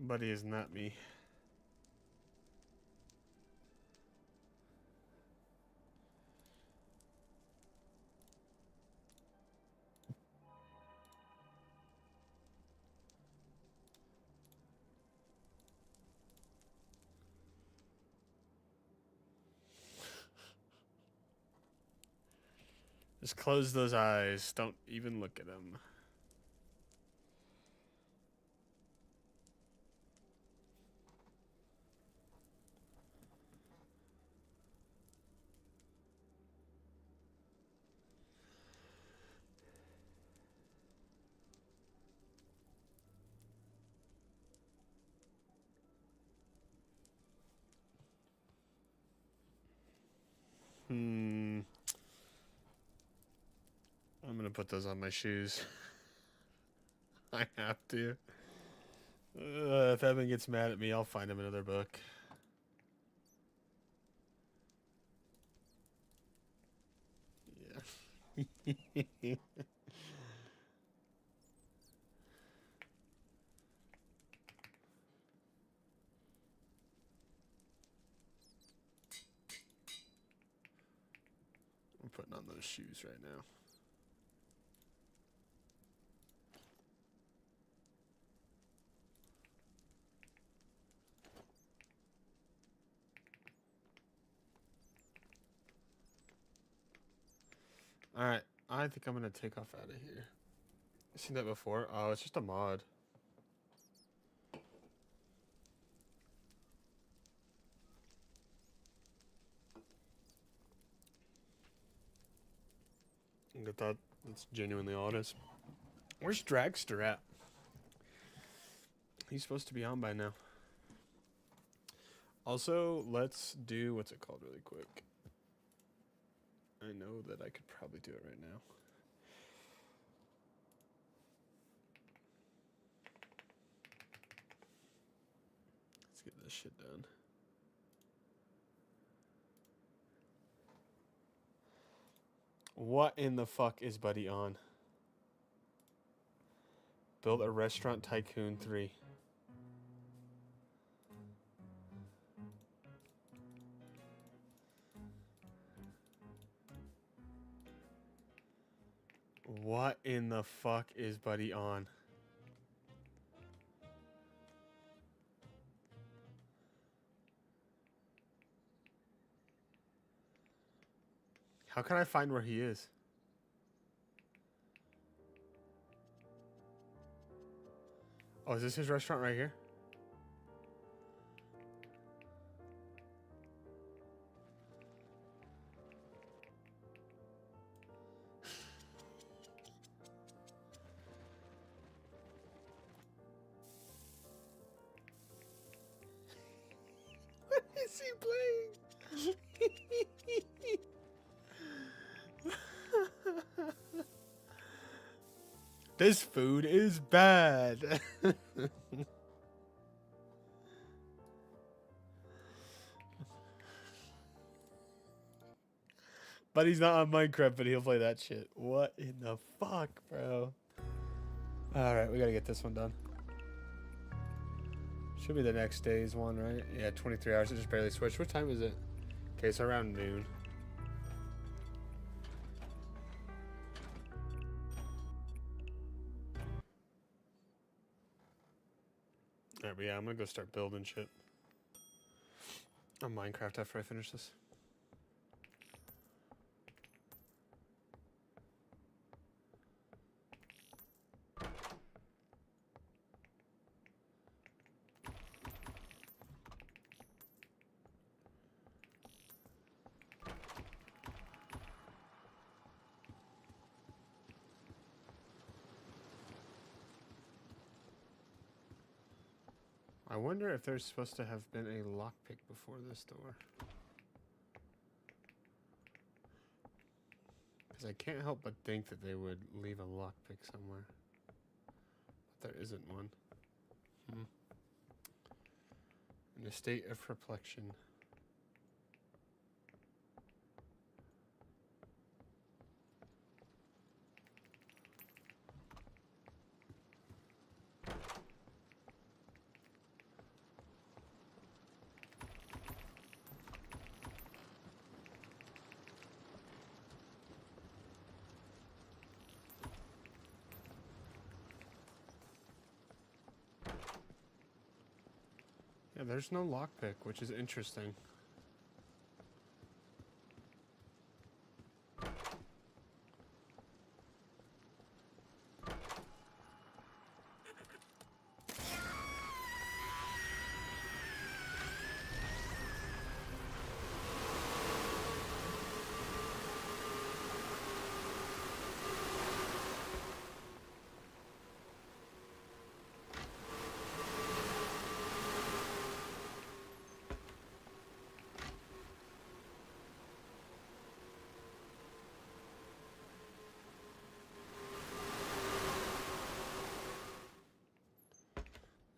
Buddy is not me. Just close those eyes. Don't even look at them. I'm gonna put those on my shoes. I have to. If Evan gets mad at me, I'll find him another book. Yeah. I'm putting on those shoes right now. Alright, I think I'm gonna take off out of here. Seen that before? Oh, it's just a mod. I thought that's genuinely honest. Where's Dragster at? He's supposed to be on by now. Also, let's do what's it called really quick. I know that I could probably do it right now. Let's get this shit done. What in the fuck is Buddy on? Build a Restaurant Tycoon 3. What in the fuck is Buddy on? How can I find where he is? Oh, is this his restaurant right here? What is he playing? This food is bad. But he's not on Minecraft, but he'll play that shit. What in the fuck, bro? Alright, we gotta get this one done. Should be the next day's one, right? Yeah, 23 hours. It just barely switched. What time is it? Okay, it's around noon. Alright, but yeah, I'm gonna go start building shit on Minecraft after I finish this. I wonder if there's supposed to have been a lockpick before this door. Because I can't help but think that they would leave a lockpick somewhere. But there isn't one. In a state of perplexion. Yeah, there's no lockpick, which is interesting.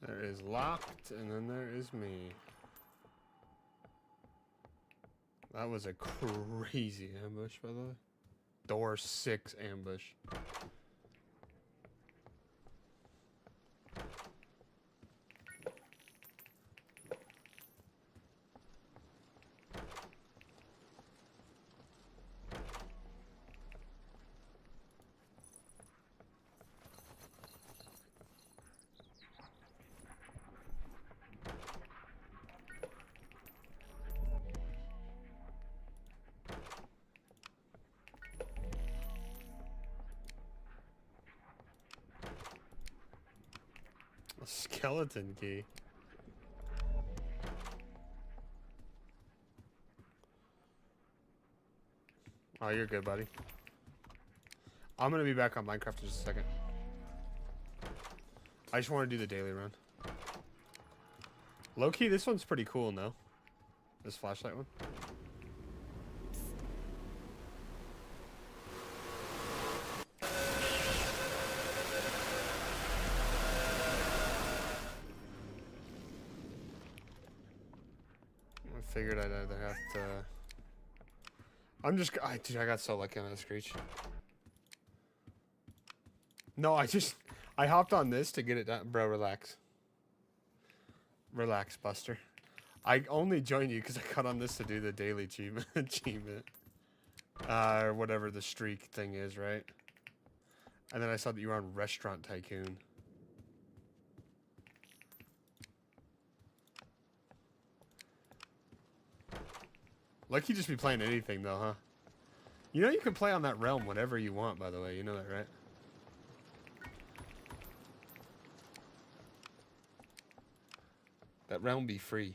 There is locked, and then there is me. That was a crazy ambush, by the way. Door 6 ambush. A skeleton key. Oh, you're good, buddy. I'm gonna be back on Minecraft in just a second. I just want to do the daily run. Low-key, this one's pretty cool, no? This flashlight one. I figured I'd either have to... dude, I got so lucky on that screech. No, I hopped on this to get it done. Bro, relax. Relax, Buster. I only joined you because I got on this to do the daily achievement. Or whatever the streak thing is, right? And then I saw that you were on Restaurant Tycoon. Like you just be playing anything though, huh? You know you can play on that realm whenever you want, by the way. You know that, right? That realm be free.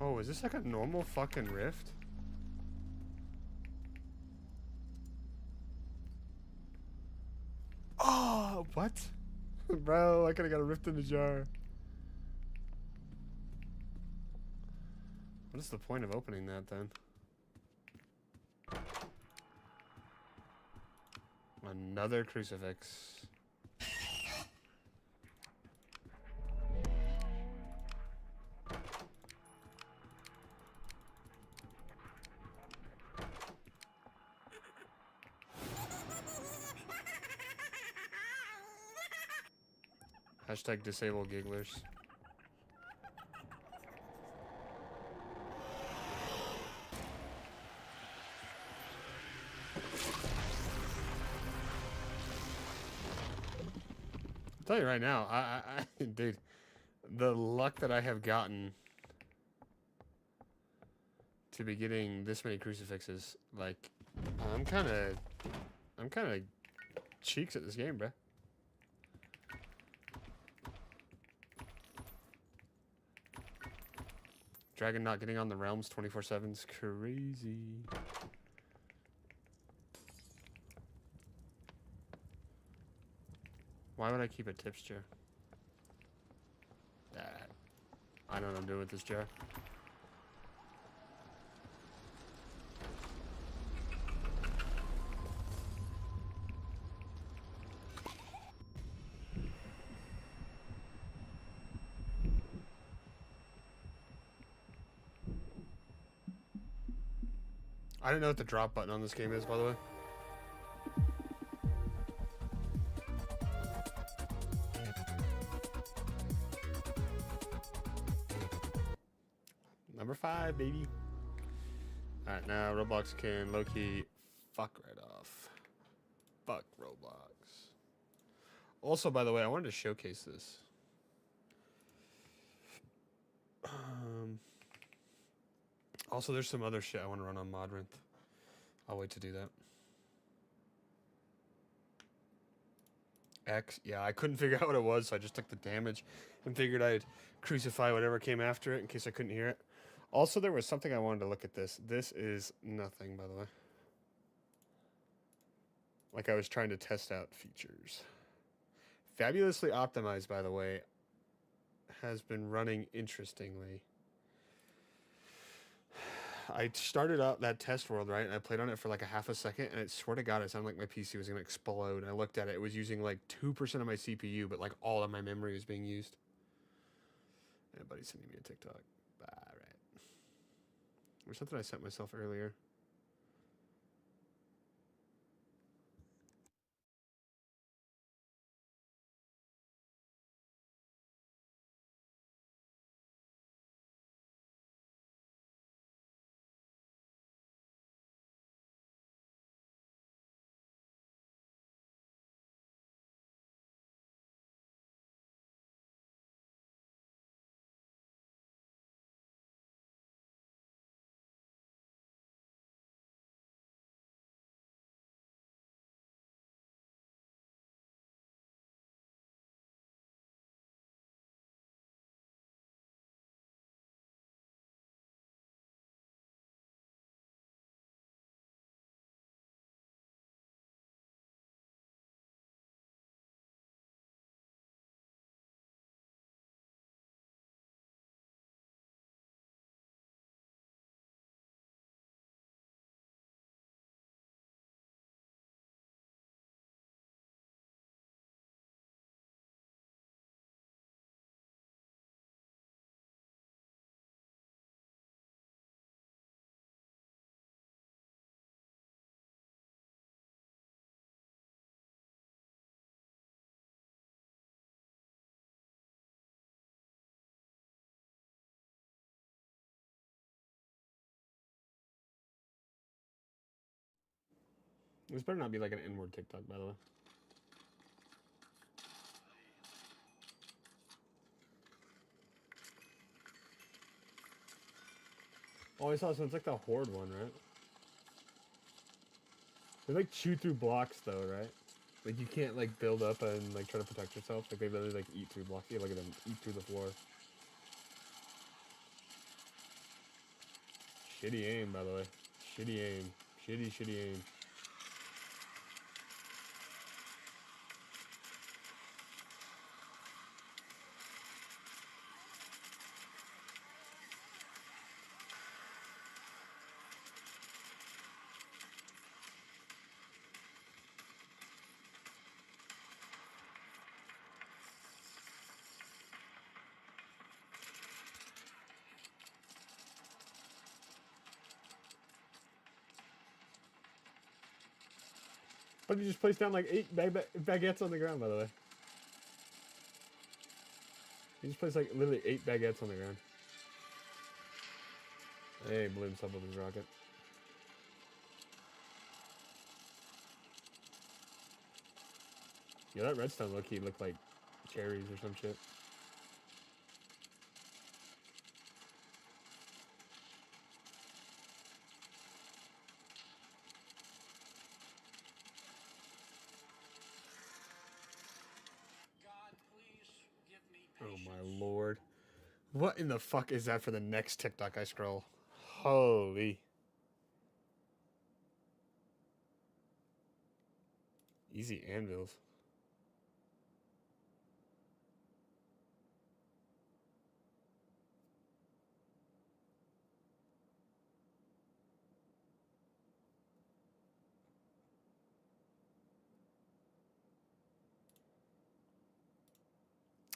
Oh, is this like a normal fucking rift? Oh, what? Bro, I could've got a rift in the jar. What is the point of opening that then? Another crucifix. Hashtag disable gigglers. I'll tell you right now, dude, the luck that I have gotten to be getting this many crucifixes, like, I'm kind of cheeks at this game, bruh. Dragon not getting on the realms 24/7 is crazy. Why would I keep a tips jar? I know what I'm doing with this jar. I don't know what the drop button on this game is, by the way. Number 5, baby. Alright, now Roblox can low-key fuck right off. Fuck Roblox. Also, by the way, I wanted to showcase this. Also, there's some other shit I want to run on Modrinth. I'll wait to do that. X, yeah, I couldn't figure out what it was, so I just took the damage and figured I'd crucify whatever came after it in case I couldn't hear it. Also, there was something I wanted to look at this. This is nothing, by the way. Like I was trying to test out features. Fabulously optimized, by the way, has been running interestingly. I started out that test world, right? And I played on it for like a half a second, and I swear to God, it sounded like my PC was going to explode. And I looked at it. It was using like 2% of my CPU, but like all of my memory was being used. Anybody's sending me a TikTok. All right. Or something I sent myself earlier. This better not be like an N-word TikTok, by the way. Oh, I saw so it's like the Horde one, right? They like chew through blocks though, right? Like you can't like build up and like try to protect yourself. Like they literally like eat through blocks. Yeah, look at them eat through the floor. Shitty aim, by the way. Shitty aim. Shitty aim. But you just placed down like 8 baguettes on the ground, by the way. You just placed like literally 8 baguettes on the ground. Hey, blew himself up his rocket. Yeah, that redstone look-key looked like cherries or some shit. Oh my lord. What in the fuck is that for the next TikTok I scroll? Holy. Easy anvils.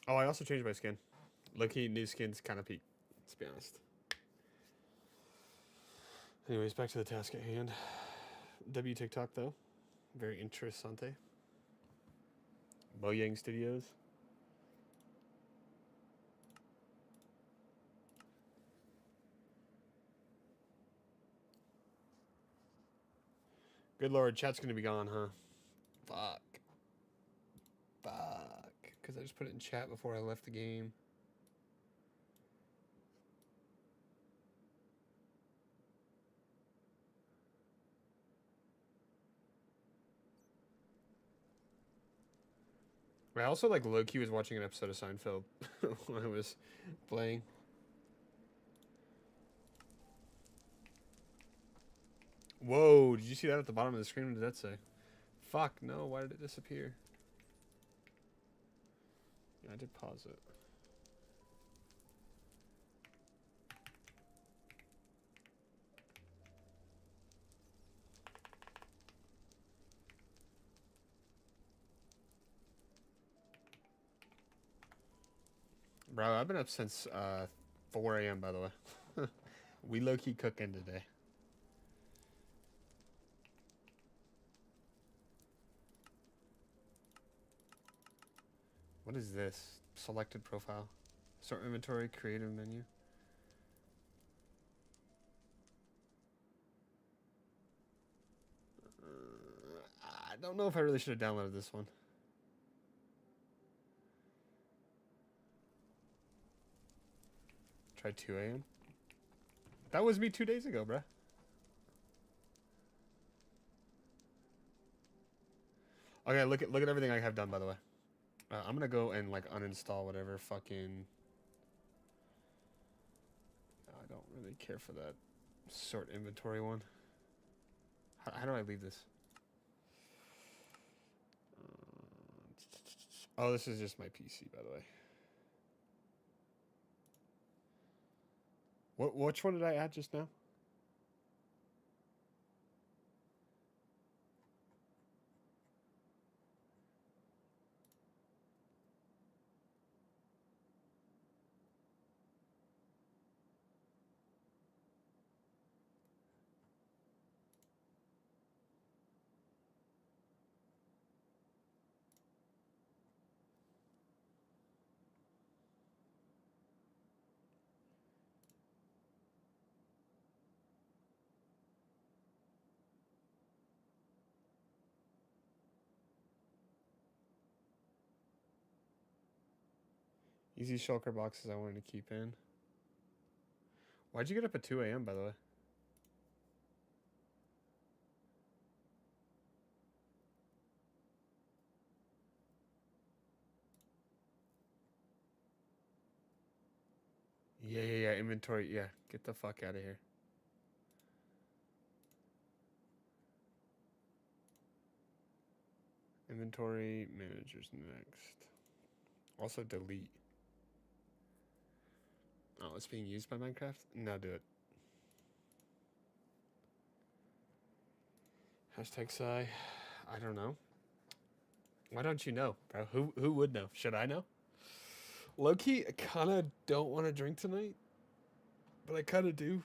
Oh, I also changed my skin. Low-key, new skin's kind of peak, let's be honest. Anyways, back to the task at hand. W TikTok though, very interessante. Mojang Studios. Good lord, chat's gonna be gone, huh? Fuck. Fuck. Because I just put it in chat before I left the game. I also like low-key was watching an episode of Seinfeld when I was playing. Whoa, did you see that at the bottom of the screen? What did that say? Fuck, no, why did it disappear? Yeah, I did pause it. Bro, I've been up since 4 a.m. by the way. We low-key cooking today. What is this? Selected profile. Sort inventory, creative menu. I don't know if I really should have downloaded this one. Try 2 a.m. That was me 2 days ago, bruh. Okay, look at everything I have done, by the way. I'm gonna go and like uninstall whatever fucking. I don't really care for that sort inventory one. How do I leave this? Oh, this is just my PC, by the way. Which one did I add just now? Easy shulker boxes I wanted to keep in. Why'd you get up at 2 a.m. by the way? Yeah. Inventory. Yeah, get the fuck out of here. Inventory managers next. Also delete. Oh, it's being used by Minecraft? Now do it. Hashtag Psy. I don't know. Why don't you know, bro? Who would know? Should I know? Low-key, I kind of don't want to drink tonight, but I kind of do.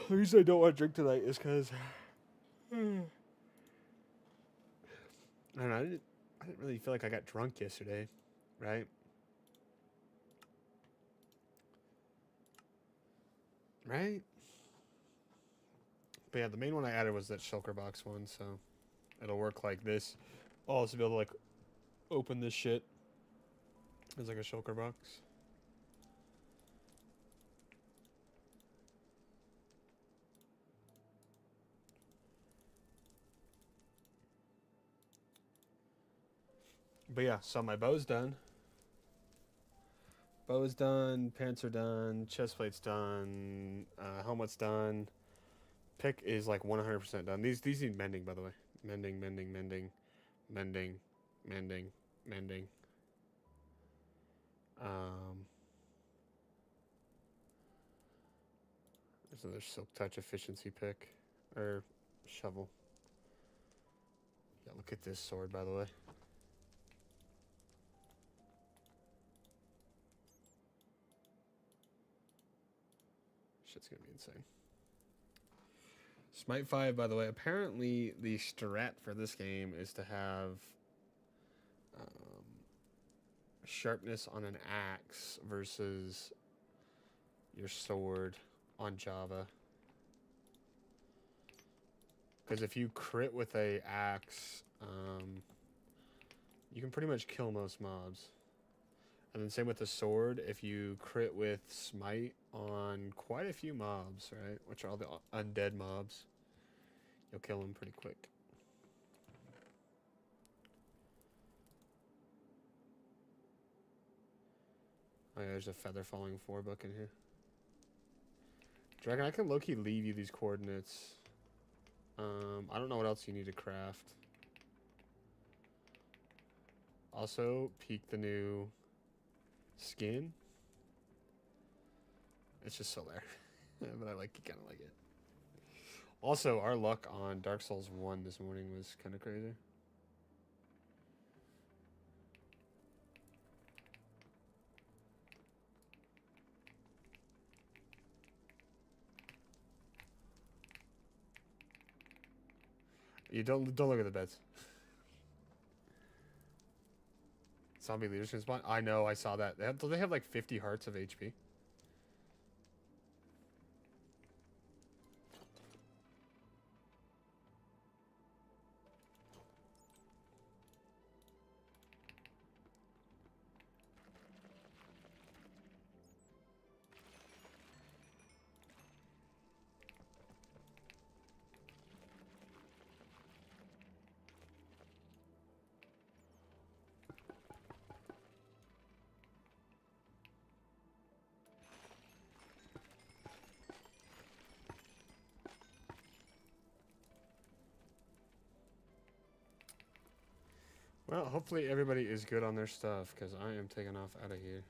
The reason I don't want to drink tonight is because I don't know. I didn't really feel like I got drunk yesterday, right? Right? But yeah, the main one I added was that shulker box one, so it'll work like this. I'll also be able to like open this shit as like a shulker box. But yeah, so my bow's done. Bow's done, pants are done, chest plate's done, helmet's done. Pick is like 100% done. These need mending, by the way. Mending. There's another silk touch efficiency pick or shovel. Yeah, look at this sword, by the way. Shit's gonna be insane. Smite 5, by the way, apparently the strat for this game is to have um, sharpness on an axe versus your sword on Java. Because if you crit with a axe, you can pretty much kill most mobs. And then same with the sword, if you crit with smite on quite a few mobs, right? Which are all the undead mobs, you'll kill them pretty quick. Oh yeah, there's a feather falling 4 book in here. Dragon, I can low-key leave you these coordinates. I don't know what else you need to craft. Also, peek the new skin. It's just so there. But I kind of like it. Also, our luck on Dark Souls 1 this morning was kind of crazy. You don't look at the beds. Zombie leadership spawn. I know, I saw that. Do they have like 50 hearts of HP? Well, hopefully everybody is good on their stuff, because I am taking off out of here.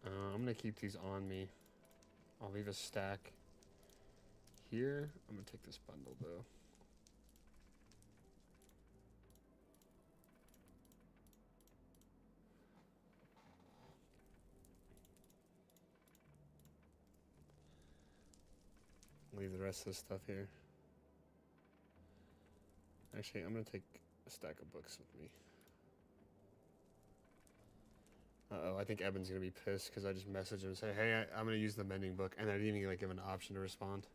I'm going to keep these on me. I'll leave a stack here. I'm going to take this bundle, though. Leave the rest of this stuff here. Actually, I'm going to take a stack of books with me. Uh-oh, I think Evan's going to be pissed because I just messaged him and say, hey, I'm going to use the mending book, and I didn't even give an option to respond.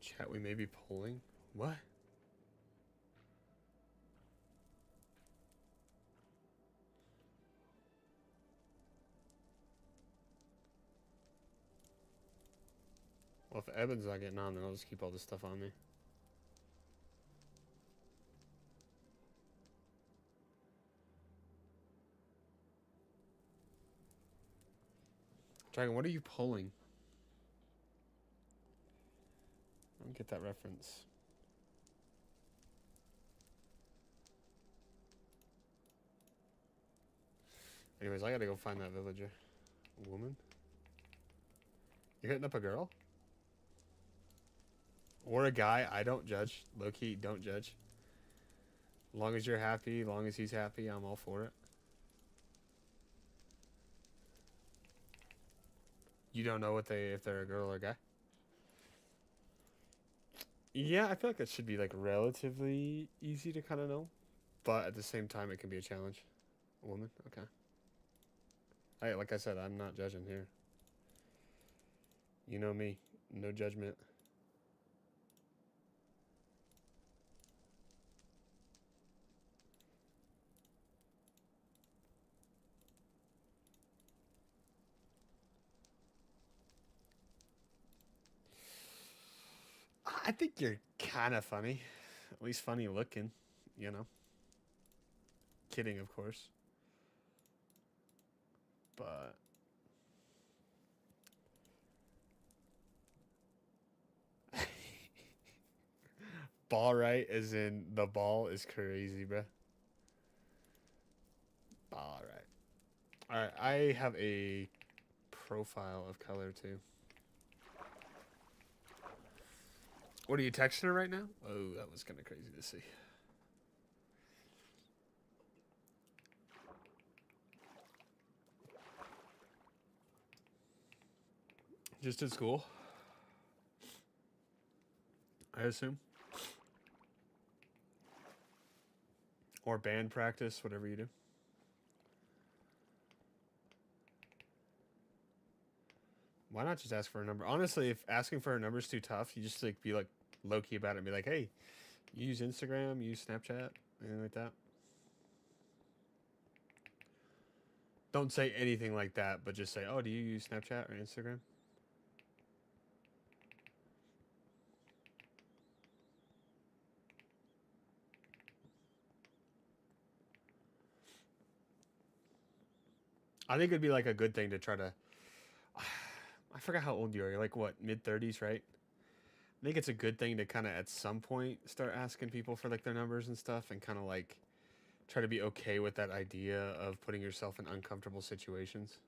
Chat, we may be polling. What? Well, if Evan's not getting on, then I'll just keep all this stuff on me. Dragon, what are you pulling? I don't get that reference. Anyways, I gotta go find that villager. Woman? You're hitting up a girl? Or a guy? I don't judge. Low-key, don't judge. As long as you're happy, as long as he's happy, I'm all for it. You don't know if they're a girl or a guy? Yeah, I feel like it should be like relatively easy to kind of know. But at the same time, it can be a challenge. A woman? Okay. Hey, like I said, I'm not judging here. You know me. No judgment. I think you're kind of funny. At least funny looking, you know. Kidding, of course. But ball right as in the ball is crazy, bruh. Ball right. Alright, I have a profile of color too. What are you texting her right now? Oh, that was kind of crazy to see. Just at school, I assume. Or band practice, whatever you do. Why not just ask for a number? Honestly, if asking for a number is too tough, you just like be like low key about it and be like, hey, you use Instagram, you use Snapchat, anything like that. Don't say anything like that, but just say, oh, do you use Snapchat or Instagram? I think it'd be like a good thing to try to. I forgot how old you are. You're like what, mid 30s, right? I think it's a good thing to kind of at some point start asking people for like their numbers and stuff, and kind of like try to be okay with that idea of putting yourself in uncomfortable situations.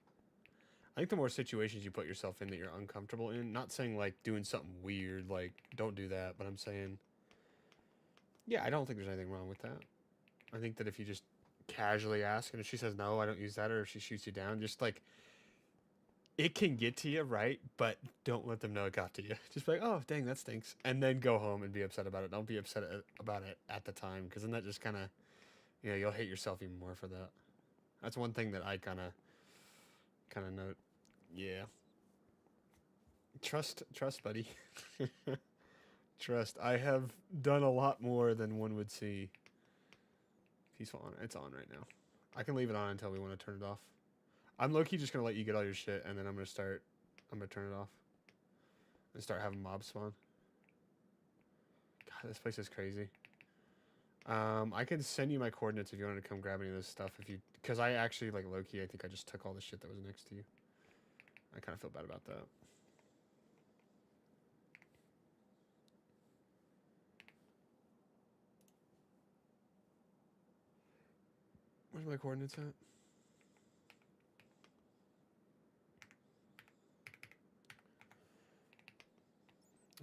I think the more situations you put yourself in that you're uncomfortable in, not saying like doing something weird, like don't do that, but I'm saying, yeah, I don't think there's anything wrong with that. I think that if you just casually ask, and if she says no, I don't use that, or if she shoots you down, just like it can get to you, right? But don't let them know it got to you. Just be like, oh, dang, that stinks. And then go home and be upset about it. Don't be upset about it at the time, because then that just kind of, you'll hate yourself even more for that. That's one thing that I kind of note. Yeah. Trust, buddy. Trust. I have done a lot more than one would see. Peaceful on. It's on right now. I can leave it on until we want to turn it off. I'm low-key just going to let you get all your shit, and then I'm going to turn it off. And start having mobs spawn. God, this place is crazy. I can send you my coordinates if you wanted to come grab any of this stuff. Because I actually, like, low-key, I think I just took all the shit that was next to you. I kind of feel bad about that. Where's my coordinates at?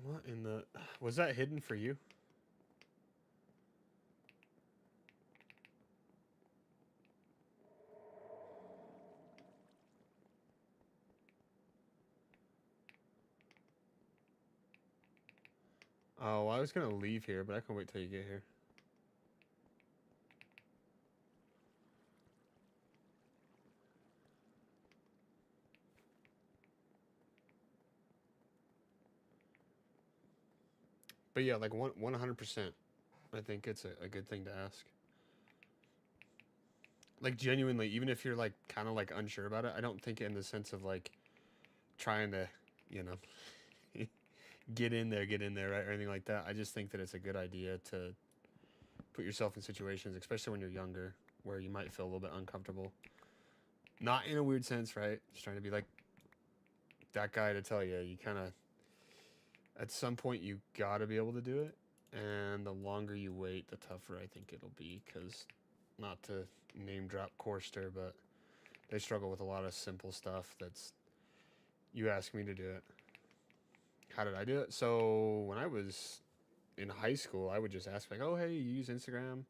What in the... Was that hidden for you? Oh, well, I was going to leave here, but I can wait till you get here. But yeah, like 100%. I think it's a good thing to ask. Like genuinely, even if you're like kind of like unsure about it, I don't think in the sense of like trying to, you know, get in there, right, or anything like that. I just think that it's a good idea to put yourself in situations, especially when you're younger, where you might feel a little bit uncomfortable. Not in a weird sense, right? Just trying to be like that guy to tell you, you kind of, at some point, you got to be able to do it. And the longer you wait, the tougher I think it'll be. Because, not to name drop Corster, but they struggle with a lot of simple stuff that's, you ask me to do it. How did I do it? So, when I was in high school, I would just ask, like, oh, hey, you use Instagram?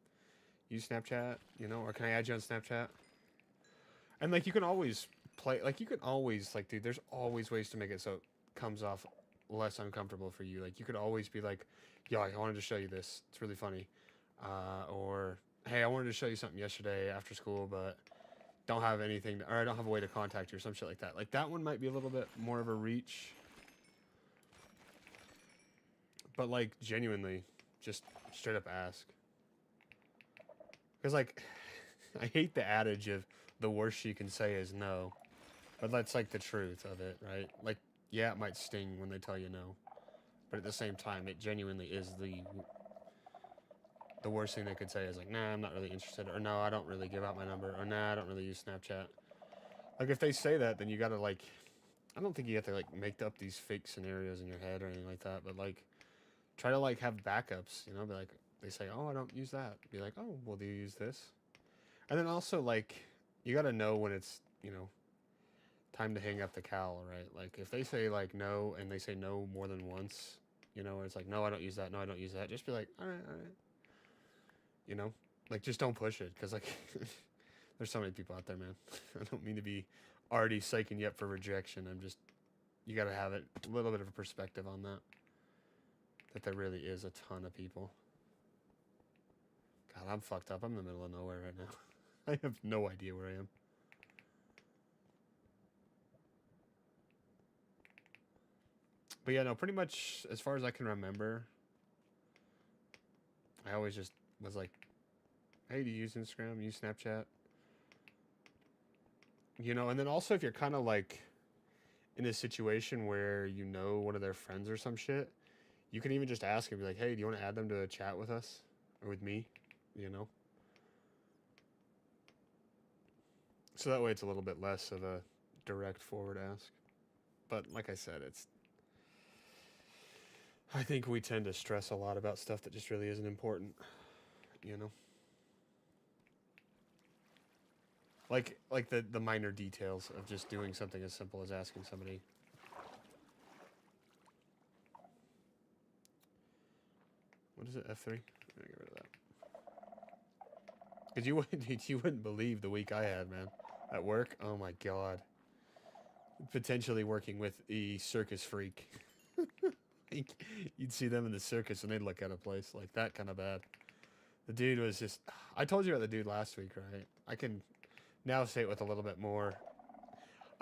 Use Snapchat? Or can I add you on Snapchat? And, like, you can always like, dude, there's always ways to make it so it comes off less uncomfortable for you. Like, you could always be like, yo, I wanted to show you this. It's really funny. Or, hey, I wanted to show you something yesterday after school, but don't have anything, or I don't have a way to contact you or some shit like that. Like, that one might be a little bit more of a reach. But, like, genuinely, just straight up ask. Because, like, I hate the adage of the worst you can say is no. But that's, like, the truth of it, right? Like, yeah, it might sting when they tell you no. But at the same time, it genuinely is the worst thing they could say is, like, nah, I'm not really interested. Or, no, I don't really give out my number. Or, nah, I don't really use Snapchat. Like, if they say that, then you gotta, like... I don't think you have to, like, make up these fake scenarios in your head or anything like that. But, like, try to, like, have backups, Be like, they say, oh, I don't use that. Be like, oh, well, do you use this? And then also, like, you gotta know when it's, time to hang up the cowl, right? Like, if they say, like, no, and they say no more than once, You know, where it's like, no, I don't use that. No, I don't use that. Just be like, all right, all right. You know, like just don't push it, because like there's so many people out there, man. I don't mean to be already psyching you up for rejection. I'm just, you got to have a little bit of a perspective on that. That there really is a ton of people. God, I'm fucked up. I'm in the middle of nowhere right now. I have no idea where I am. But yeah, no, pretty much as far as I can remember, I always just was like, hey, do you use Instagram? Use Snapchat? You know, and then also if you're kind of like in a situation where you know one of their friends or some shit, you can even just ask and be like, hey, do you want to add them to a chat with us? Or with me? You know? So that way it's a little bit less of a direct forward ask. But like I said, I think we tend to stress a lot about stuff that just really isn't important, you know? Like the minor details of just doing something as simple as asking somebody. What is it, F3? I'm gonna get rid of that. Because you wouldn't believe the week I had, man. At work, oh my god. Potentially working with a circus freak. Like, you'd see them in the circus and they'd look at a place like that kind of bad. The dude was just... I told you about the dude last week, right? I can now say it with a little bit more...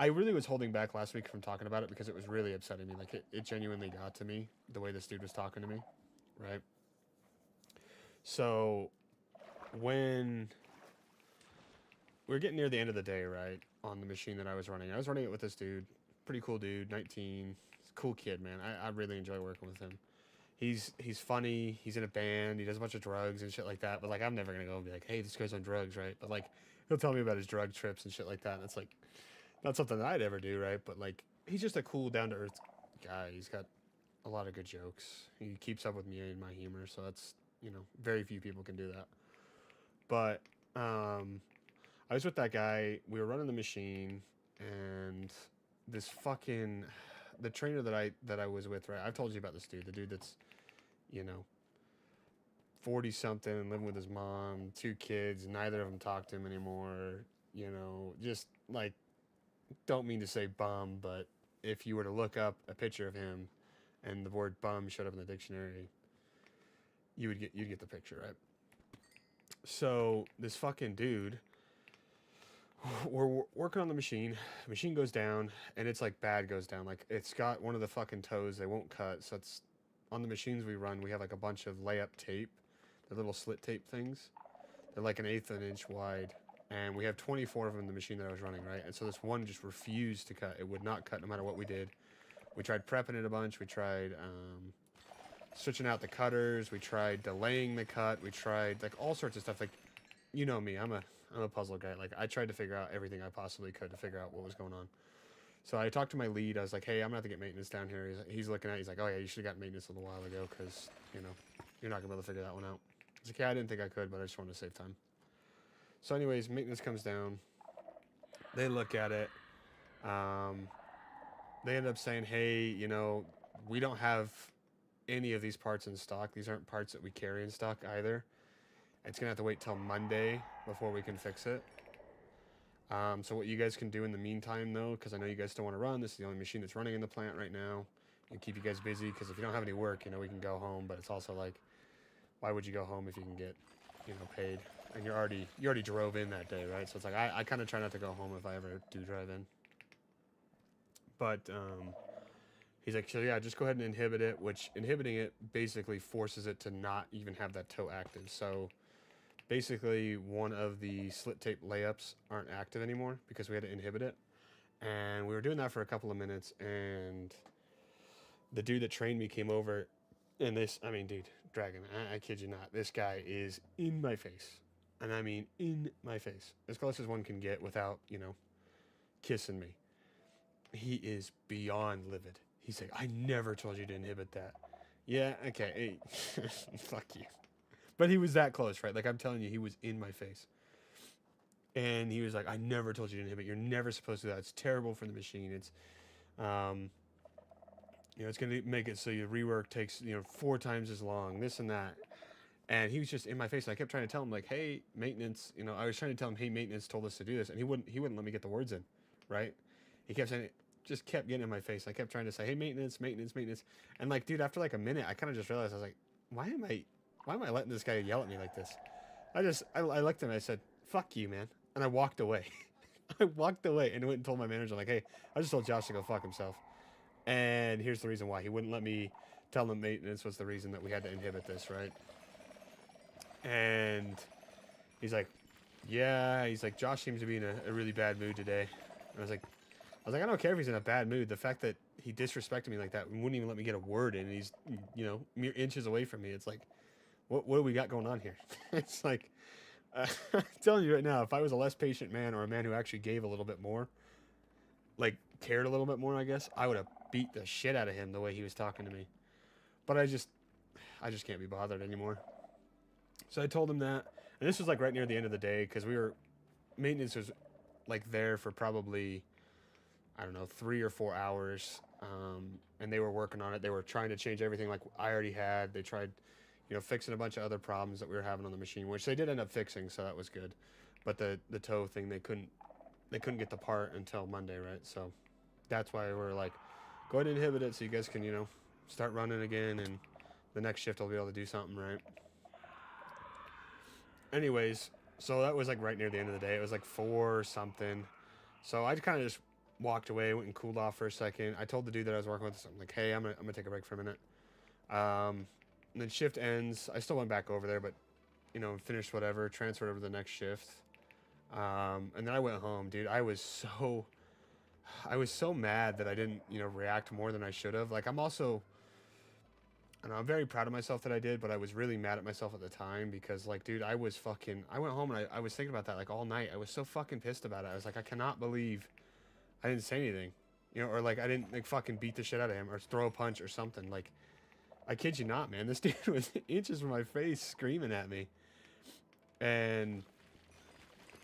I really was holding back last week from talking about it because it was really upsetting me. Like, it genuinely got to me, the way this dude was talking to me, right? So, when we were getting near the end of the day, right, on the machine that I was running it with this dude. Pretty cool dude, 19. He's a cool kid, man. I really enjoy working with him. He's funny. He's in a band. He does a bunch of drugs and shit like that. But like, I'm never gonna go and be like, hey, this guy's on drugs, right? But like, he'll tell me about his drug trips and shit like that. And it's like, not something that I'd ever do, right? But like, he's just a cool, down to earth guy. He's got a lot of good jokes. He keeps up with me and my humor, so that's, you know, very few people can do that. But I was with that guy. We were running the machine, and this fucking the trainer that I was with, right? I've told you about this dude. The dude that's, you know, 40 something and living with his mom, 2 kids. Neither of them talk to him anymore. You know, just like, don't mean to say bum, but if you were to look up a picture of him, and the word bum showed up in the dictionary, you'd get the picture, right? So this fucking dude, we're working on the machine. Machine goes down, and it's like bad goes down. Like, it's got one of the fucking toes they won't cut. So it's on the machines we run. We have like a bunch of layup tape, the little slit tape things. They're like 1/8 of an inch wide, and we have 24 of them in the machine that I was running, right? And so this one just refused to cut. It would not cut no matter what we did. We tried prepping it a bunch. We tried switching out the cutters. We tried delaying the cut. We tried like all sorts of stuff. Like, you know me, I'm a puzzle guy. Like, I tried to figure out everything I possibly could to figure out what was going on. So I talked to my lead. I was like, hey, I'm gonna have to get maintenance down here. He's looking at it. He's like, oh yeah, you should have got maintenance a little while ago, because, you know, you're not gonna be able to figure that one out. I was like, yeah, I didn't think I could, but I just wanted to save time. So anyways, maintenance comes down. They look at it. They end up saying, hey, you know, we don't have any of these parts in stock. These aren't parts that we carry in stock either. It's gonna have to wait till Monday before we can fix it. So what you guys can do in the meantime, though, because I know you guys still want to run, this is the only machine that's running in the plant right now, and keep you guys busy, because if you don't have any work, you know, we can go home. But it's also like, why would you go home if you can get, you know, paid? And you already drove in that day, right? So it's like, I kind of try not to go home if I ever do drive in. But he's like, so yeah, just go ahead and inhibit it, which inhibiting it basically forces it to not even have that toe active. So basically, one of the slit tape layups aren't active anymore because we had to inhibit it. And we were doing that for a couple of minutes, and the dude that trained me came over, and this, I mean, dude, Dragon, I kid you not, this guy is in my face. And I mean, in my face. As close as one can get without, you know, kissing me. He is beyond livid. He's like, I never told you to inhibit that. Yeah, okay, hey, fuck you. But he was that close, right? Like, I'm telling you, he was in my face. And he was like, I never told you to inhibit. You're never supposed to do that. It's terrible for the machine. It's, It's going to make it so your rework takes, 4 times as long, this and that. And he was just in my face. And I kept trying to tell him, like, hey, maintenance, I was trying to tell him, hey, maintenance told us to do this. And he wouldn't let me get the words in, right? He kept saying it, just kept getting in my face. I kept trying to say, hey, maintenance, maintenance, maintenance. And like, dude, after like a minute, I kind of just realized, I was like, why am I letting this guy yell at me like this? I looked at him, I said, fuck you, man. And I walked away. I walked away and went and told my manager, like, hey, I just told Josh to go fuck himself. And here's the reason why. He wouldn't let me tell him maintenance was the reason that we had to inhibit this, right? And he's like, yeah. He's like, Josh seems to be in a really bad mood today. And I don't care if he's in a bad mood. The fact that he disrespected me like that and wouldn't even let me get a word in, and he's, mere inches away from me. It's like, what do we got going on here? It's like, I'm telling you right now, if I was a less patient man, or a man who actually gave a little bit more, like cared a little bit more, I guess, I would have beat the shit out of him the way he was talking to me. But I just can't be bothered anymore. So I told him that, and this was like right near the end of the day, because maintenance was like there for probably, I don't know, 3 or 4 hours, and they were working on it. They were trying to change everything like I already had. They tried, fixing a bunch of other problems that we were having on the machine, which they did end up fixing, so that was good. But the tow thing, they couldn't get the part until Monday, right? So that's why we're like, go ahead and inhibit it so you guys can, start running again, and the next shift I'll be able to do something, right? Anyways, so that was like right near the end of the day. It was like 4 something. So I kind of just walked away, went and cooled off for a second. I told the dude that I was working with, I'm like, hey, I'm gonna take a break for a minute. And then shift ends. I still went back over there, but finished whatever, transferred over to the next shift. And then I went home, dude. I was so mad that I didn't, react more than I should have. Like, I'm very proud of myself that I did, but I was really mad at myself at the time because, like, dude, I went home and I was thinking about that, like, all night. I was so fucking pissed about it. I was like, I cannot believe I didn't say anything, or, like, I didn't, like, fucking beat the shit out of him or throw a punch or something. Like, I kid you not, man. This dude was inches from my face screaming at me. And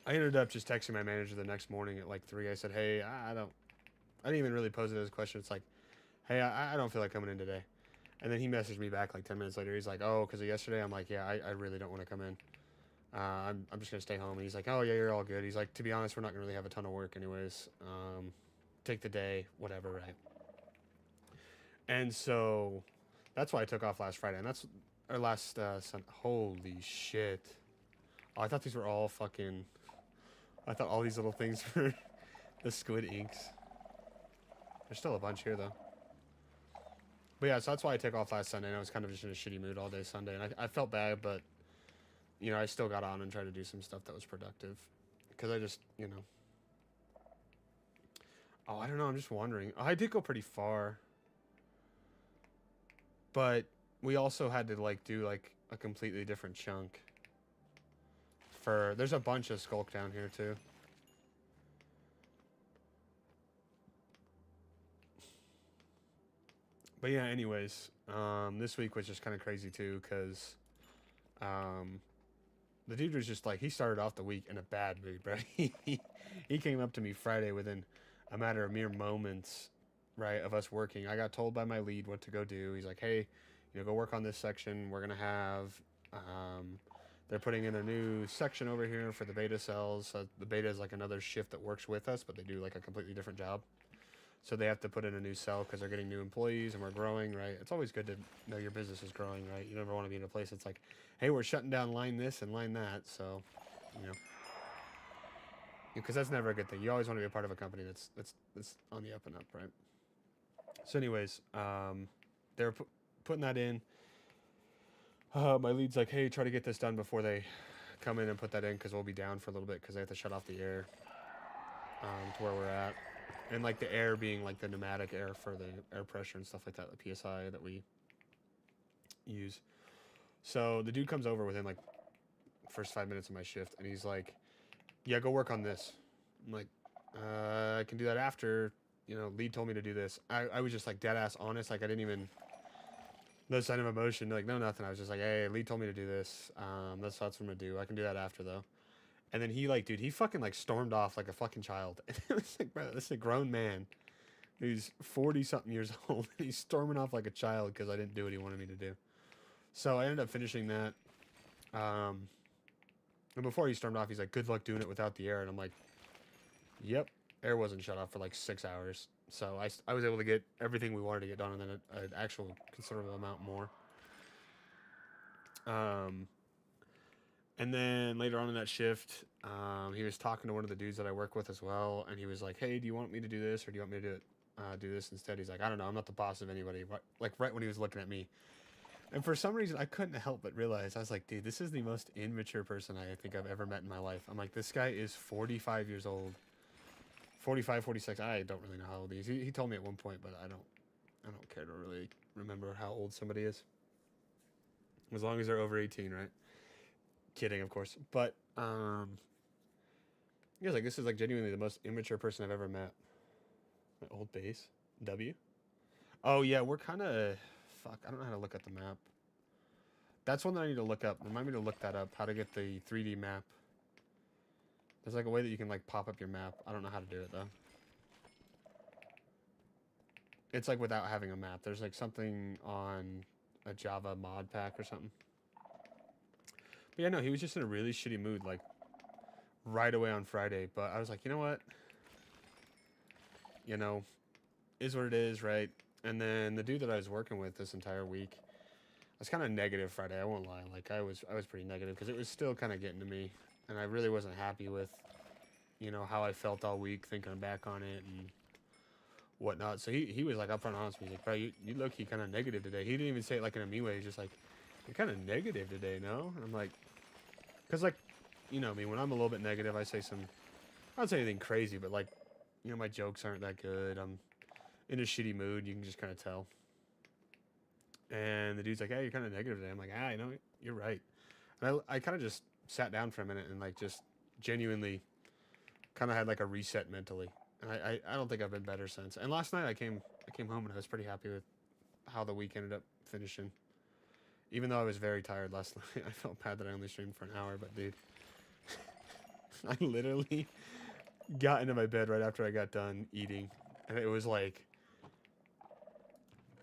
I ended up just texting my manager the next morning at, like, 3. I said, hey, I didn't even really pose it as a question. It's like, hey, I don't feel like coming in today. And then he messaged me back like 10 minutes later. He's like, oh, because of yesterday? I'm like, yeah, I really don't want to come in. I'm just going to stay home. And he's like, oh, yeah, you're all good. He's like, to be honest, we're not going to really have a ton of work anyways. Take the day, whatever, right? And so that's why I took off last Friday. And that's our last Sunday. Holy shit. Oh, I thought these were all fucking... I thought all these little things were the squid inks. There's still a bunch here, though. But yeah, so that's why I took off last Sunday, and I was kind of just in a shitty mood all day Sunday. And I felt bad, but, I still got on and tried to do some stuff that was productive. Because I just, Oh, I don't know, I'm just wondering. Oh, I did go pretty far. But we also had to, like, do, like, a completely different chunk. There's a bunch of skulk down here, too. But yeah, anyways, this week was just kind of crazy too, because the dude was just like, he started off the week in a bad mood, bro. He came up to me Friday within a matter of mere moments, right, of us working. I got told by my lead what to go do. He's like, hey, go work on this section. We're going to have, they're putting in a new section over here for the beta cells. So the beta is like another shift that works with us, but they do like a completely different job. So they have to put in a new cell because they're getting new employees and we're growing, right? It's always good to know your business is growing, right? You never want to be in a place that's like, hey, we're shutting down line this and line that. So, because that's never a good thing. You always want to be a part of a company that's on the up and up, right? So anyways, they're putting that in. My lead's like, hey, try to get this done before they come in and put that in because we'll be down for a little bit because they have to shut off the air to where we're at. And, like, the air being, like, the pneumatic air for the air pressure and stuff like that, the PSI that we use. So the dude comes over within, like, first 5 minutes of my shift, and he's like, yeah, go work on this. I'm like, I can do that after, lead told me to do this. I was just, like, dead-ass honest. Like, I didn't even, no sign of emotion, like, no nothing. I was just like, hey, lead told me to do this. That's what I'm going to do. I can do that after, though. And then he, like, dude, he fucking, like, stormed off like a fucking child. And it was like, bro, this is a grown man. He's 40 something years old. He's storming off like a child because I didn't do what he wanted me to do. So I ended up finishing that. And before he stormed off, he's like, "Good luck doing it without the air." And I'm like, "Yep." Air wasn't shut off for like 6 hours. So I was able to get everything we wanted to get done and then an actual considerable amount more. And then later on in that shift, he was talking to one of the dudes that I work with as well. And he was like, "Hey, do you want me to do this or do you want me to do this instead?" He's like, "I don't know. I'm not the boss of anybody." Like right when he was looking at me. And for some reason, I couldn't help but realize, I was like, dude, this is the most immature person I think I've ever met in my life. I'm like, this guy is 45 years old. 45, 46. I don't really know how old he is. He told me at one point, but I don't care to really remember how old somebody is. As long as they're over 18, right? Kidding, of course. But, he was like, this is like genuinely the most immature person I've ever met. My old base. W? Oh, yeah, we're kind of... Fuck, I don't know how to look at the map. That's one that I need to look up. Remind me to look that up. How to get the 3D map. There's like a way that you can like pop up your map. I don't know how to do it though. It's like without having a map. There's like something on a Java mod pack or something. But yeah, no, he was just in a really shitty mood like right away on Friday. But I was like, you know what? You know, is what it is, right? And then the dude that I was working with this entire week, I was kind of negative Friday. I won't lie. Like I was pretty negative because it was still kind of getting to me, and I really wasn't happy with, you know, how I felt all week thinking back on it and whatnot. So he was like upfront honest with me. He's like, "Bro, you look he kind of negative today." He didn't even say it like in a me way. He's just like, "You're kind of negative today, no?" And I'm like, because like, you know me, when I'm a little bit negative, I say some, I don't say anything crazy, but like, you know, my jokes aren't that good. I'm in a shitty mood. You can just kind of tell. And the dude's like, "Hey, you're kind of negative today." I'm like, "I know, you're right." And I kind of just sat down for a minute and like just genuinely kind of had like a reset mentally. And I don't think I've been better since. And last night I came home and I was pretty happy with how the week ended up finishing. Even though I was very tired last night, I felt bad that I only streamed for an hour. But dude, I literally got into my bed right after I got done eating, and it was like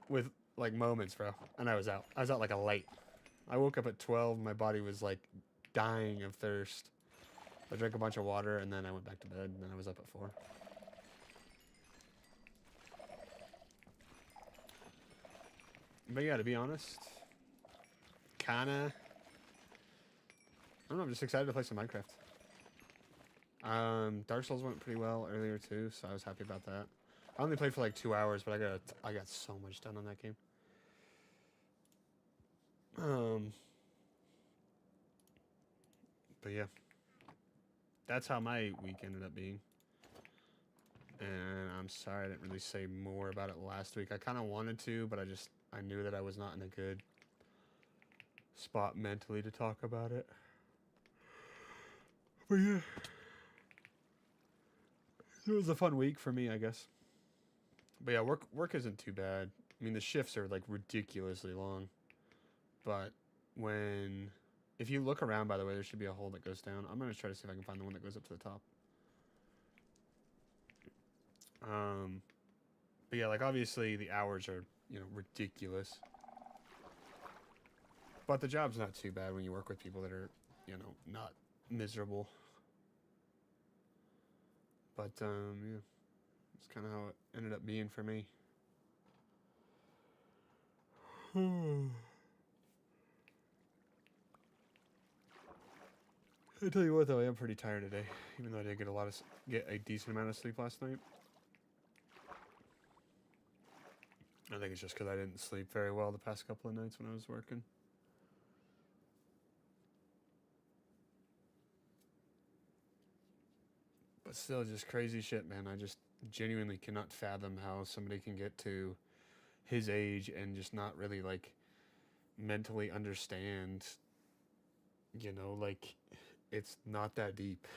with like moments, bro. And I was out. I was out like a light. I woke up at 12. My body was like dying of thirst. I drank a bunch of water and then I went back to bed and then I was up at 4. But yeah, to be honest, kinda, I don't know, I'm just excited to play some Minecraft. Dark Souls went pretty well earlier too, so I was happy about that. I only played for like 2 hours, but I got so much done on that game. But yeah, that's how my week ended up being. And I'm sorry I didn't really say more about it last week. I kind of wanted to, but I knew that I was not in a good spot mentally to talk about it. But yeah, it was a fun week for me, I guess. But yeah, work isn't too bad. I mean, the shifts are like ridiculously long. But if you look around, by the way, there should be a hole that goes down. I'm gonna try to see if I can find the one that goes up to the top. But yeah, like obviously the hours are, you know, ridiculous. But the job's not too bad when you work with people that are, you know, not miserable. But yeah, it's kind of how it ended up being for me. I tell you what, though, I am pretty tired today, even though I did get a decent amount of sleep last night. I think it's just because I didn't sleep very well the past couple of nights when I was working. But still, just crazy shit, man. I just genuinely cannot fathom how somebody can get to his age and just not really, like, mentally understand, you know, like, it's not that deep.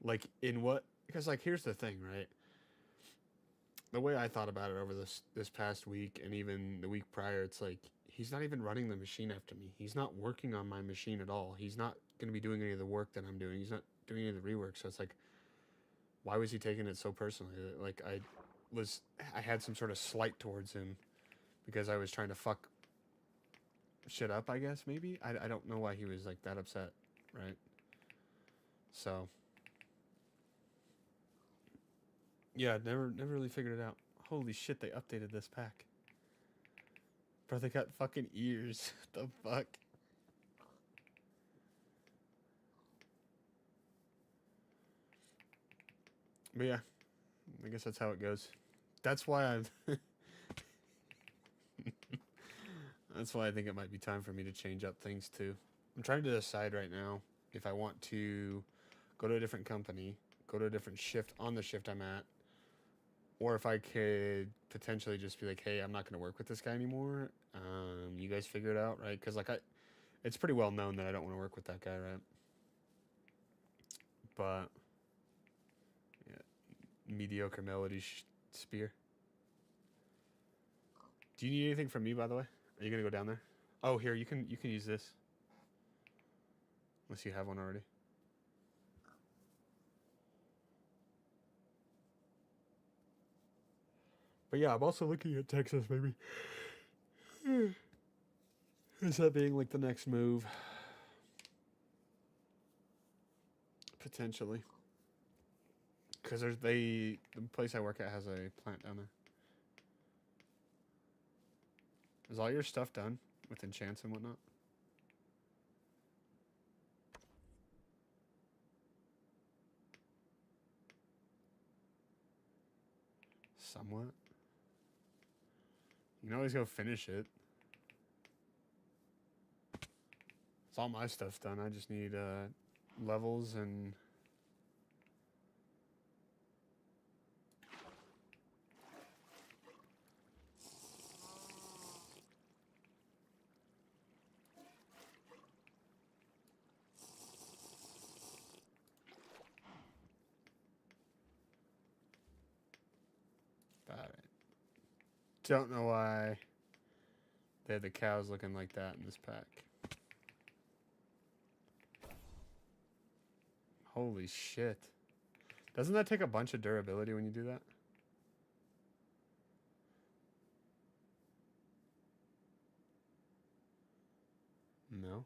Like, in what... Because, like, here's the thing, right? The way I thought about it over this past week and even the week prior, it's like, he's not even running the machine after me. He's not working on my machine at all. He's not going to be doing any of the work that I'm doing. He's not doing any of the rework. So it's like, why was he taking it so personally? Like, I had some sort of slight towards him because I was trying to fuck shit up, I guess, maybe? I don't know why he was, like, that upset, right? So, yeah, never really figured it out. Holy shit, they updated this pack. Bro, they got fucking ears. The fuck? But yeah, I guess that's how it goes. That's why I've... That's why I think it might be time for me to change up things too. I'm trying to decide right now if I want to go to a different company, go to a different shift on the shift I'm at, or if I could potentially just be like, hey, I'm not going to work with this guy anymore. You guys figure it out, right? Because, like, it's pretty well known that I don't want to work with that guy, right? But, yeah, mediocre melody spear. Do you need anything from me, by the way? Are you going to go down there? Oh, here, you can use this. Unless you have one already. But yeah, I'm also looking at Texas, maybe. Is that being like the next move? Potentially. Because the place I work at has a plant down there. Is all your stuff done with enchants and whatnot? Somewhat. You can always go finish it. It's all my stuff's done. I just need levels and... Alright. Don't know why they had the cows looking like that in this pack. Holy shit. Doesn't that take a bunch of durability when you do that? No.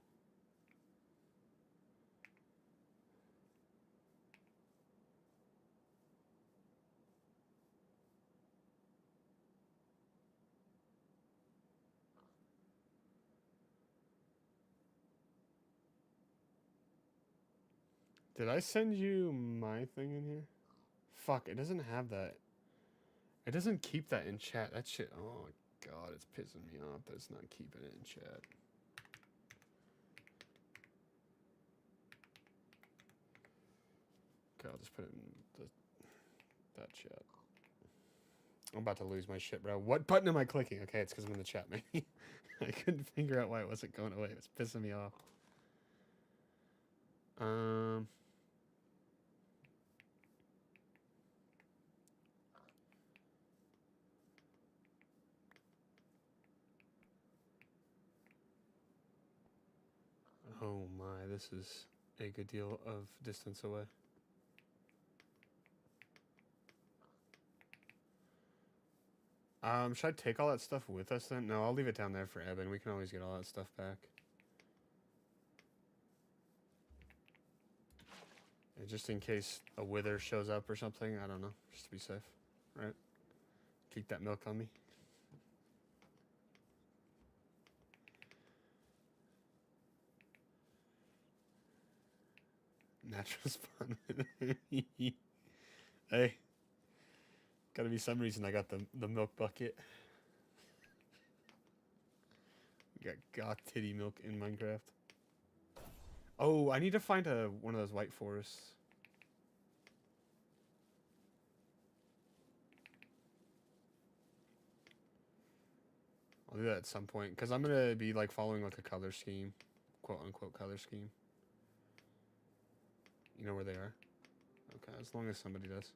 Did I send you my thing in here? Fuck, it doesn't have that. It doesn't keep that in chat. That shit, oh god, it's pissing me off that it's not keeping it in chat. Okay, I'll just put it in that chat. I'm about to lose my shit, bro. What button am I clicking? Okay, it's because I'm in the chat, maybe. I couldn't figure out why it wasn't going away. It was pissing me off. Oh my, this is a good deal of distance away. Should I take all that stuff with us then? No, I'll leave it down there for Eben. We can always get all that stuff back. And just in case a wither shows up or something, I don't know. Just to be safe, right? Keep that milk on me. Natural spawn. Hey. Gotta be some reason I got the milk bucket. We got goth titty milk in Minecraft. Oh, I need to find one of those white forests. I'll do that at some point, because I'm going to be like following like a color scheme. Quote unquote color scheme. You know where they are? Okay, as long as somebody does.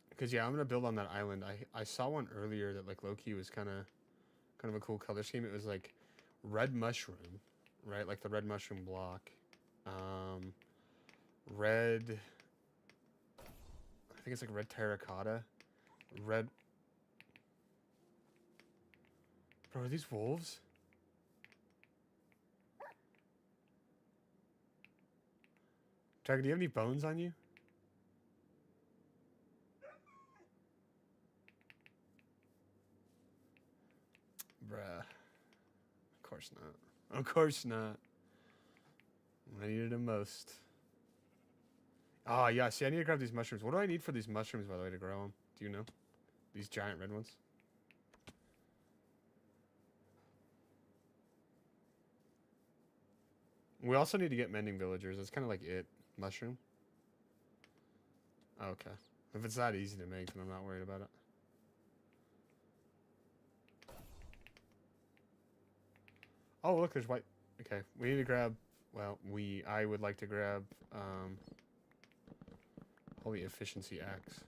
Because yeah, I'm going to build on that island. I saw one earlier that like low-key was kind of a cool color scheme. It was like red mushroom, right? Like the red mushroom block. Red... I think it's like red terracotta. Red. Bro, are these wolves? Tiger, do you have any bones on you? Bruh. Of course not. Of course not. I needed them most. Oh, yeah. See, I need to grab these mushrooms. What do I need for these mushrooms, by the way, to grow them? Do you know? These giant red ones? We also need to get mending villagers. That's kind of like it. Mushroom? Oh, okay. If it's that easy to make, then I'm not worried about it. Oh, look, there's white. Okay, we need to grab... Well, I would like to grab, Holy Efficiency Axe.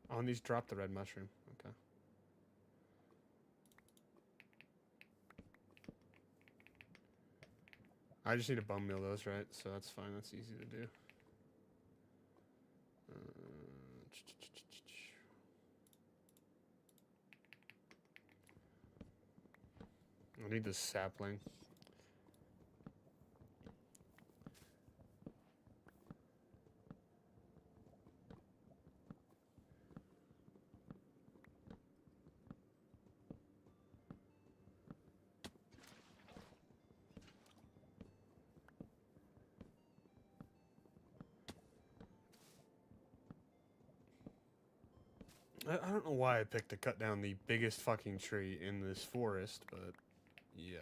Oh, and these drop the red mushroom. Okay. I just need to bone meal those, right? So that's fine. That's easy to do. I need this sapling. I don't know why I picked to cut down the biggest fucking tree in this forest, but yeah.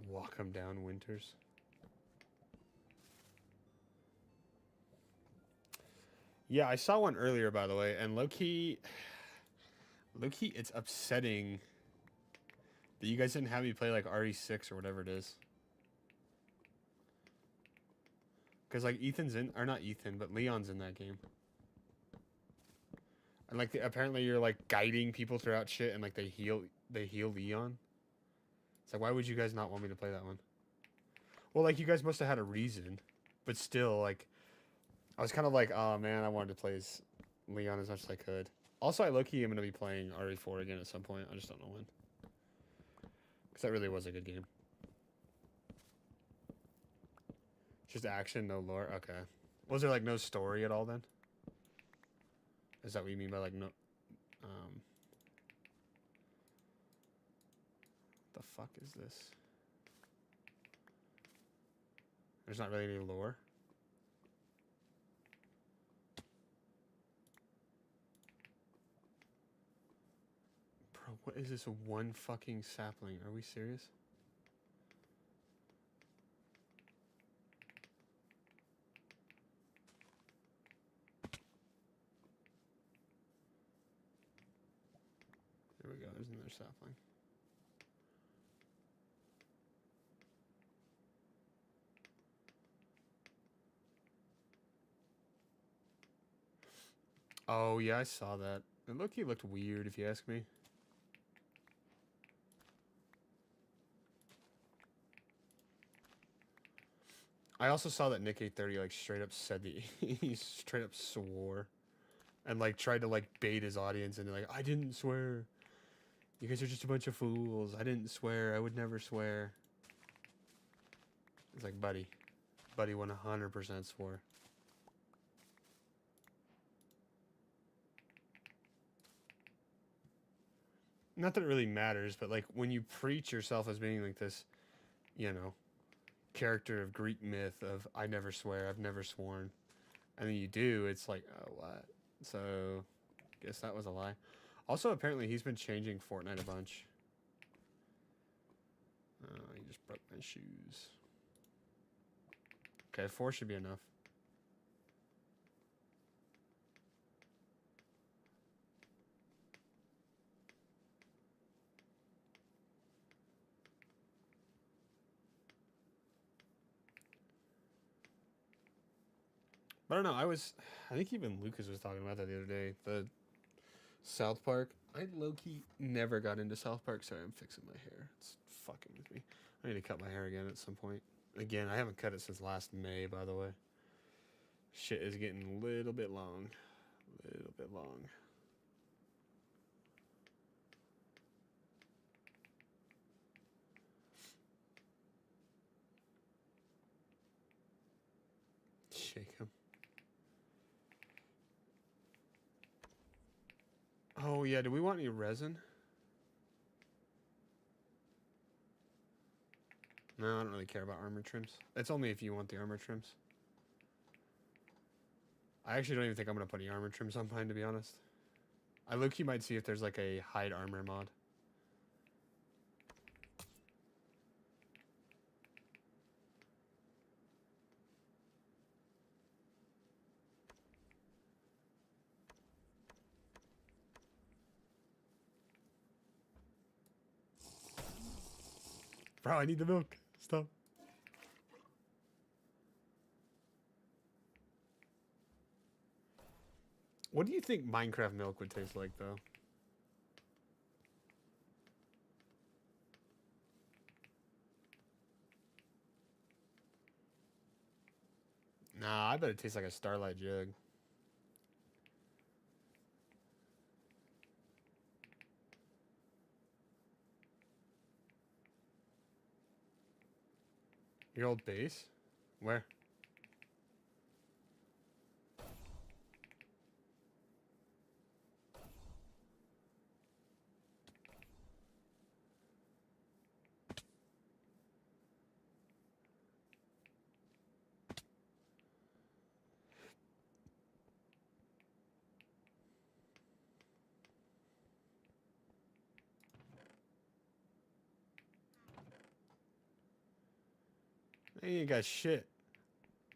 Walk them down, Winters. Yeah, I saw one earlier, by the way, and low-key, it's upsetting that you guys didn't have me play, like, RE6 or whatever it is. Because, like, Ethan's in... Or not Ethan, but Leon's in that game. And, like, apparently you're, like, guiding people throughout shit, and, like, they heal Leon. It's like, why would you guys not want me to play that one? Well, like, you guys must have had a reason. But still, like... I was kind of like, oh, man, I wanted to play as Leon as much as I could. Also, I low-key am going to be playing RE4 again at some point. I just don't know when. Because that really was a good game. Just action, no lore? Okay. Was there, like, no story at all, then? Is that what you mean by, like, no... the fuck is this? There's not really any lore? Bro, what is this one fucking sapling? Are we serious? There we go, there's another sapling. Oh, yeah, I saw that. It looked weird, if you ask me. I also saw that Nick 830, like, straight up said that he straight up swore. And, like, tried to, like, bait his audience into, like, I didn't swear. You guys are just a bunch of fools. I didn't swear. I would never swear. It's like, buddy. Buddy 100% swore. Not that it really matters, but, like, when you preach yourself as being, like, this, you know, character of Greek myth of, I never swear, I've never sworn. And then you do, it's like, oh, what? So, guess that was a lie. Also, apparently, he's been changing Fortnite a bunch. Oh, he just broke my shoes. Okay, 4 should be enough. But I don't know, I think even Lucas was talking about that the other day. The South Park. I low-key never got into South Park. Sorry, I'm fixing my hair. It's fucking with me. I need to cut my hair again at some point. Again, I haven't cut it since last May, by the way. Shit is getting a little bit long. A little bit long. Shake him. Oh, yeah. Do we want any resin? No, I don't really care about armor trims. It's only if you want the armor trims. I actually don't even think I'm going to put any armor trims on mine, to be honest. I low-key might see if there's like a hide armor mod. Bro, I need the milk. Stop. What do you think Minecraft milk would taste like, though? Nah, I bet it tastes like a Starlight jug. Your old base? Where? You ain't got shit.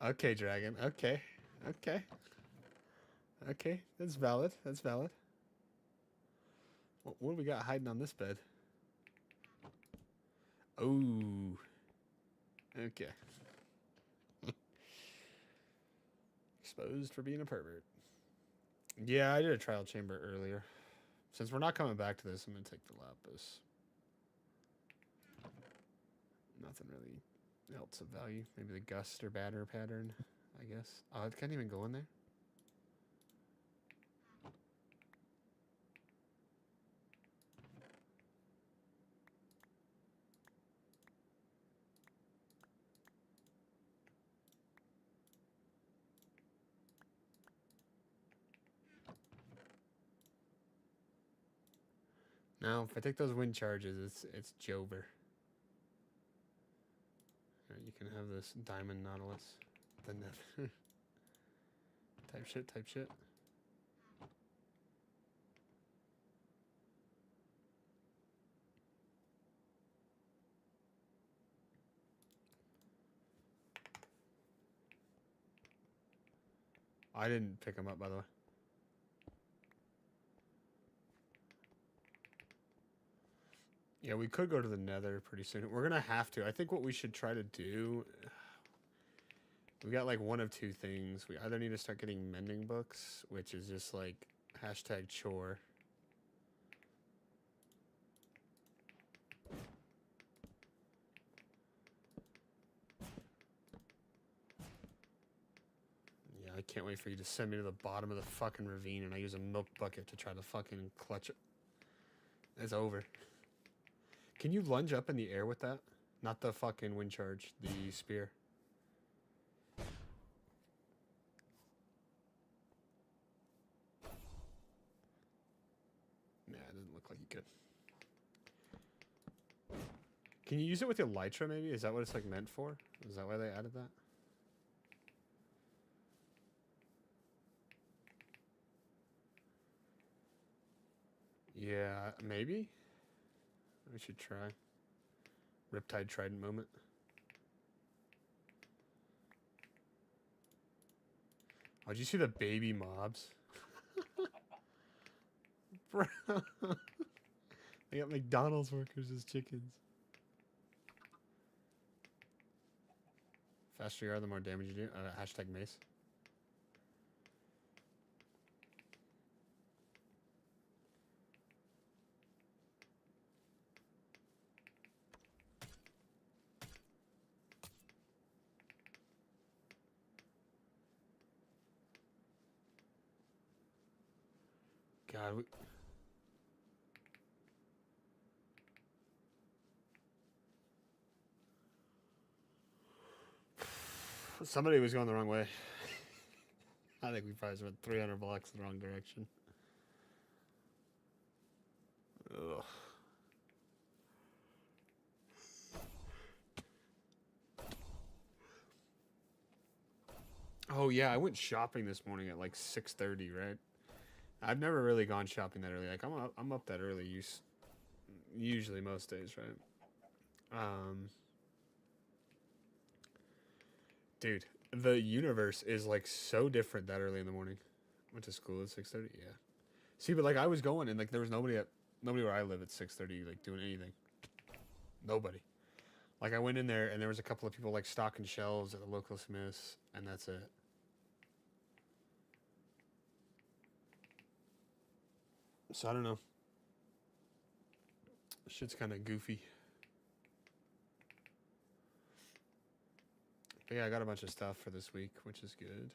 Okay, dragon. Okay. Okay. Okay. That's valid. That's valid. What do we got hiding on this bed? Oh. Okay. Exposed for being a pervert. Yeah, I did a trial chamber earlier. Since we're not coming back to this, I'm going to take the lapis. Nothing really else of value. Maybe the gust or batter pattern, I guess. Oh, it can't even go in there. Now, if I take those wind charges, it's Jover. Right, you can have this diamond nautilus. The nether. Type shit, type shit. I didn't pick him up, by the way. Yeah, we could go to the nether pretty soon. We're going to have to. I think what we should try to do... We got like one of two things. We either need to start getting mending books, which is just like hashtag chore. Yeah, I can't wait for you to send me to the bottom of the fucking ravine and I use a milk bucket to try to fucking clutch it. It's over. Can you lunge up in the air with that? Not the fucking wind charge, the spear. Nah, it doesn't look like you could. Can you use it with Elytra maybe? Is that what it's like meant for? Is that why they added that? Yeah, maybe? We should try. Riptide Trident moment. Oh, did you see the baby mobs? Bro. They got McDonald's workers as chickens. Faster you are, the more damage you do. Hashtag mace. God. Somebody was going the wrong way. I think we probably went 300 blocks in the wrong direction. Ugh. Oh yeah, I went shopping this morning at like 6:30, right? I've never really gone shopping that early. Like I'm up that early usually most days, right? Dude, the universe is like so different that early in the morning. Went to school at 6:30. Yeah. See, but like I was going and like there was nobody where I live at 6:30 like doing anything. Nobody. Like I went in there and there was a couple of people like stocking shelves at the local Smiths and that's it. So I don't know. Shit's kind of goofy. But yeah, I got a bunch of stuff for this week, which is good.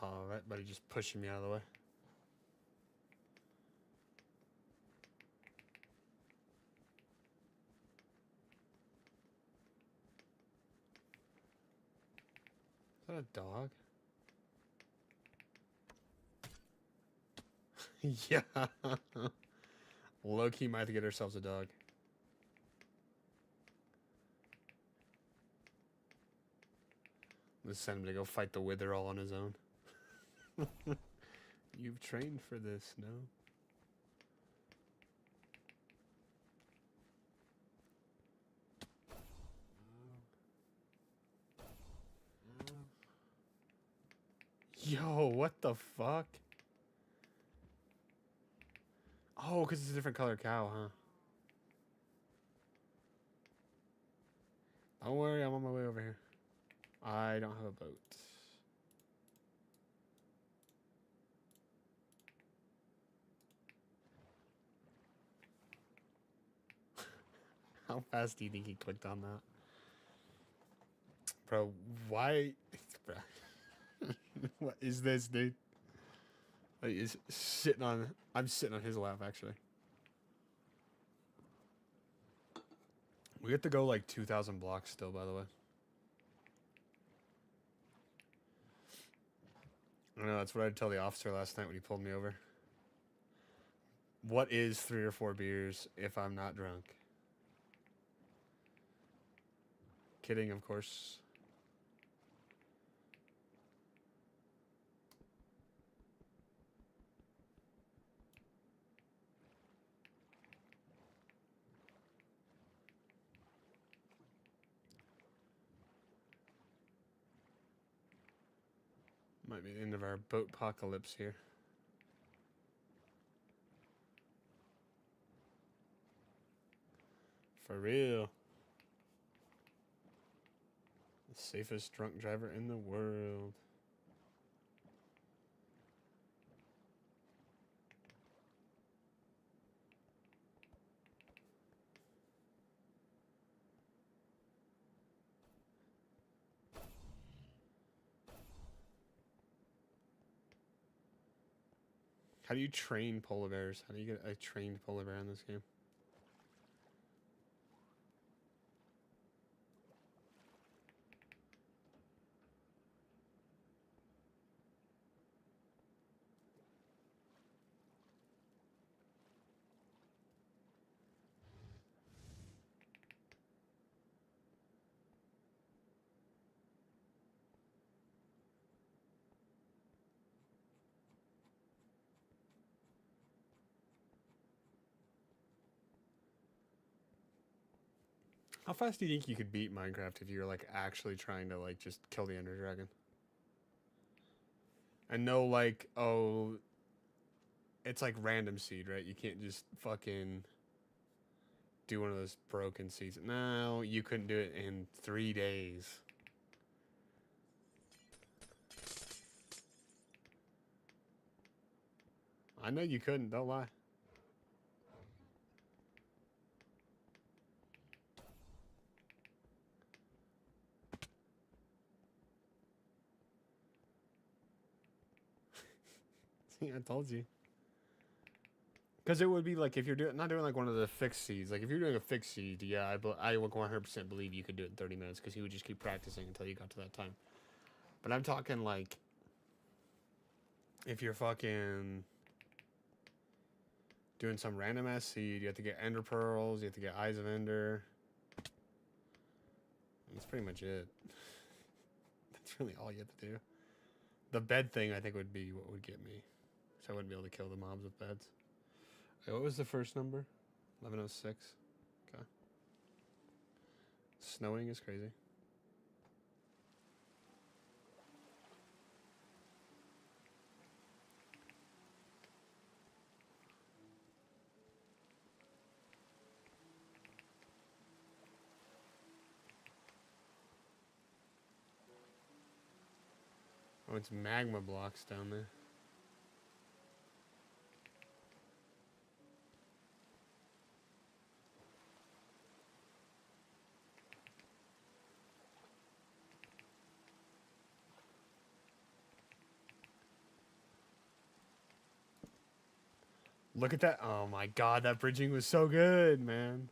Oh, that buddy just pushing me out of the way. Is that a dog? Yeah. Low-key might have to get ourselves a dog. Let's send him to go fight the Wither all on his own. You've trained for this, no? Yo, what the fuck? Oh, because it's a different color cow, huh? Don't worry, I'm on my way over here. I don't have a boat. How fast do you think he clicked on that? Bro, why? Bro. What is this, dude? Like, is sitting on... I'm sitting on his lap, actually. We have to go, like, 2,000 blocks still, by the way. I know, that's what I'd tell the officer last night when he pulled me over. What is 3 or 4 beers if I'm not drunk? Kidding, of course. Might be the end of our boat apocalypse here. For real. The safest drunk driver in the world. How do you train polar bears? How do you get a trained polar bear in this game? How fast do you think you could beat Minecraft if you were like actually trying to like just kill the Ender Dragon? And no like, oh, it's like random seed, right? You can't just fucking do one of those broken seeds. No, you couldn't do it in 3 days. I know you couldn't, don't lie. See, I told you. Because it would be like if you're not doing like one of the fixed seeds. Like if you're doing a fixed seed, yeah, I would 100% believe you could do it in 30 minutes because you would just keep practicing until you got to that time. But I'm talking like if you're fucking doing some random ass seed, you have to get ender pearls, you have to get eyes of ender. That's pretty much it. That's really all you have to do. The bed thing I think would be what would get me. So I wouldn't be able to kill the mobs with beds. Wait, what was the first number? 1106. Okay. Snowing is crazy. Oh, it's magma blocks down there. Look at that. Oh my god, that bridging was so good, man.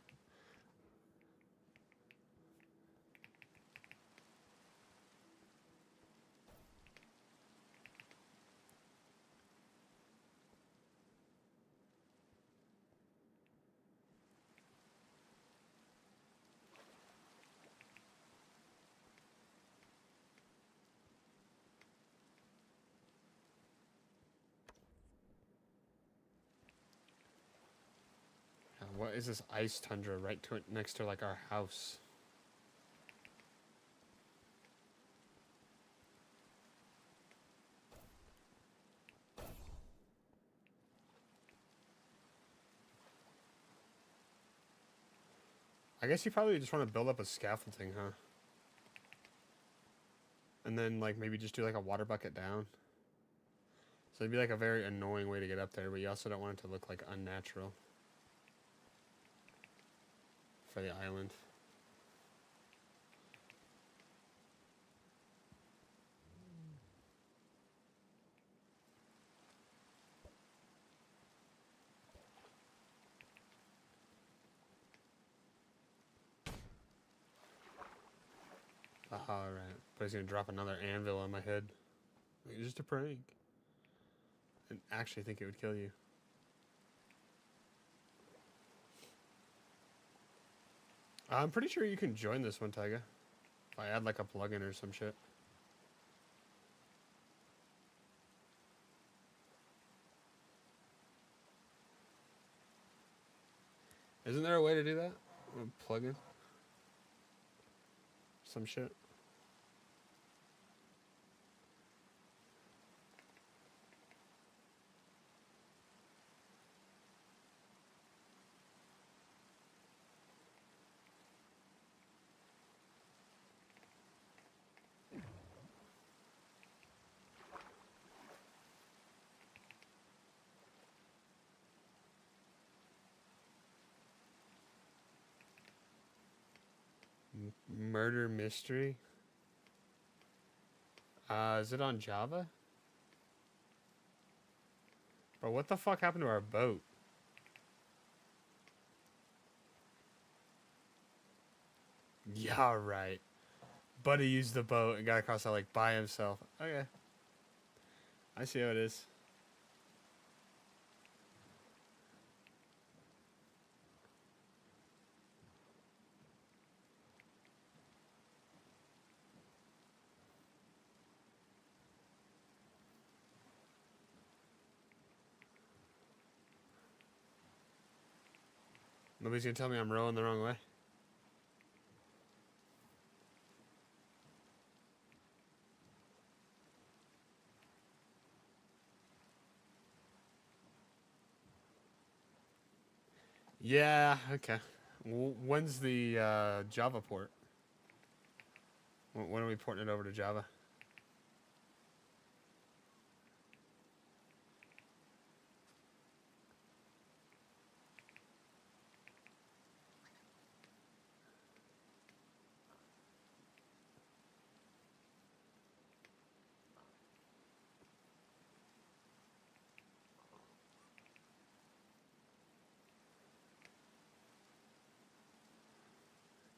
What is this ice tundra right to it next to like our house? I guess you probably just want to build up a scaffolding, huh? And then like maybe just do like a water bucket down. So it'd be like a very annoying way to get up there, but you also don't want it to look like unnatural for the island. Alright. But he's gonna drop another anvil on my head. Like, just a prank. And actually think it would kill you. I'm pretty sure you can join this one, Taiga. If I add like a plugin or some shit. Isn't there a way to do that? A plugin? Some shit. Murder mystery? Is it on Java? Bro, what the fuck happened to our boat? Yeah, right. Buddy used the boat and got across that like by himself. Okay. I see how it is. Nobody's gonna tell me I'm rowing the wrong way. Yeah, okay. When's the Java port? When are we porting it over to Java?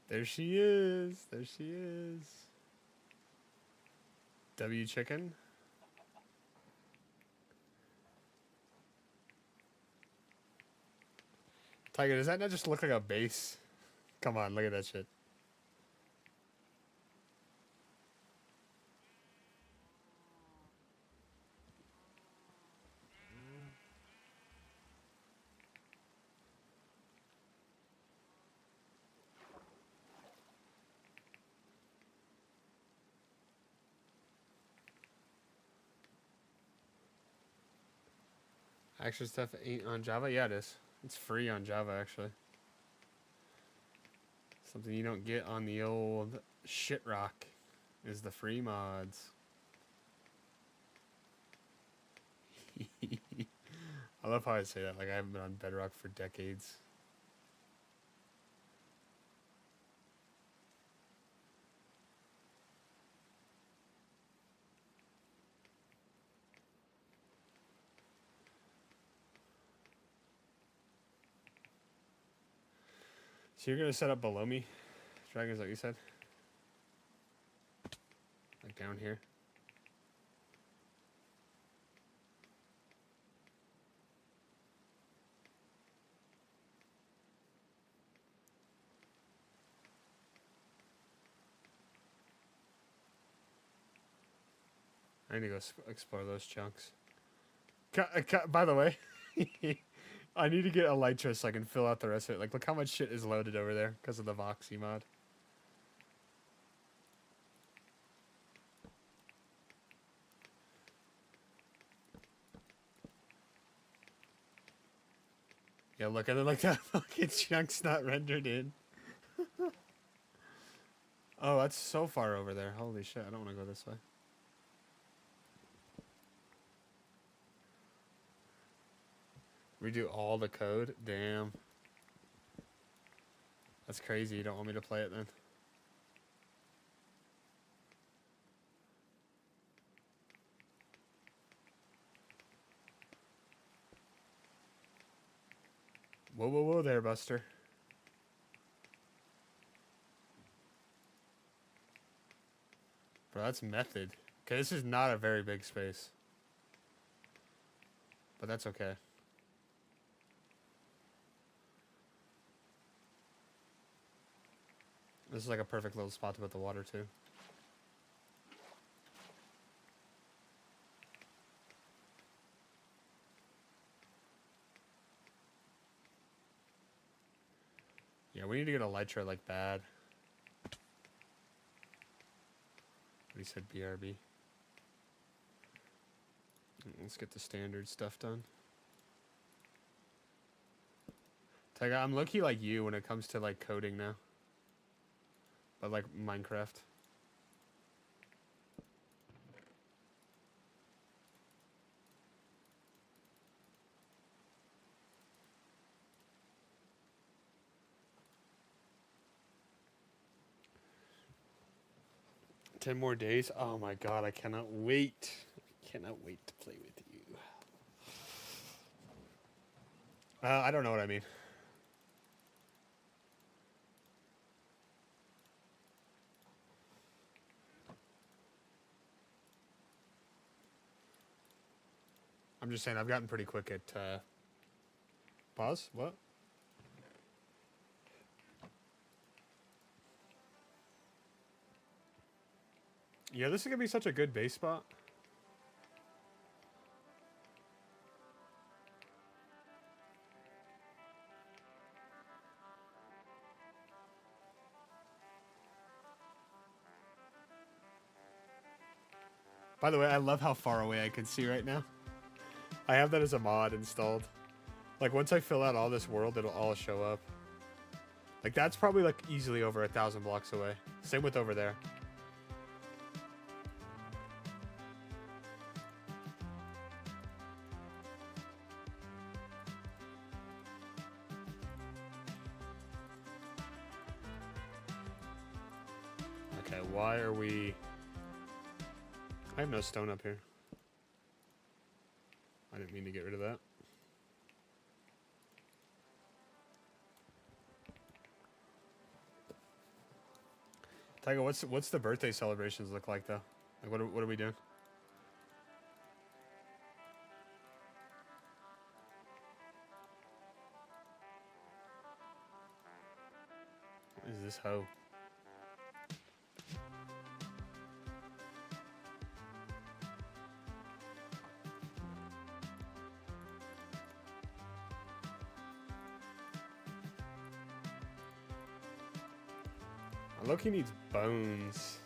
There she is. There she is. W chicken. Tiger, does that not just look like a base? Come on, look at that shit. Action stuff ain't on Java? Yeah, it is. It's free on Java, actually. Something you don't get on the old shitrock is the free mods. I love how I say that. Like, I haven't been on Bedrock for decades. So you're going to set up below me? Dragons, like you said? Like down here? I need to go explore those chunks. By the way, I need to get Elytra so I can fill out the rest of it. Like, look how much shit is loaded over there because of the Voxy mod. Yeah, look, and then like that fucking chunk's not rendered in. Oh, that's so far over there. Holy shit, I don't want to go this way. Redo all the code? Damn. That's crazy. You don't want me to play it then? Whoa, whoa, whoa there, Buster. Bro, that's method. Okay, this is not a very big space. But that's okay. This is like a perfect little spot to put the water too. Yeah, we need to get Elytra like bad. He said BRB. Let's get the standard stuff done. Tiger, I'm low-key like you when it comes to like coding now. But like Minecraft. Ten more days? Oh my god, I cannot wait. Cannot wait to play with you. I don't know what I mean. I'm just saying I've gotten pretty quick at pause? What? Yeah, this is gonna be such a good base spot. By the way, I love how far away I can see right now. I have that as a mod installed. Like once I fill out all this world, it'll all show up. Like that's probably like easily over 1,000 blocks away. Same with over there. Okay, why are we... I have no stone up here. I didn't mean to get rid of that. Tiger, what's the birthday celebrations look like though? Like what are we doing? What is this hoe? Loki needs bones.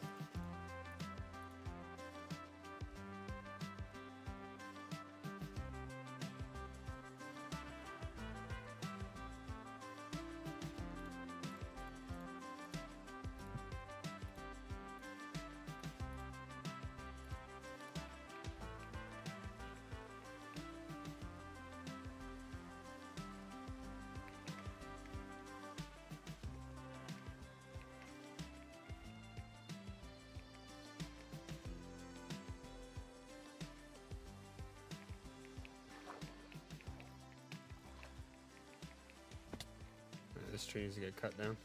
This tree needs to get cut down.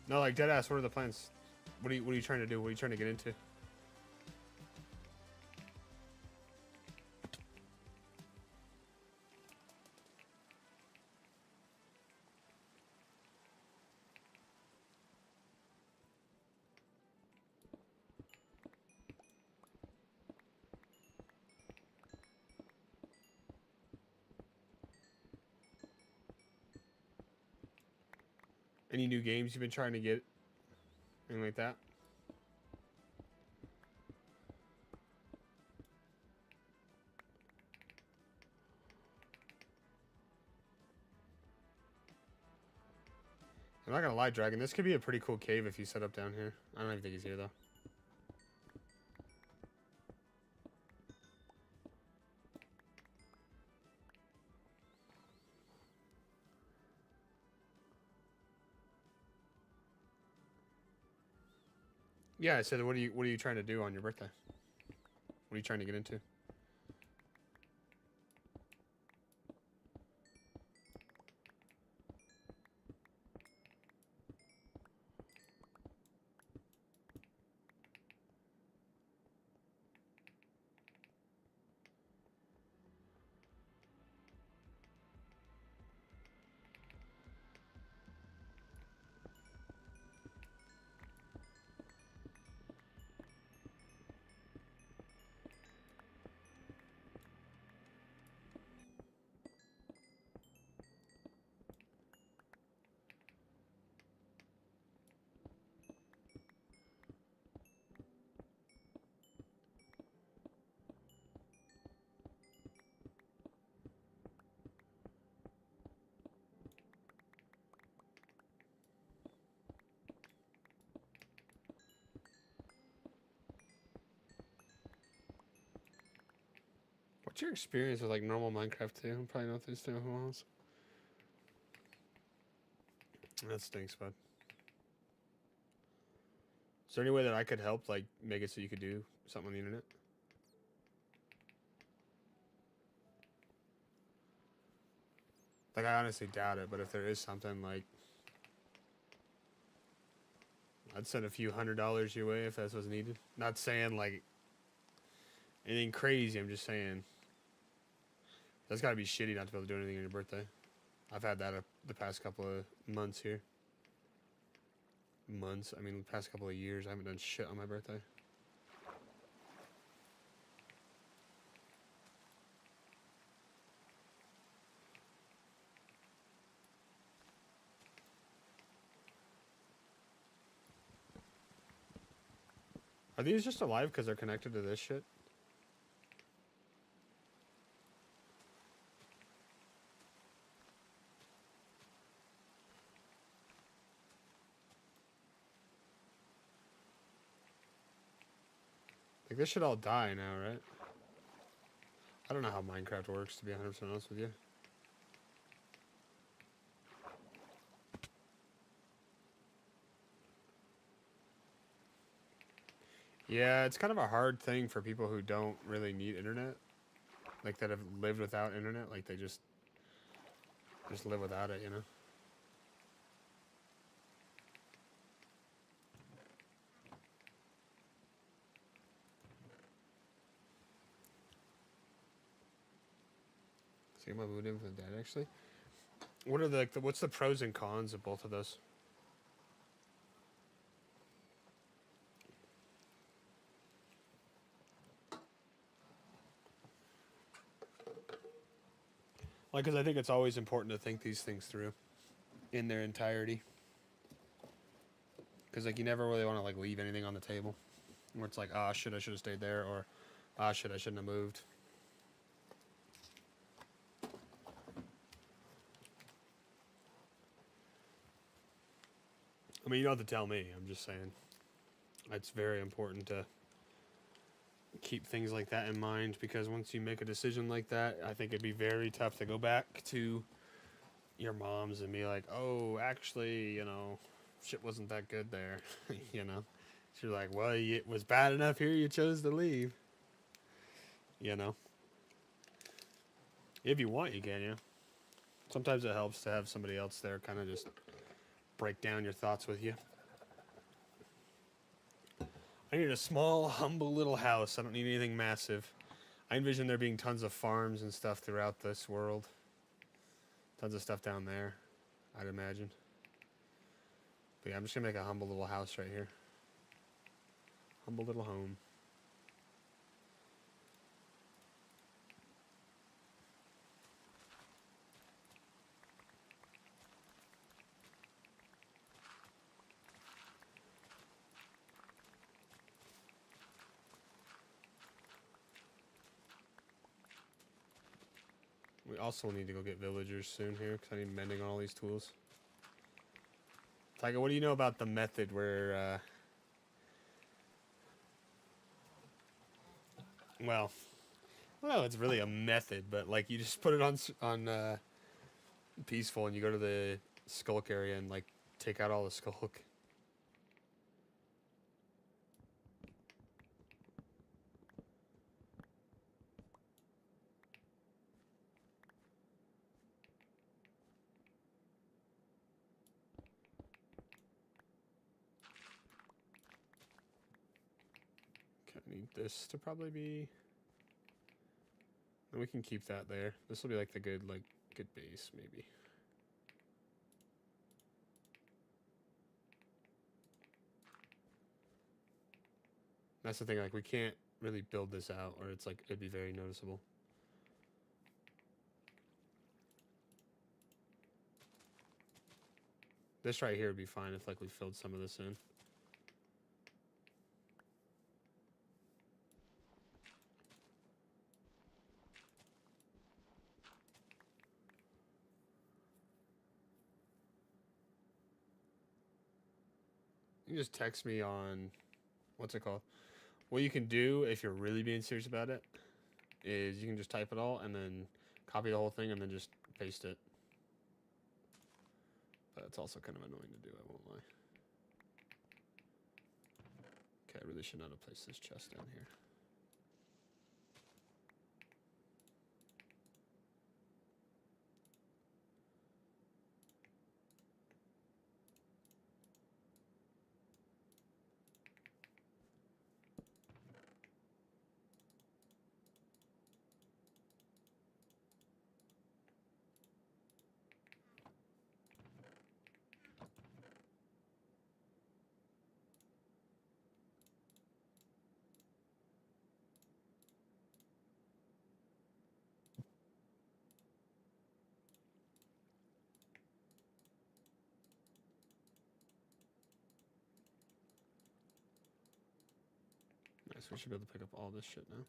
No, like deadass, what are the plans? What are you trying to do? What are you trying to get into? Any new games you've been trying to get? Anything like that? I'm not gonna lie, Dragon. This could be a pretty cool cave if you set up down here. I don't even think he's here though. Yeah, I said, what are you trying to do on your birthday? What are you trying to get into? What's your experience with like normal Minecraft too? Probably nothing to who else. That stinks, bud. Is there any way that I could help, like, make it so you could do something on the internet? Like, I honestly doubt it, but if there is something, like, I'd send a few $100 your way if that's what's needed. Not saying, like, anything crazy, I'm just saying. That's gotta be shitty not to be able to do anything on your birthday. I've had that the past couple of months here. I mean, the past couple of years, I haven't done shit on my birthday. Are these just alive because they're connected to this shit? Like, this should all die now, right? I don't know how Minecraft works, to be 100% honest with you. Yeah, it's kind of a hard thing for people who don't really need internet. Like, that have lived without internet. Like, they just live without it, you know? See my mood in for the dead, actually. What are what's the pros and cons of both of those? Like, because I think it's always important to think these things through in their entirety. Because, like, you never really want to, like, leave anything on the table. Where it's like, ah, shit, I should have stayed there. Or, ah, shit, I shouldn't have moved. I mean, you don't have to tell me. I'm just saying. It's very important to keep things like that in mind. Because once you make a decision like that, I think it'd be very tough to go back to your mom's and be like, oh, actually, you know, shit wasn't that good there. You know? She's like, well, it was bad enough here, you chose to leave. You know? If you want, you can, yeah. Sometimes it helps to have somebody else there kind of just break down your thoughts with you. I need a small, humble little house. I don't need anything massive. I envision there being tons of farms and stuff throughout this world. Tons of stuff down there, I'd imagine. But yeah, I'm just going to make a humble little house right here. Humble little home. We also need to go get villagers soon here, because I need mending on all these tools. Tiger, what do you know about the method where, well, I don't know, it's really a method, but, like, you just put it on peaceful, and you go to the skulk area and, like, take out all the skulk. I need this to probably be... And we can keep that there. This will be like the good base, maybe. That's the thing, like, we can't really build this out, or it's like, it'd be very noticeable. This right here would be fine if, like, we filled some of this in. You can just text me on, what's it called? What you can do, if you're really being serious about it, is you can just type it all and then copy the whole thing and then just paste it. But it's also kind of annoying to do, I won't lie. Okay, I really should not have placed this chest down here. so we should be able to pick up all this shit now.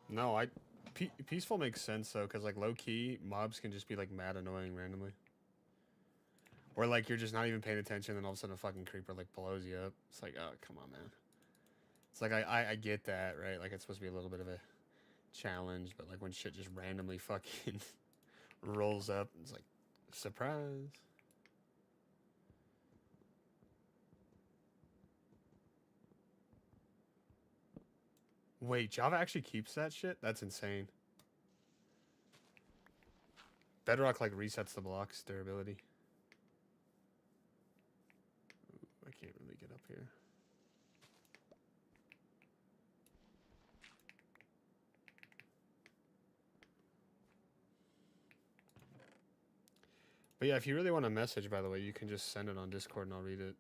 No, peaceful makes sense though, because like low key mobs can just be like mad annoying randomly, or like you're just not even paying attention, and all of a sudden a fucking creeper like blows you up. It's like, oh come on, man. It's like I get that, right? Like it's supposed to be a little bit of a challenge, but like when shit just randomly fucking rolls up, it's like surprise. Wait, Java actually keeps that shit? That's insane. Bedrock like resets the block's durability. Ooh, I can't really get up here. But yeah, if you really want a message, by the way, you can just send it on Discord and I'll read it.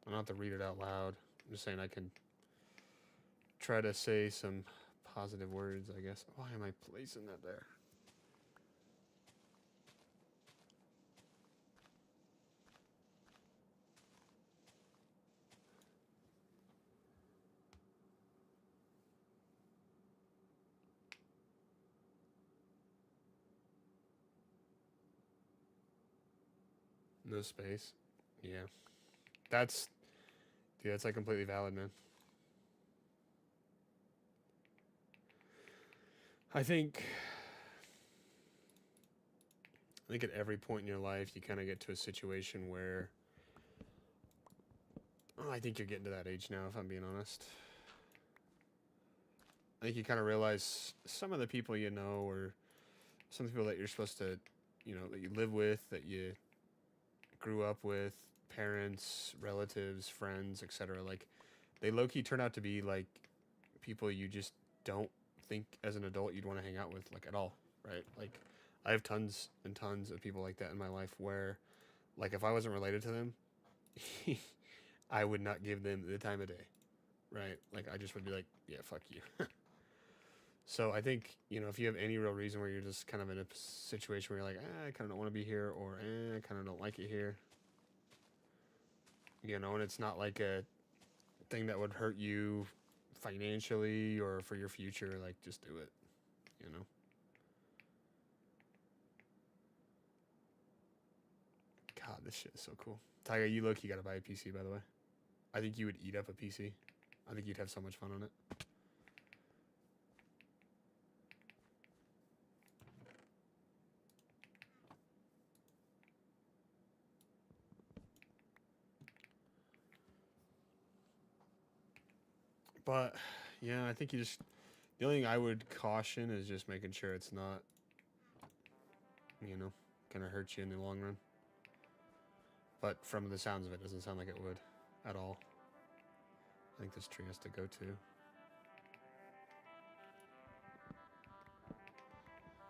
I don't have to read it out loud. I'm just saying I can try to say some positive words, I guess. Why am I placing that there? No space. Yeah. That's... Dude, that's like completely valid, man. I think at every point in your life, you kind of get to a situation where... Oh, I think you're getting to that age now, if I'm being honest. I think you kind of realize some of the people you know, or some people that you're supposed to, you know, that you live with, that you grew up with, parents, relatives, friends, etc. Like, they low-key turn out to be, like, people you just don't think as an adult you'd want to hang out with, like, at all, right? Like, I have tons and tons of people like that in my life where, like, if I wasn't related to them, I would not give them the time of day, right? Like, I just would be like, yeah, fuck you. So I think, you know, if you have any real reason where you're just kind of in a situation where you're like, I kind of don't want to be here, or I kind of don't like it here, you know, and it's not like a thing that would hurt you financially or for your future, like, just do it, you know? God, this shit is so cool. Tiger, you look, you gotta buy a PC, by the way. I think you would eat up a PC. I think you'd have so much fun on it. But, yeah, I think you just... The only thing I would caution is just making sure it's not, you know, gonna hurt you in the long run. But from the sounds of it, doesn't sound like it would at all. I think this tree has to go too.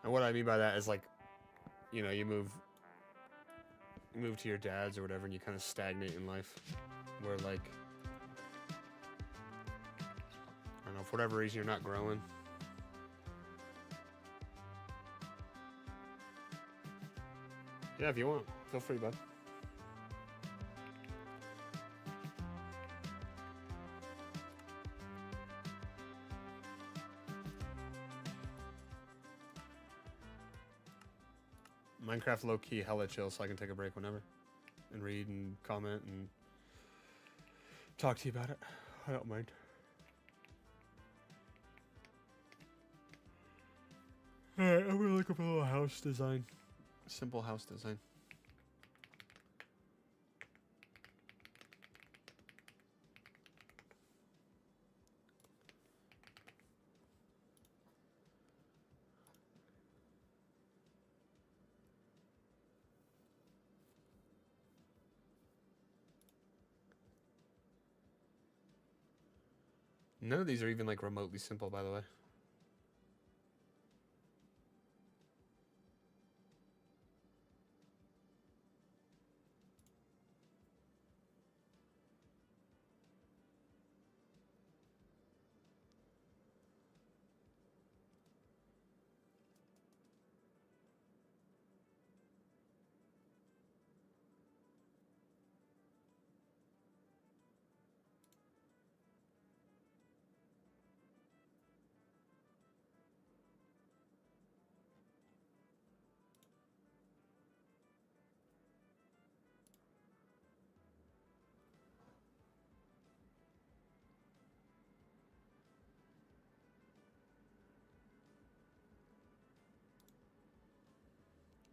And what I mean by that is, like, you know, you move to your dad's or whatever, and you kind of stagnate in life, where, like, I don't know, for whatever reason you're not growing. Yeah, if you want, feel free, bud. Minecraft low-key hella chill, so I can take a break whenever and read and comment and talk to you about it. I don't mind. Alright, I'm gonna look up a little house design. Simple house design. None of these are even like remotely simple, by the way.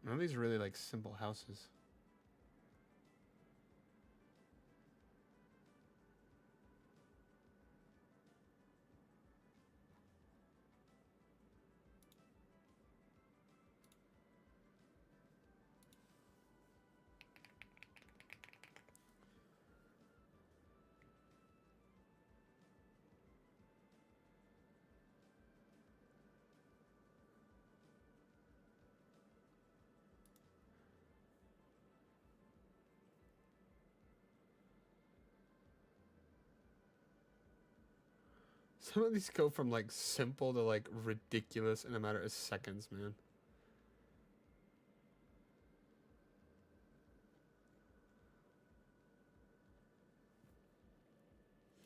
None of these are really like simple houses. Some of these go from like simple to like ridiculous in a matter of seconds, man.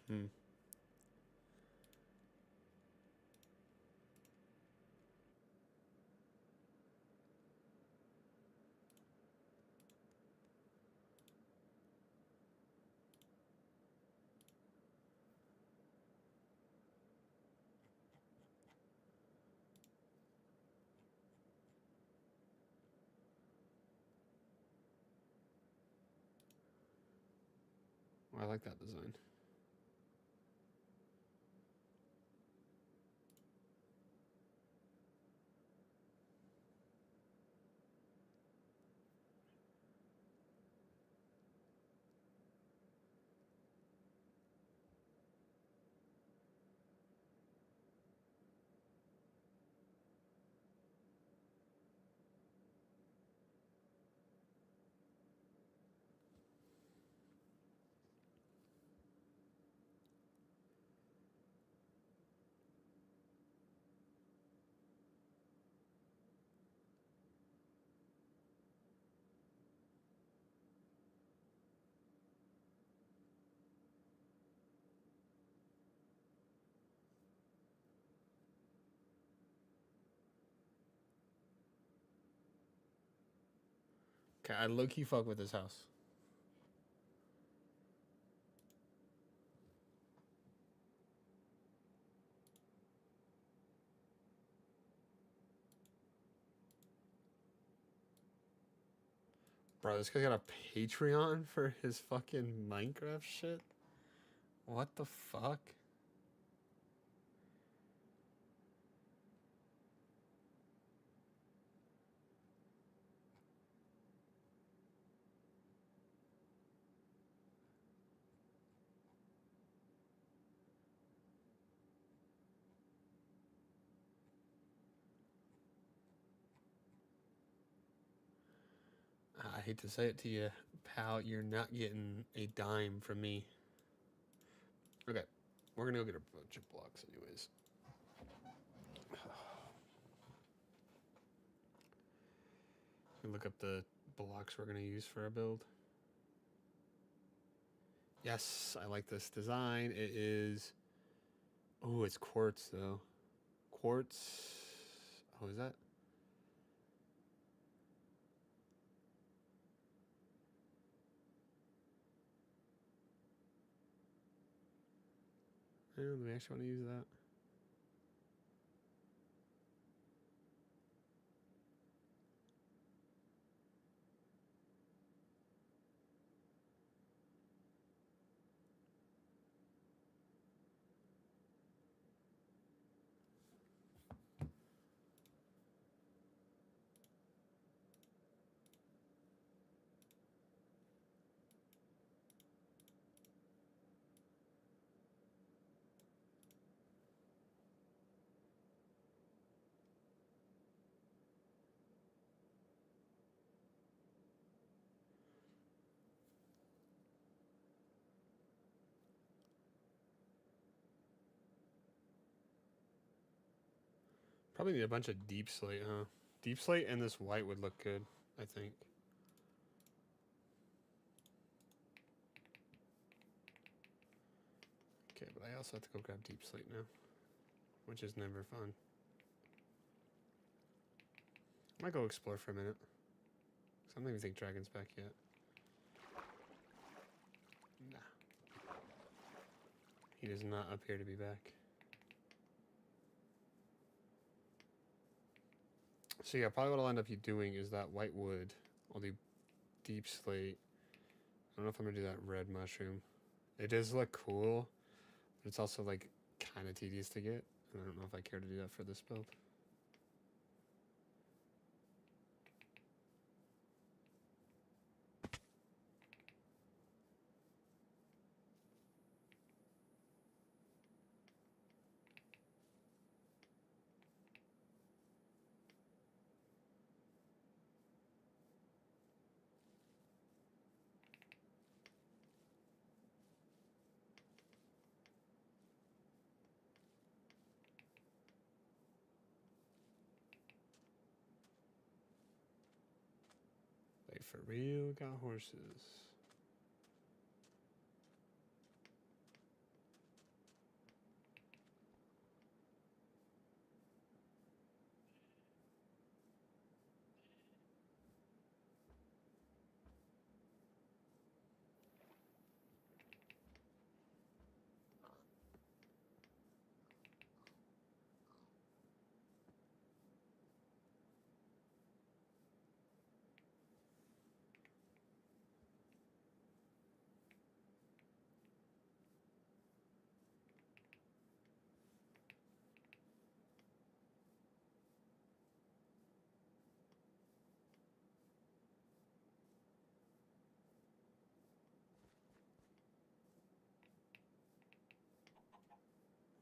Hmm. I like that design. Okay, I low-key fuck with this house. Bro, this guy got a Patreon for his fucking Minecraft shit? What the fuck? I hate to say it to you, pal, you're not getting a dime from me. Okay, we're gonna go get a bunch of blocks anyways. Look up the blocks we're gonna use for our build. Yes, I like this design. It is... Oh, it's quartz though. Quartz... Oh, is that... Do we actually want to use that? Probably need a bunch of deep slate, huh? Deep slate and this white would look good, I think. Okay, but I also have to go grab deep slate now, which is never fun. I might go explore for a minute. I don't even think Dragon's back yet. Nah. He does not appear to be back. So yeah, probably what I'll end up doing is that white wood. I'll do deep slate. I don't know if I'm gonna do that red mushroom. It does look cool, but it's also like kind of tedious to get. And I don't know if I care to do that for this build. They for real got horses.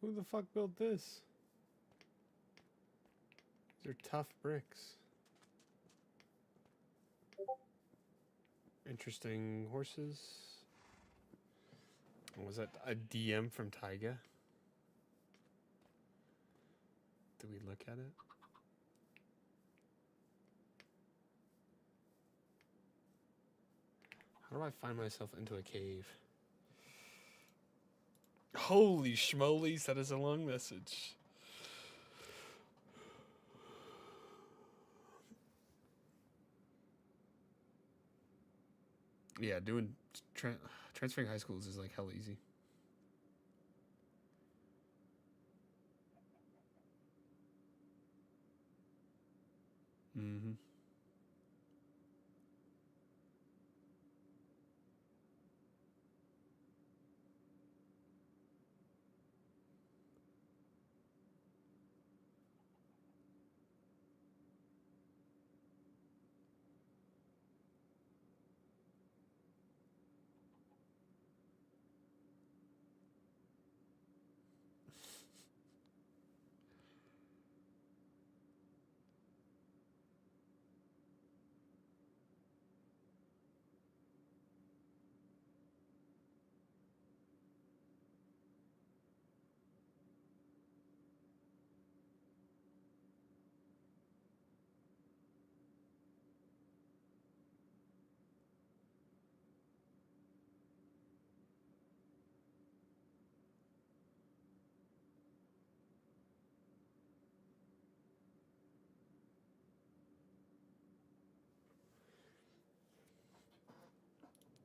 Who the fuck built this? These are tough bricks. Interesting horses. Was that a DM from Taiga? Did we look at it? How do I find myself into a cave? Holy schmolies, that is a long message. Yeah, doing transferring high schools is like hell easy. Mm-hmm.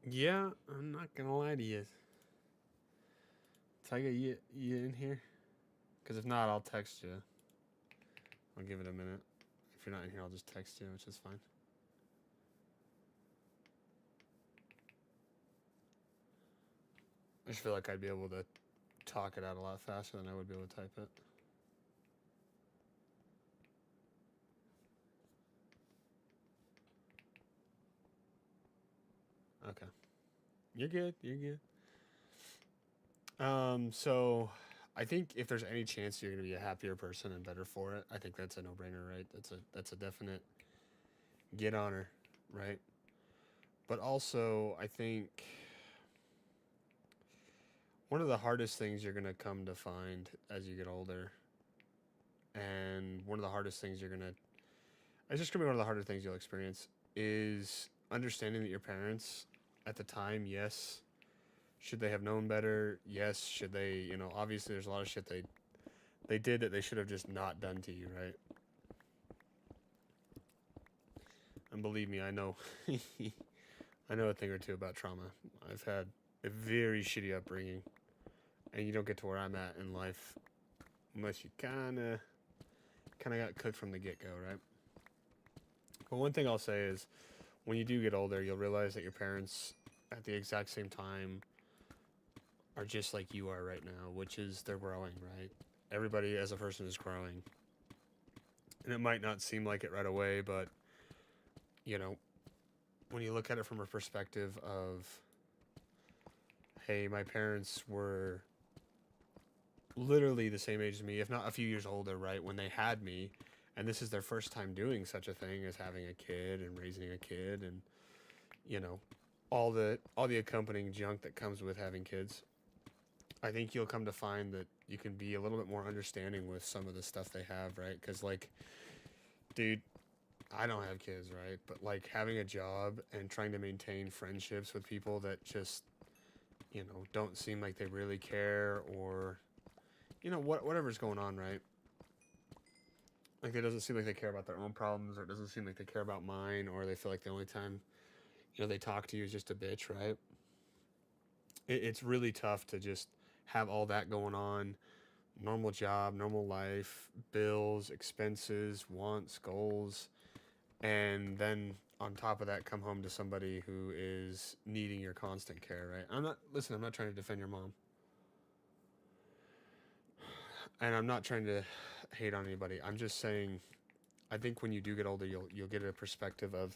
Yeah, I'm not gonna lie to you. Tiger, you in here? Because if not, I'll text you. I'll give it a minute. If you're not in here, I'll just text you, which is fine. I just feel like I'd be able to talk it out a lot faster than I would be able to type it. Okay. You're good. You're good. So I think if there's any chance you're gonna be a happier person and better for it, I think that's a no-brainer, right? That's a definite get on her, right? But also, I think one of the hardest things you're gonna come to find as you get older, and one of the hardest things it's just gonna be one of the harder things you'll experience, is understanding that your parents at the time, yes, should they have known better? Yes. Should they, obviously there's a lot of shit they did that they should have just not done to you, right? And believe me, I know I know a thing or two about trauma. I've had a very shitty upbringing, and you don't get to where I'm at in life unless you kind of got cooked from the get-go, right? But one thing I'll say is, when you do get older, you'll realize that your parents, at the exact same time, are just like you are right now, which is they're growing, right? Everybody as a person is growing. And it might not seem like it right away, but, you know, when you look at it from a perspective of, hey, my parents were literally the same age as me, if not a few years older, right, when they had me, and this is their first time doing such a thing as having a kid and raising a kid, and you know, all the accompanying junk that comes with having kids. I think you'll come to find that you can be a little bit more understanding with some of the stuff they have, right? Because like, dude, I don't have kids, right? But like having a job and trying to maintain friendships with people that just, don't seem like they really care, or whatever's going on, right? Like it doesn't seem like they care about their own problems, or it doesn't seem like they care about mine, or they feel like the only time they talk to you is just a bitch, right? It's really tough to just have all that going on, normal job, normal life, bills, expenses, wants, goals, and then on top of that come home to somebody who is needing your constant care, right? I'm not trying to defend your mom, and I'm not trying to hate on anybody. I'm just saying I think when you do get older, you'll get a perspective of,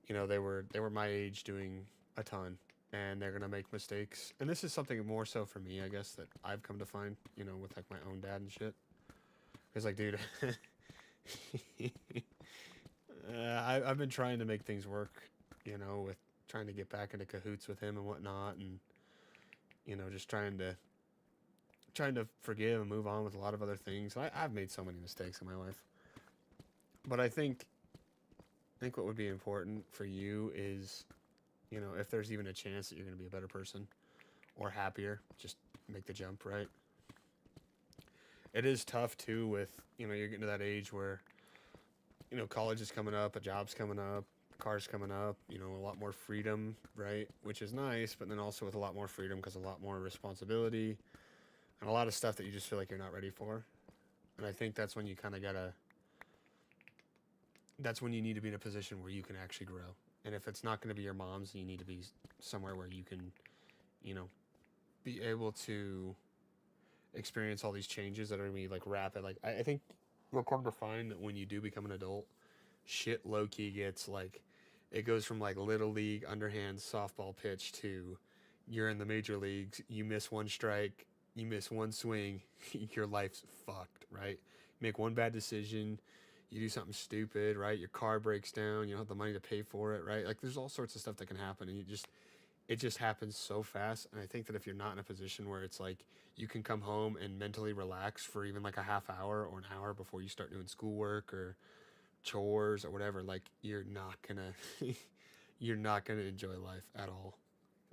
they were my age doing a ton, and they're gonna make mistakes. And this is something more so for me, I guess, that I've come to find, with like my own dad and shit. Because like, dude, I've been trying to make things work, with trying to get back into cahoots with him and whatnot, and just trying to forgive and move on with a lot of other things. I've made so many mistakes in my life, but I think what would be important for you is, if there's even a chance that you're going to be a better person or happier, just make the jump, right? It is tough too with, you're getting to that age where, college is coming up, a job's coming up, car's coming up, a lot more freedom, right? Which is nice, but then also with a lot more freedom because a lot more responsibility and a lot of stuff that you just feel like you're not ready for. And I think that's when you kind of gotta, that's when you need to be in a position where you can actually grow. And if it's not going to be your mom's, you need to be somewhere where you can, you know, be able to experience all these changes that are going to be like rapid. Like, I think you'll come to find that when you do become an adult, shit low key gets like, it goes from like little league underhand softball pitch to you're in the major leagues, you miss one strike, you miss one swing, your life's fucked, right? Make one bad decision, you do something stupid, right? Your car breaks down, you don't have the money to pay for it, right? Like there's all sorts of stuff that can happen, and it just happens so fast. And I think that if you're not in a position where it's like you can come home and mentally relax for even like a half hour or an hour before you start doing schoolwork or chores or whatever, like you're not gonna you're not gonna enjoy life at all,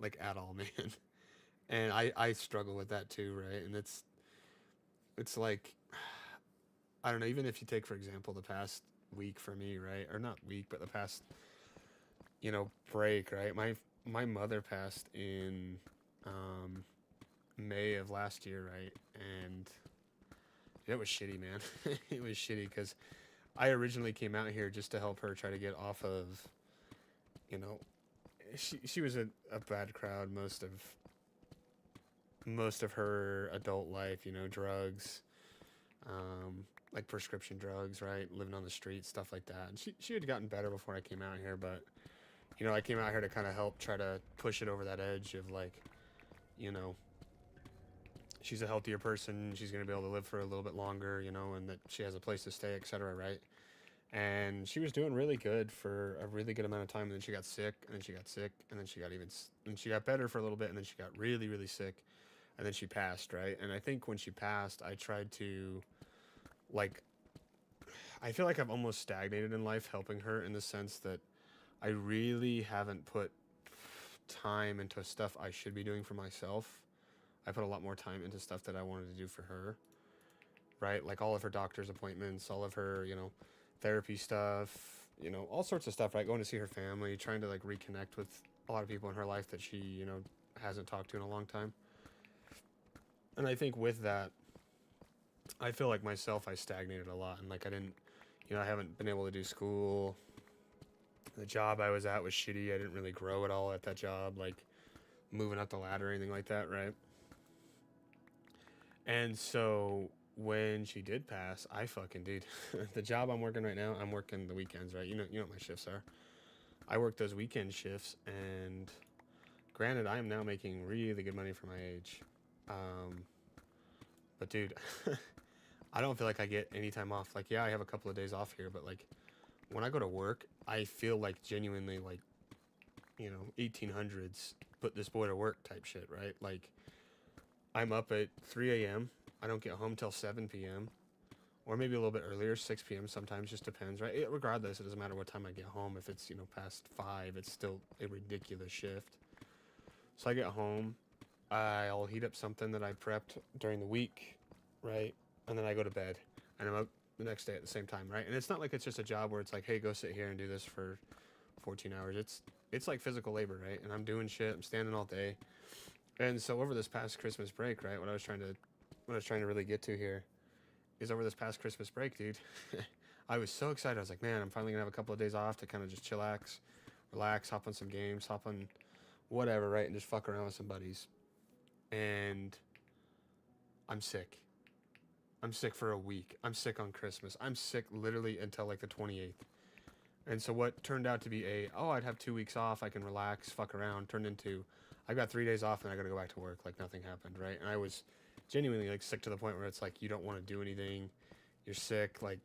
like at all, man. And I struggle with that too, right? And it's like, I don't know, even if you take for example the past week for me, right? Or not week, but the past, break, right? My mother passed in um May of last year, right? And it was shitty, man. It was shitty because I originally came out here just to help her try to get off of, you know, she was a bad crowd most of her adult life, drugs, like prescription drugs, right? Living on the street, stuff like that. And she had gotten better before I came out here, but I came out here to kind of help try to push it over that edge of like, you know, she's a healthier person, she's going to be able to live for a little bit longer, and that she has a place to stay, etc., right? And she was doing really good for a really good amount of time, and then she got sick, and then she got sick, and then she got better for a little bit, and then she got really, really sick, and then she passed, right? And I think when she passed, I tried to, like, I feel like I've almost stagnated in life helping her in the sense that I really haven't put time into stuff I should be doing for myself. I put a lot more time into stuff that I wanted to do for her, right? Like all of her doctor's appointments, all of her, therapy stuff, all sorts of stuff, right? Going to see her family, trying to like reconnect with a lot of people in her life that she, hasn't talked to in a long time. And I think with that, I feel like myself, I stagnated a lot, and like I didn't, I haven't been able to do school. The job I was at was shitty. I didn't really grow at all at that job, like moving up the ladder or anything like that, right? And so when she did pass, I fucking dude, the job I'm working right now, I'm working the weekends, right? You know what my shifts are. I work those weekend shifts, and granted, I am now making really good money for my age. Um, but dude, I don't feel like I get any time off. Like, yeah, I have a couple of days off here, but like when I go to work, I feel like genuinely like 1800s put this boy to work type shit, right? Like I'm up at 3 a.m. I don't get home till 7 p.m. or maybe a little bit earlier, 6 p.m. sometimes, just depends, right? Regardless, it doesn't matter what time I get home. If it's, past 5, it's still a ridiculous shift. So I get home, I'll heat up something that I prepped during the week, right? And then I go to bed, and I'm up the next day at the same time, right? And it's not like it's just a job where it's like, hey, go sit here and do this for 14 hours. It's like physical labor, right? And I'm doing shit, I'm standing all day. And so over this past Christmas break, right, what I was trying to really get to here is over this past Christmas break, dude. I was so excited. I was like, man, I'm finally gonna have a couple of days off to kind of just chillax, relax, hop on some games, hop on whatever, right, and just fuck around with some buddies. And I'm sick. I'm sick for a week. I'm sick on Christmas. I'm sick literally until like the 28th. And so what turned out to be I'd have 2 weeks off, I can relax, fuck around, turned into, I got 3 days off and I gotta go back to work like nothing happened, right? And I was genuinely like sick to the point where it's like you don't want to do anything. You're sick, like,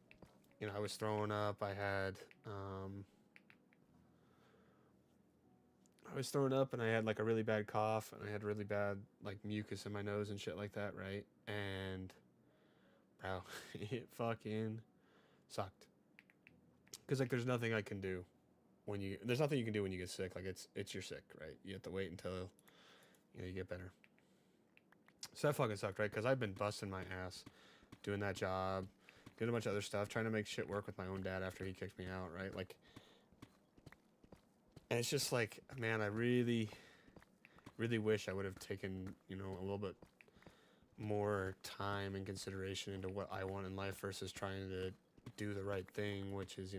I was throwing up. I was throwing up and I had like a really bad cough and I had really bad like mucus in my nose and shit like that, right? And bro, it fucking sucked. Cause like there's nothing I can do there's nothing you can do when you get sick. Like it's you're sick, right? You have to wait until you get better. So that fucking sucked, right? Because I've been busting my ass doing that job, doing a bunch of other stuff, trying to make shit work with my own dad after he kicked me out, right? Like, and it's just like, man, I really, really wish I would have taken, a little bit more time and consideration into what I want in life versus trying to do the right thing, which is,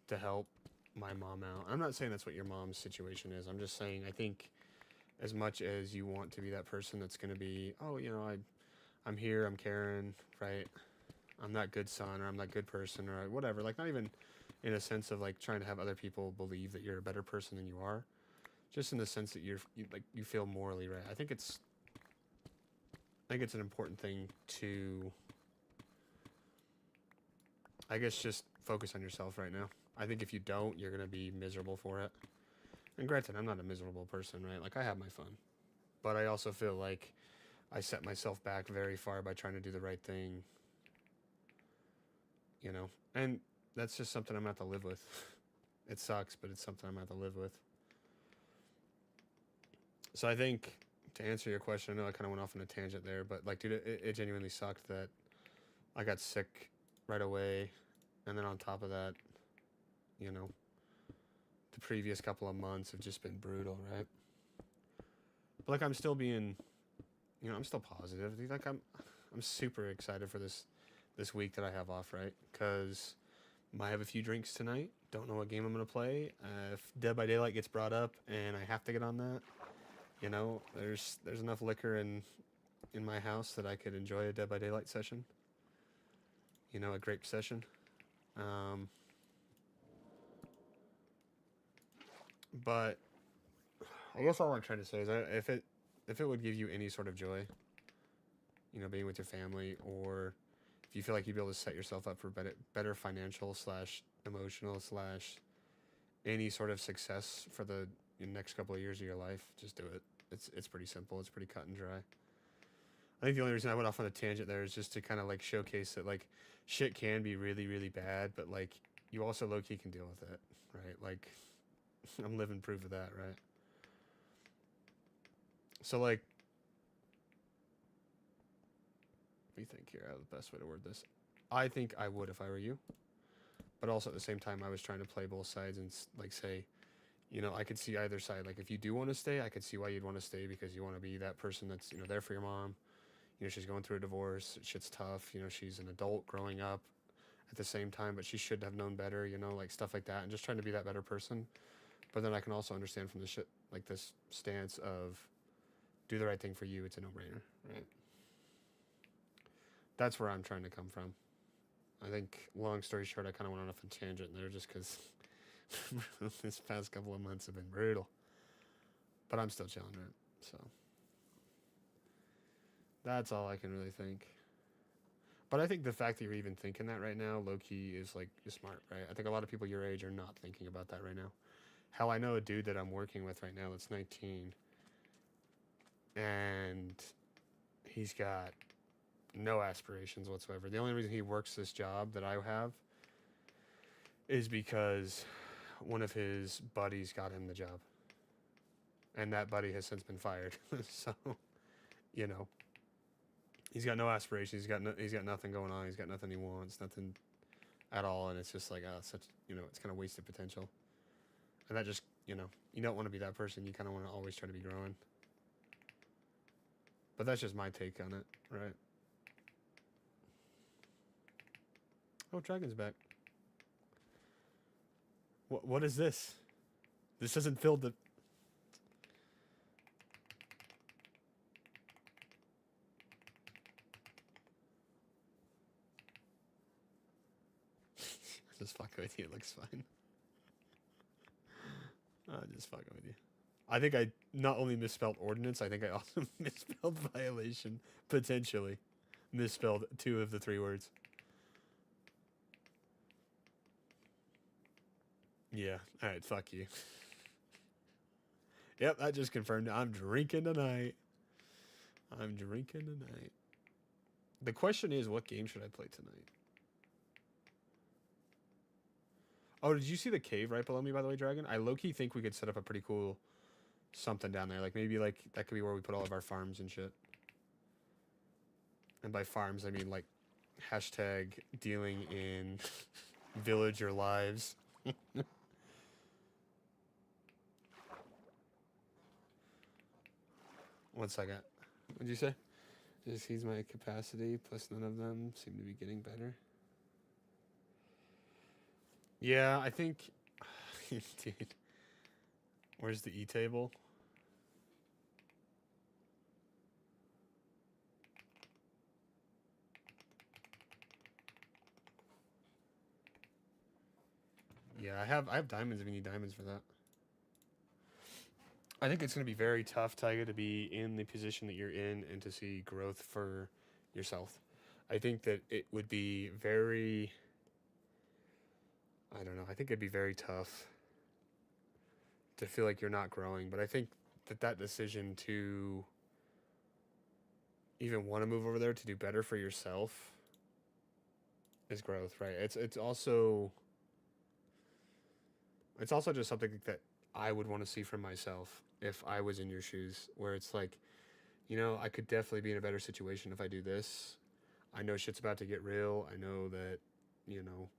to help my mom out. I'm not saying that's what your mom's situation is. I'm just saying I think as much as you want to be that person that's going to be, I'm here, I'm caring, right? I'm that good son or I'm that good person or whatever. Like not even in a sense of like trying to have other people believe that you're a better person than you are. Just in the sense that you feel morally right. I think it's an important thing to, I guess, just focus on yourself right now. I think if you don't, you're going to be miserable for it. And granted, I'm not a miserable person, right? Like I have my fun. But I also feel like I set myself back very far by trying to do the right thing. And that's just something I'm going to have to live with. It sucks, but it's something I'm going to have to live with. So I think, to answer your question, I know I kind of went off on a tangent there, but like, dude, it genuinely sucked that I got sick right away. And then on top of that, the previous couple of months have just been brutal, right? But like, I'm still being, I'm still positive. Dude, like I'm super excited for this week that I have off, right? Because might have a few drinks tonight. Don't know what game I'm gonna play. If Dead by Daylight gets brought up and I have to get on that, there's enough liquor in my house that I could enjoy a Dead by Daylight session. A grape session. But I guess all I'm trying to say is if it would give you any sort of joy, being with your family, or if you feel like you'd be able to set yourself up for better financial / emotional / any sort of success for the next couple of years of your life, just do it. It's pretty simple. It's pretty cut and dry. I think the only reason I went off on a tangent there is just to kind of like showcase that like shit can be really, really bad, but like you also low-key can deal with it, right? Like I'm living proof of that, right? So like, what do you think here? The best way to word this. I think I would if I were you, but also at the same time, I was trying to play both sides and like say, I could see either side. Like if you do want to stay, I could see why you'd want to stay because you want to be that person that's there for your mom. She's going through a divorce. Shit's tough. She's an adult growing up at the same time, but she should have known better, you know, like stuff like that, and just trying to be that better person. But then I can also understand from the shit like this stance of do the right thing for you. It's a no-brainer, right? That's where I'm trying to come from. I think, long story short, I kind of went on a tangent there just because this past couple of months have been brutal. But I'm still chilling, right? So that's all I can really think. But I think the fact that you're even thinking that right now, low key, is like is smart, right? I think a lot of people your age are not thinking about that right now. Hell, I know a dude that I'm working with right now that's 19, and he's got no aspirations whatsoever. The only reason he works this job that I have is because one of his buddies got him the job, and that buddy has since been fired. So, you know, he's got no aspirations. He's got nothing going on. He's got nothing he wants, nothing at all, and it's just like such, you know, it's kind of wasted potential. And that just, you know, you don't want to be that person. You kind of want to always try to be growing. But that's just my take on it, right? Oh, Dragon's back. What is this? This doesn't fill the... Just fucking with you. It looks fine. Just fucking with you. I think I not only misspelled ordinance, I think I also misspelled violation. Potentially. Misspelled 2 of the 3 words. Yeah. Alright, fuck you. Yep, that just confirmed it. I'm drinking tonight. I'm drinking tonight. The question is, what game should I play tonight? Oh, did you see the cave right below me, by the way, Dragon? I low-key think we could set up a pretty cool something down there. Like, maybe, like, that could be where we put all of our farms and shit. And by farms, I mean, like, hashtag dealing in villager lives. One second. What'd you say? Just he's my capacity, plus none of them seem to be getting better. Yeah, I think... Dude. Where's the E-table? Yeah, I have diamonds if you need diamonds for that. I think it's going to be very tough, Taiga, to be in the position that you're in and to see growth for yourself. I think that it would be very... I don't know. I think it'd be very tough to feel like you're not growing. But I think that decision to even want to move over there to do better for yourself is growth, right? It's also just something that I would want to see from myself if I was in your shoes, where it's like, you know, I could definitely be in a better situation if I do this. I know shit's about to get real. I know that, you know,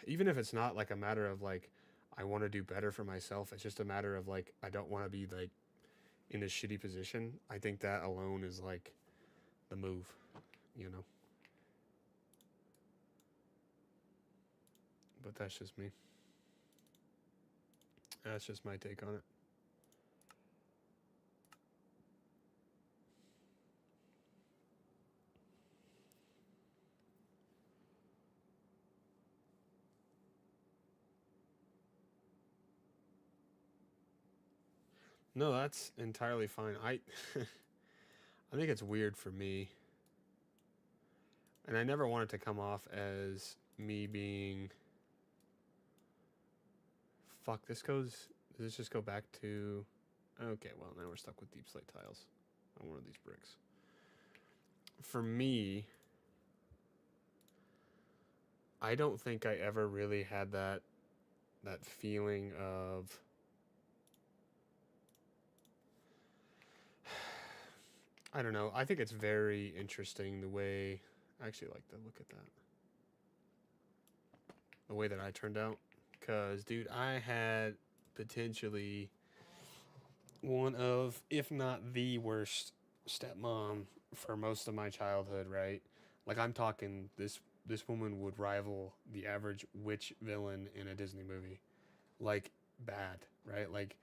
even if it's not like a matter of like, I want to do better for myself, it's just a matter of like, I don't want to be like in a shitty position. I think that alone is like the move, you know? But that's just me. That's just my take on it. No, that's entirely fine. I think it's weird for me. And I never want it to come off as me being... Fuck, does this just go back to... Okay, well, now we're stuck with deep slate tiles on one of these bricks. For me, I don't think I ever really had that feeling of... I don't know. I think it's very interesting the way... I actually like to look at that. The way that I turned out. Because, dude, I had potentially one of, if not the worst stepmom for most of my childhood, right? Like I'm talking this woman would rival the average witch villain in a Disney movie. Like bad, right? Like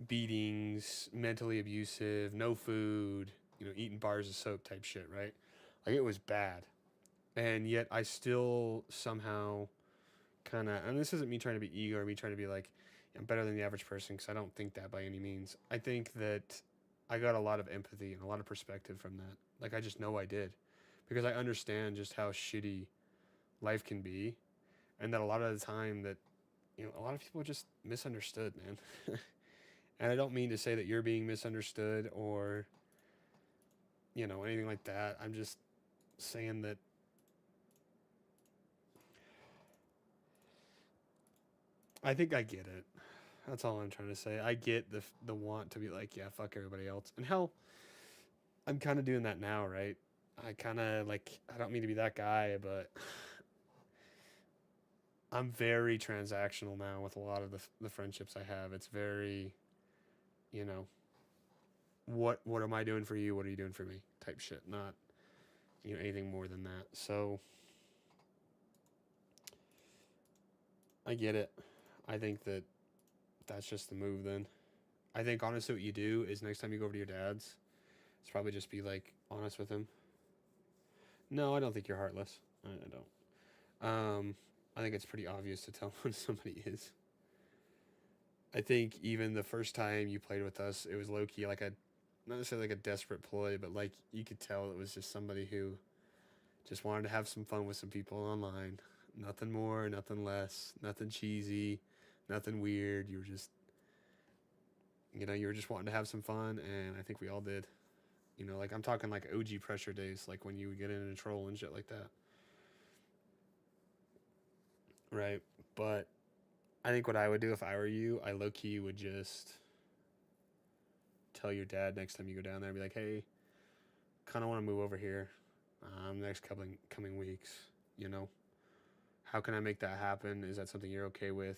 beatings, mentally abusive, no food, eating bars of soap type shit, right? Like it was bad. And yet I still somehow kind of, and this isn't me trying to be ego or me trying to be like, I'm better than the average person because I don't think that by any means. I think that I got a lot of empathy and a lot of perspective from that. Like I just know I did because I understand just how shitty life can be, and that a lot of the time that a lot of people are just misunderstood, man. And I don't mean to say that you're being misunderstood or anything like that. I'm just saying that I think I get it. That's all I'm trying to say. I get the want to be like, yeah, fuck everybody else. And hell, I'm kind of doing that now, right? I kind of like, I don't mean to be that guy, but I'm very transactional now with a lot of the friendships I have. It's very, you know, what am I doing for you? What are you doing for me? Type shit. Not, anything more than that. So I get it. I think that that's just the move then. I think honestly what you do is next time you go over to your dad's, it's probably just be like honest with him. No, I don't think you're heartless. I don't. I think it's pretty obvious to tell when somebody is. I think even the first time you played with us, it was low key like a not necessarily like a desperate ploy, but like you could tell it was just somebody who just wanted to have some fun with some people online. Nothing more, nothing less, nothing cheesy, nothing weird. You were just wanting to have some fun, and I think we all did. Like I'm talking like OG pressure days, like when you would get in a troll and shit like that, right? But I think what I would do if I were you, I low key would just tell your dad next time you go down there, be like, hey, kind of want to move over here, next coming weeks. You know, how can I make that happen? Is that something you're okay with?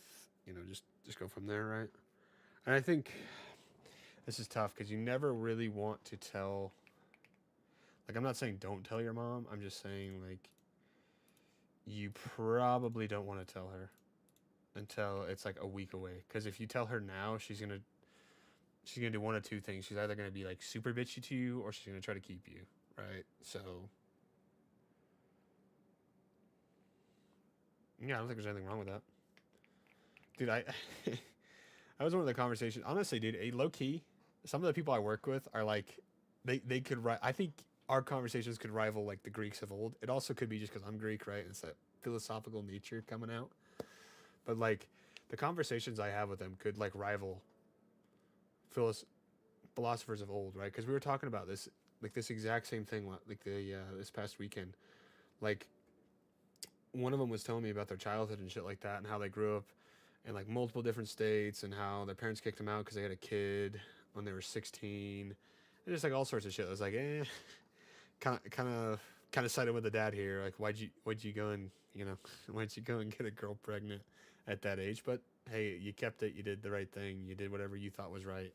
Just go from there, right? And I think this is tough because you never really want to tell. Like, I'm not saying don't tell your mom. I'm just saying like you probably don't want to tell her until it's like a week away. Because if you tell her now, she's gonna do one of two things. She's either gonna be like super bitchy to you, or she's gonna try to keep you, right? So yeah, I don't think there's anything wrong with that, dude. I I was one of the conversations. Honestly, dude, low key, some of the people I work with are like, they could write. I think our conversations could rival like the Greeks of old. It also could be just because I'm Greek, right? It's that philosophical nature coming out. But like the conversations I have with them could like rival philos- philosophers of old, right? Because we were talking about this, like this exact same thing, like the this past weekend. Like one of them was telling me about their childhood and shit like that, and how they grew up in like multiple different states, and how their parents kicked them out because they had a kid when they were 16, and just like all sorts of shit. I was like, kind of sided with the dad here. Like, why'd you go and why'd you go and get a girl pregnant at that age? But hey, you kept it. You did the right thing. You did whatever you thought was right,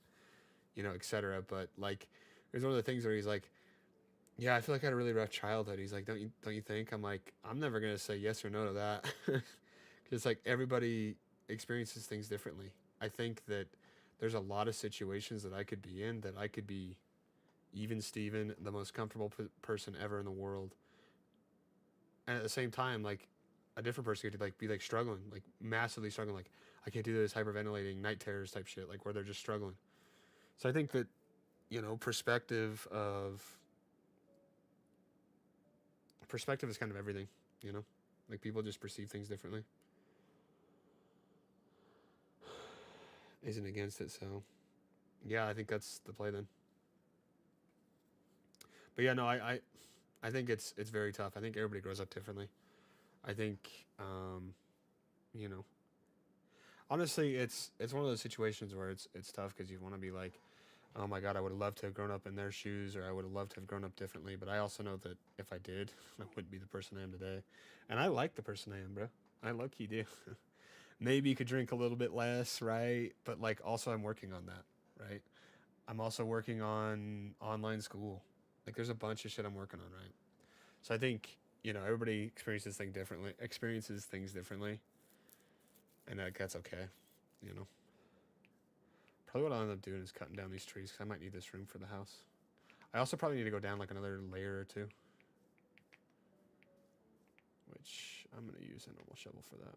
etc. But like, it was one of the things where he's like, yeah, I feel like I had a really rough childhood. He's like, don't you think? I'm like, I'm never gonna say yes or no to that, because like everybody experiences things differently. I think that there's a lot of situations that I could be in that I could be even Steven, the most comfortable person ever in the world, and at the same time, like a different person could like be like struggling, like massively struggling, like I can't do this, hyperventilating, night terrors type shit, like where they're just struggling. So I think that perspective is kind of everything, you know? Like people just perceive things differently. Isn't against it, so yeah, I think that's the play then. But yeah, no, I think it's very tough. I think everybody grows up differently. I think you know, honestly, it's one of those situations where it's tough because you want to be like, oh my god, I would have loved to have grown up in their shoes, or I would have loved to have grown up differently. But I also know that if I did, I wouldn't be the person I am today. And I like the person I am, bro. I low key do. Maybe you could drink a little bit less, right? But like also I'm working on that, right? I'm also working on online school. Like there's a bunch of shit I'm working on, right? So I think, you know, everybody experiences things differently, and that's okay, you know. Probably what I'll end up doing is cutting down these trees because I might need this room for the house. I also probably need to go down like another layer or two, which I'm gonna use a normal shovel for that.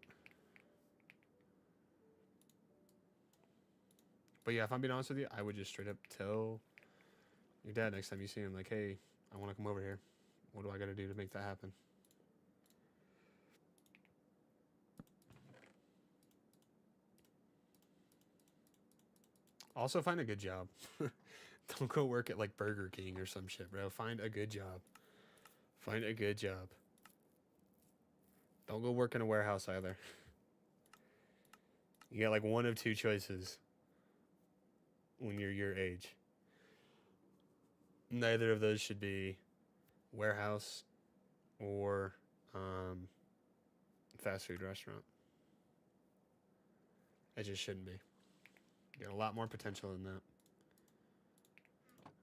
But yeah, if I'm being honest with you, I would just straight up tell your dad next time you see him, like, hey, I want to come over here. What do I got to do to make that happen? Also, find a good job. Don't go work at like Burger King or some shit, bro. Find a good job. Find a good job. Don't go work in a warehouse either. You got like one of two choices when you're your age. Neither of those should be warehouse or fast food restaurant. It just shouldn't be. You got a lot more potential than that.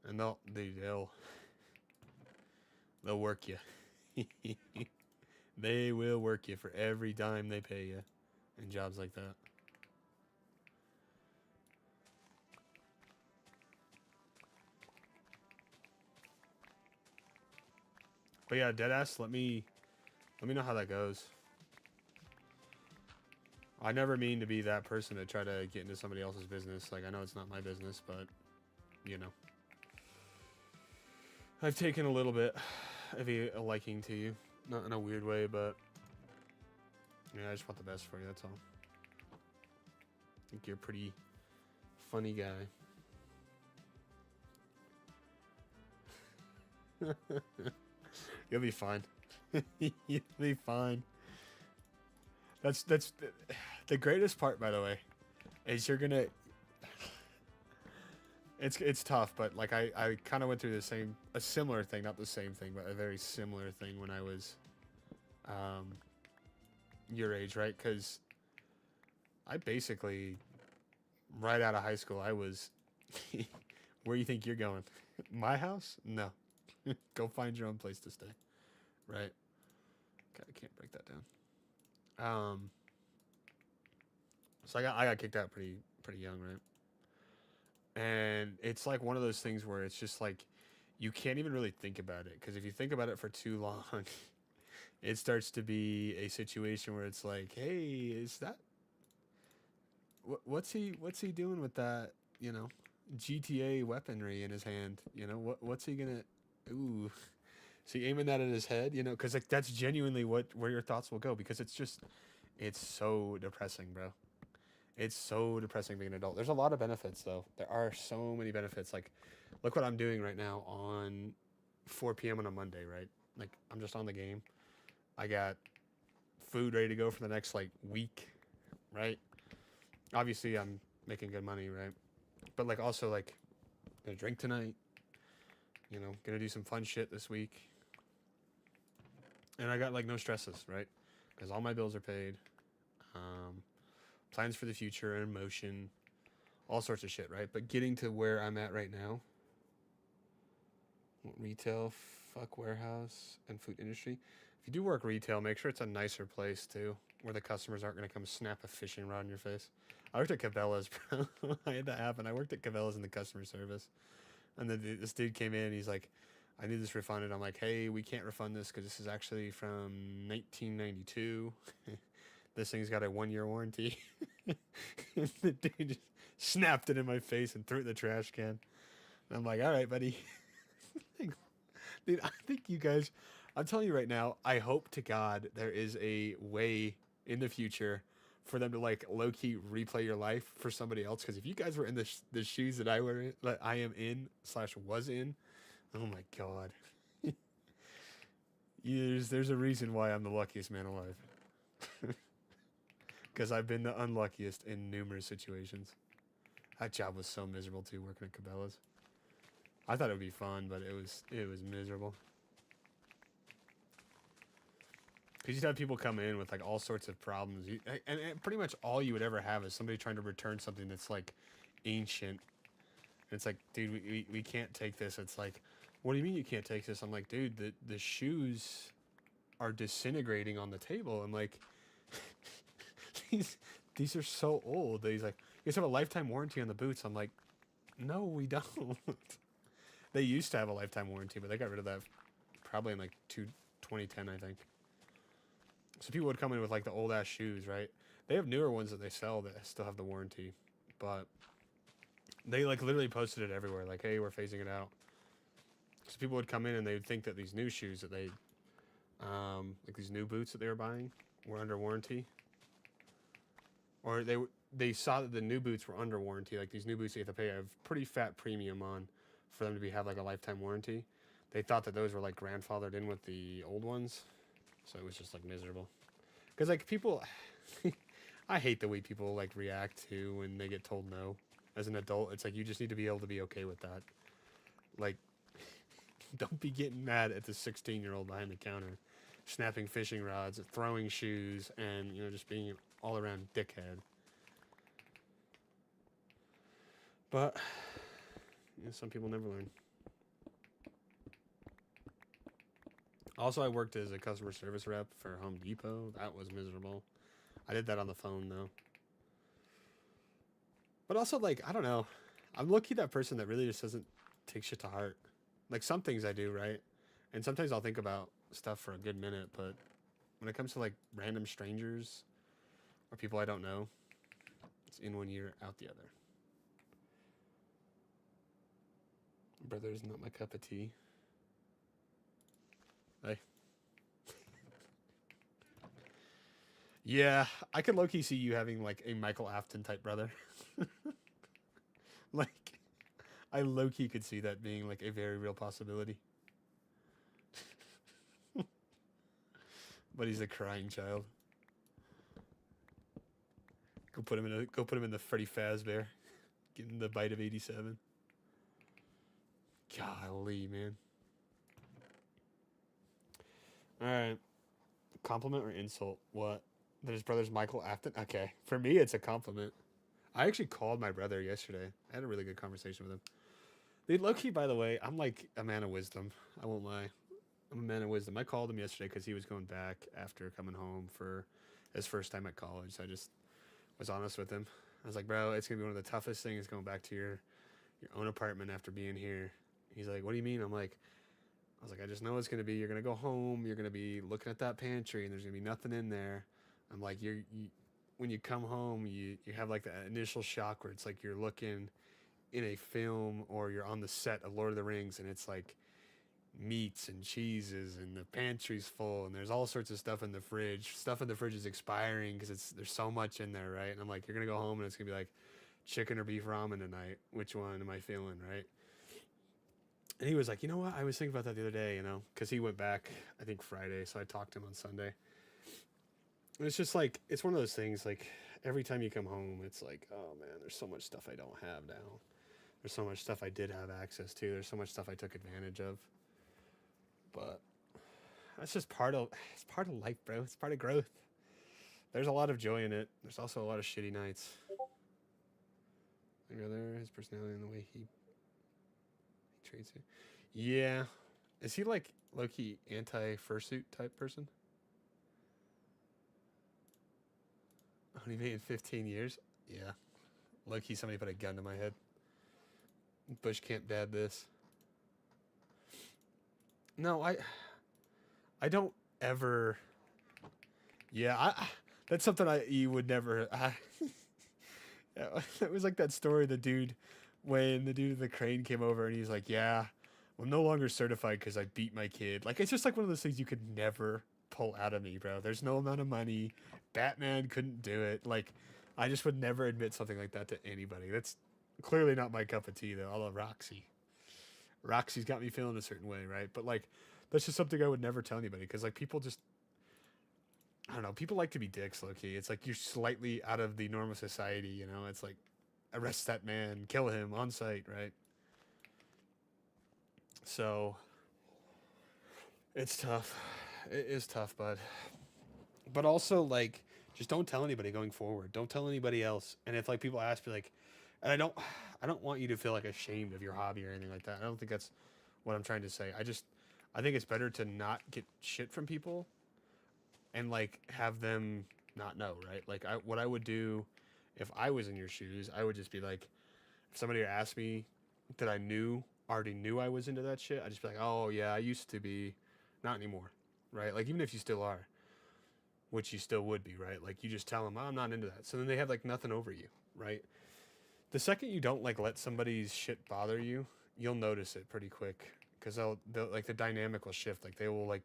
And they'll work you. They will work you for every dime they pay you in jobs like that. But yeah, deadass, let me know how that goes. I never mean to be that person to try to get into somebody else's business. Like, I know it's not my business, but, you know. I've taken a little bit of a liking to you. Not in a weird way, but, yeah, I just want the best for you, that's all. I think you're a pretty funny guy. You'll be fine. You'll be fine. That's the greatest part, by the way, is you're gonna. It's tough, but like I kind of went through a similar thing, not the same thing, but a very similar thing when I was, your age, right? Because I basically, right out of high school, I was. Where you think you're going? My house? No. Go find your own place to stay. Right? God, I can't break that down. So I got kicked out pretty young, right? And it's like one of those things where it's just like you can't even really think about it because if you think about it for too long, it starts to be a situation where it's like, hey, is that what's he doing with that? You know, GTA weaponry in his hand. You know what's he gonna? Ooh, is he aiming that at his head? You know, because like that's genuinely where your thoughts will go because it's so depressing, bro. It's so depressing being an adult. There's a lot of benefits though. There are so many benefits. Like, look what I'm doing right now on 4 p.m. on a Monday, right? Like, I'm just on the game. I got food ready to go for the next like week, right? Obviously, I'm making good money, right? But like also like, gonna drink tonight. You know, gonna do some fun shit this week. And I got like no stresses, right? Because all my bills are paid. Plans for the future are in motion. All sorts of shit, right? But getting to where I'm at right now. Retail, fuck warehouse, and food industry. If you do work retail, make sure it's a nicer place too, where the customers aren't going to come snap a fishing rod in your face. I worked at Cabela's, bro. I had that happen. I worked at Cabela's in the customer service. And then this dude came in, he's like, I need this refunded. I'm like, hey, we can't refund this because this is actually from 1992. This thing's got a 1-year warranty. And the dude just snapped it in my face and threw it in the trash can. And I'm like, all right, buddy. Dude, I think you guys, I'm telling you right now, I hope to God there is a way in the future for them to like low key replay your life for somebody else. Because if you guys were in the shoes that I am in / was in, oh my God. There's a reason why I'm the luckiest man alive. Because I've been the unluckiest in numerous situations. That job was so miserable too, working at Cabela's. I thought it would be fun, but it was miserable. Because you'd have people come in with like all sorts of problems, and pretty much all you would ever have is somebody trying to return something that's like ancient. And it's like, dude, we can't take this. It's like what do you mean you can't take this? I'm like, dude, the shoes are disintegrating on the table. I'm like, these these are so old. He's like, you guys have a lifetime warranty on the boots. I'm like, no, we don't. They used to have a lifetime warranty, but they got rid of that probably in like 2010, I think. So people would come in with like the old ass shoes, right? They have newer ones that they sell that still have the warranty, but they like literally posted it everywhere, like, hey, we're phasing it out. So people would come in and they would think that these new shoes that they, like these new boots that they were buying, were under warranty, or they saw that the new boots were under warranty. Like these new boots, you have to pay a pretty fat premium on for them to have like a lifetime warranty. They thought that those were like grandfathered in with the old ones, so it was just like miserable. Because like people, I hate the way people like react to when they get told no. As an adult, it's like you just need to be able to be okay with that. Like, don't be getting mad at the 16-year-old behind the counter, snapping fishing rods, throwing shoes, and just being an all-around dickhead. But some people never learn. Also, I worked as a customer service rep for Home Depot. That was miserable. I did that on the phone, though. But also, like, I don't know. I'm low-key that person that really just doesn't take shit to heart. Like, some things I do, right? And sometimes I'll think about stuff for a good minute, but when it comes to, like, random strangers or people I don't know, it's in one ear, out the other. Brother is not my cup of tea. Hey. Yeah, I could low-key see you having, like, a Michael Afton type brother. Like, I low-key could see that being, like, a very real possibility. But he's a crying child. Go put him in the Freddy Fazbear. Getting the bite of 87. Golly, man. Alright. Compliment or insult? What? That his brother's Michael Afton? Okay. For me, it's a compliment. I actually called my brother yesterday. I had a really good conversation with him. Dude, low-key, by the way, I'm like a man of wisdom. I won't lie. I'm a man of wisdom. I called him yesterday because he was going back after coming home for his first time at college. So I just was honest with him. I was like, bro, it's going to be one of the toughest things going back to your own apartment after being here. He's like, what do you mean? I was like, I just know it's going to be, you're going to go home, you're going to be looking at that pantry, and there's going to be nothing in there. I'm like, when you come home, you have like that initial shock where it's like you're looking in a film or you're on the set of Lord of the Rings, and it's like meats and cheeses, and the pantry's full, and there's all sorts of stuff in the fridge. Stuff in the fridge is expiring because there's so much in there, right? And I'm like, you're going to go home, and it's going to be like chicken or beef ramen tonight. Which one am I feeling, right? And he was like, you know what? I was thinking about that the other day, because he went back, I think, Friday. So I talked to him on Sunday. And it's just like, it's one of those things, like, every time you come home, it's like, oh, man, there's so much stuff I don't have now. There's so much stuff I did have access to. There's so much stuff I took advantage of. But that's just it's part of life, bro. It's part of growth. There's a lot of joy in it. There's also a lot of shitty nights. My brother, his personality and the way he treats you. Yeah. Is he like low-key anti-fursuit type person? Only made in 15 years? Yeah. Low-key somebody put a gun to my head. Bush Camp dad this. No, I don't ever. Yeah, that's something you would never. Yeah, it was like that story. When the dude in the crane came over and he's like, "Yeah, I'm no longer certified because I beat my kid." Like, it's just like one of those things you could never pull out of me, bro. There's no amount of money. Batman couldn't do it. Like, I just would never admit something like that to anybody. That's clearly not my cup of tea, though. Although Roxy's got me feeling a certain way, right? But like, that's just something I would never tell anybody because like people just, I don't know, people like to be dicks, low-key. It's like you're slightly out of the normal society, It's like, arrest that man, kill him on sight, right? So it's tough. It is tough, but also like, just don't tell anybody going forward. Don't tell anybody else. And if like people ask me like, and I don't want you to feel like ashamed of your hobby or anything like that. I don't think that's what I'm trying to say. I think it's better to not get shit from people and like have them not know, right? Like what I would do if I was in your shoes, I would just be like, if somebody asked me that I already knew I was into that shit, I'd just be like, oh yeah, I used to be, not anymore, right? Like even if you still are, which you still would be, right? Like you just tell them, oh, I'm not into that. So then they have like nothing over you, right? The second you don't like let somebody's shit bother you, you'll notice it pretty quick because they'll like the dynamic will shift. Like they will like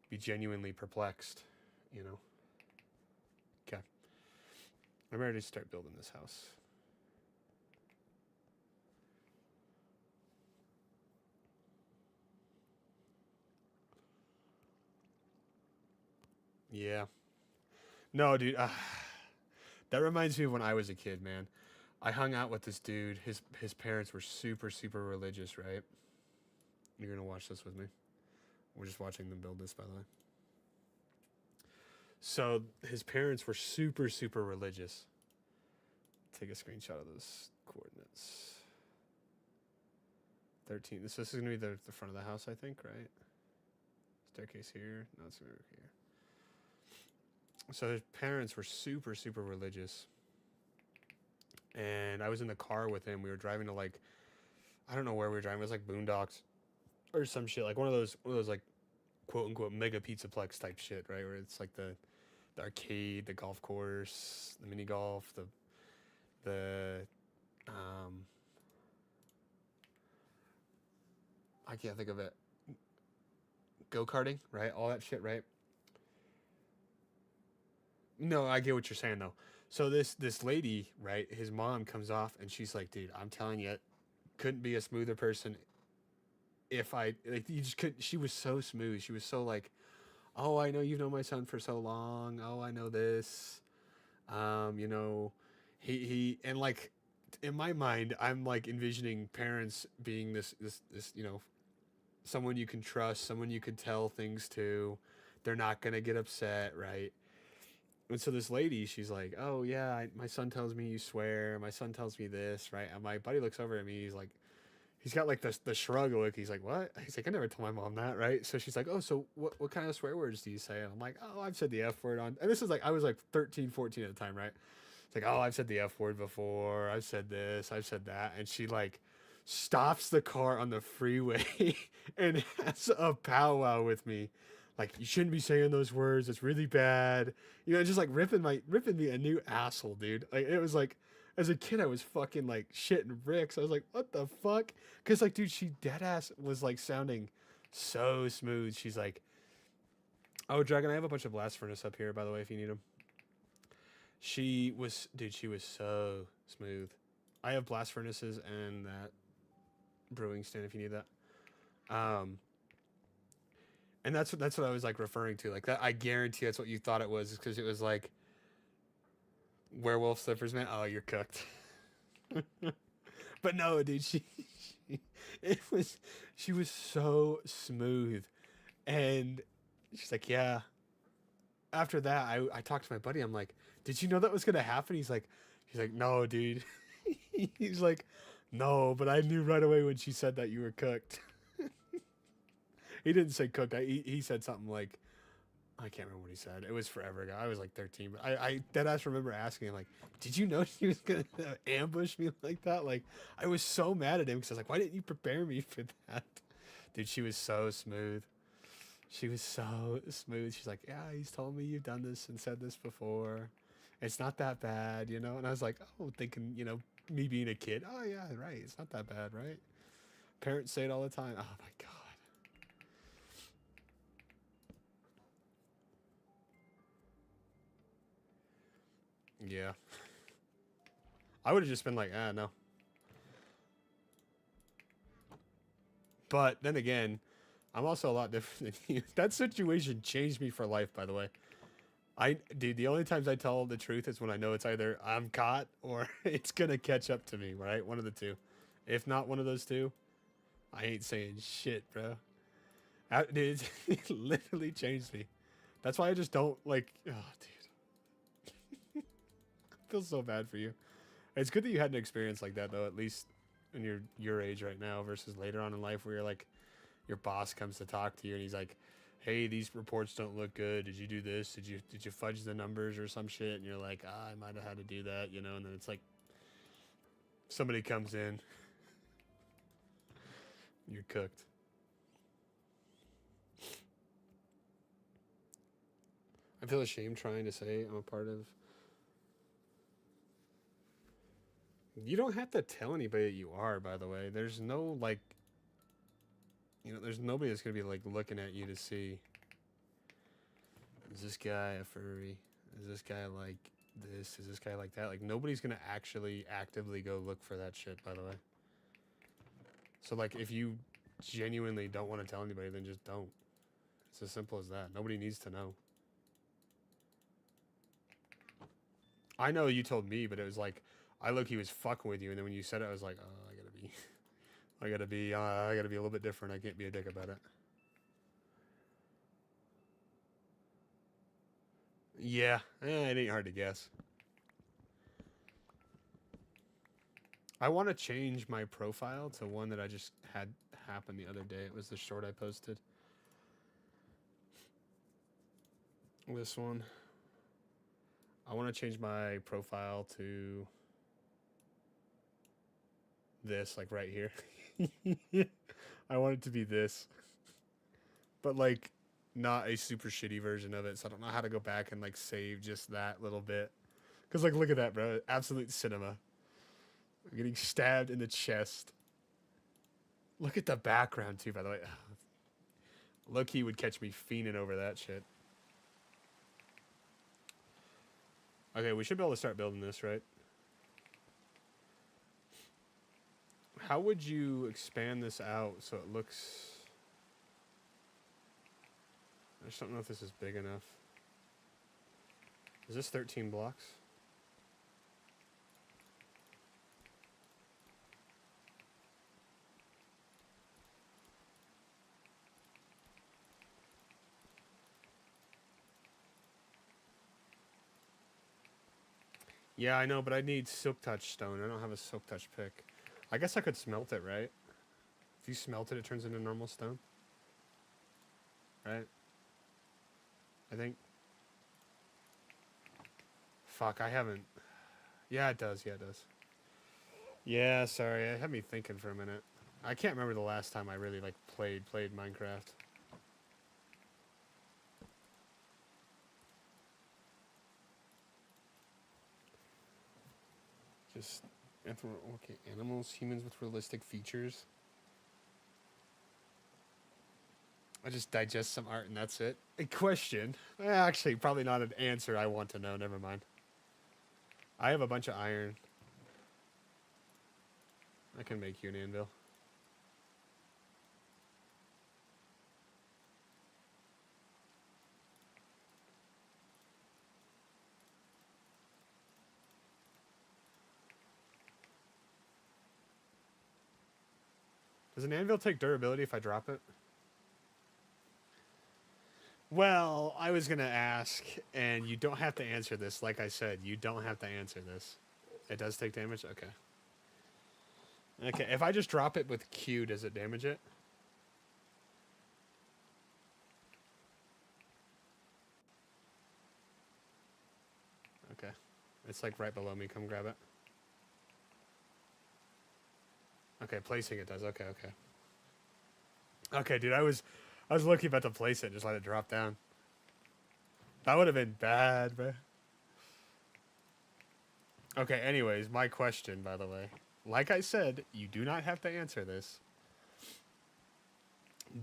be genuinely perplexed, you know. Okay, I'm ready to start building this house. Yeah. No, dude. That reminds me of when I was a kid, man. I hung out with this dude. His parents were super religious, right? You're gonna watch this with me. We're just watching them build this, by the way. So his parents were super religious. Take a screenshot of those coordinates. 13. This is gonna be the front of the house, I think, right? Staircase here. No, it's gonna be here. So his parents were super religious, and I was in the car with him. We were driving to like, I don't know where we were driving. It was like Boondocks or some shit, like one of those like quote unquote mega pizzaplex type shit, right? Where it's like the arcade, the golf course, the mini golf, the I can't think of it. Go karting, right? All that shit, right? No, I get what you're saying though. So this lady, right? His mom comes off and she's like, "Dude, I'm telling you, couldn't be a smoother person. If I like, you just could." She was so smooth. She was so like, "Oh, I know you've known my son for so long. Oh, I know this. You know, he and like." In my mind, I'm like envisioning parents being this you know, someone you can trust, someone you can tell things to. They're not gonna get upset, right? And so this lady, she's like, "Oh yeah, my son tells me you swear. My son tells me this, right?" And my buddy looks over at me. He's like, he's got like the shrug look. He's like, "What?" He's like, "I never told my mom that, right?" So she's like, "Oh, so what kind of swear words do you say?" And I'm like, "Oh, I've said the F word on." And this is like I was like 13, 14 at the time, right? It's like, "Oh, I've said the F word before. I've said this. I've said that." And she like stops the car on the freeway and has a powwow with me. Like, you shouldn't be saying those words. It's really bad. You know, just like ripping me a new asshole, dude. Like it was like as a kid I was fucking like shitting bricks. I was like, what the fuck? Cause like, dude, she dead ass was like sounding so smooth. She's like, oh, Dragon, I have a bunch of blast furnace up here, by the way, if you need them. She was, dude, she was so smooth. I have blast furnaces and that brewing stand if you need that. Um, and that's what I was like referring to. Like that, I guarantee that's what you thought it was, because it was like werewolf slippers, man. Oh, you're cooked. But no, dude, it was, she was so smooth, and she's like, yeah. After that, I talked to my buddy. I'm like, did you know that was gonna happen? He's like, no, dude. He's like, no, but I knew right away when she said that you were cooked. He didn't say cooked. He said something like, I can't remember what he said. It was forever ago. I was like 13, but I deadass remember asking him like, did you know he was gonna ambush me like that? Like, I was so mad at him because I was like, why didn't you prepare me for that? Dude, she was so smooth. She was so smooth. She's like, yeah, he's told me you've done this and said this before. It's not that bad, you know? And I was like, oh, thinking, you know, me being a kid. Oh, yeah, right. It's not that bad, right? Parents say it all the time. Oh, my God. Yeah. I would have just been like, ah, no. But then again, I'm also a lot different than you. That situation changed me for life, by the way. Dude, the only times I tell the truth is when I know it's either I'm caught or it's gonna catch up to me, right? One of the two. If not one of those two, I ain't saying shit, bro. Dude, it literally changed me. That's why I just don't like. Oh, dude, I feel so bad for you. It's good that you had an experience like that, though. At least in your age right now versus later on in life where you're like your boss comes to talk to you and he's like, "Hey, these reports don't look good. Did you do this? Did you fudge the numbers or some shit?" And you're like, "I might have had to do that," you know. And then it's like somebody comes in, you're cooked. I feel ashamed trying to say I'm a part of. You don't have to tell anybody that you are, by the way. There's no like, there's nobody that's gonna be like looking at you to see, is this guy a furry? Is this guy like this? Is this guy like that? Like nobody's gonna actually actively go look for that shit, by the way. So like if you genuinely don't want to tell anybody, then just don't. It's as simple as that. Nobody needs to know. I know you told me, but it was like I look he was fucking with you, and then when you said it, I was like, oh, I gotta be a little bit different. I can't be a dick about it. Yeah, it ain't hard to guess. I want to change my profile to one that I just had happen the other day. It was the short I posted. This one. I want to change my profile to this, like right here. I want it to be this. But like not a super shitty version of it, so I don't know how to go back and like save just that little bit. Cause like look at that, bro. Absolute cinema. I'm getting stabbed in the chest. Look at the background too, by the way. Loki would catch me fiending over that shit. Okay, we should be able to start building this, right? How would you expand this out so it looks... I just don't know if this is big enough. Is this 13 blocks? Yeah, I know, but I need silk touch stone. I don't have a silk touch pick. I guess I could smelt it, right? If you smelt it, it turns into normal stone. Right? I think. Fuck, I haven't. Yeah, it does. Yeah, it does. Yeah, sorry. It had me thinking for a minute. I can't remember the last time I really, like, played Minecraft. Just okay, animals, humans with realistic features. I just digest some art and that's it. A question. Actually, probably not an answer I want to know. Never mind. I have a bunch of iron. I can make you an anvil. Does an anvil take durability if I drop it? Well, I was going to ask, and you don't have to answer this. Like I said, you don't have to answer this. It does take damage? Okay. Okay, if I just drop it with Q, does it damage it? Okay. It's like right below me. Come grab it. Okay, placing it does. Okay, okay. Okay, dude, I was lucky about to place it and just let it drop down. That would have been bad, bro. Okay, anyways, my question, by the way. Like I said, you do not have to answer this.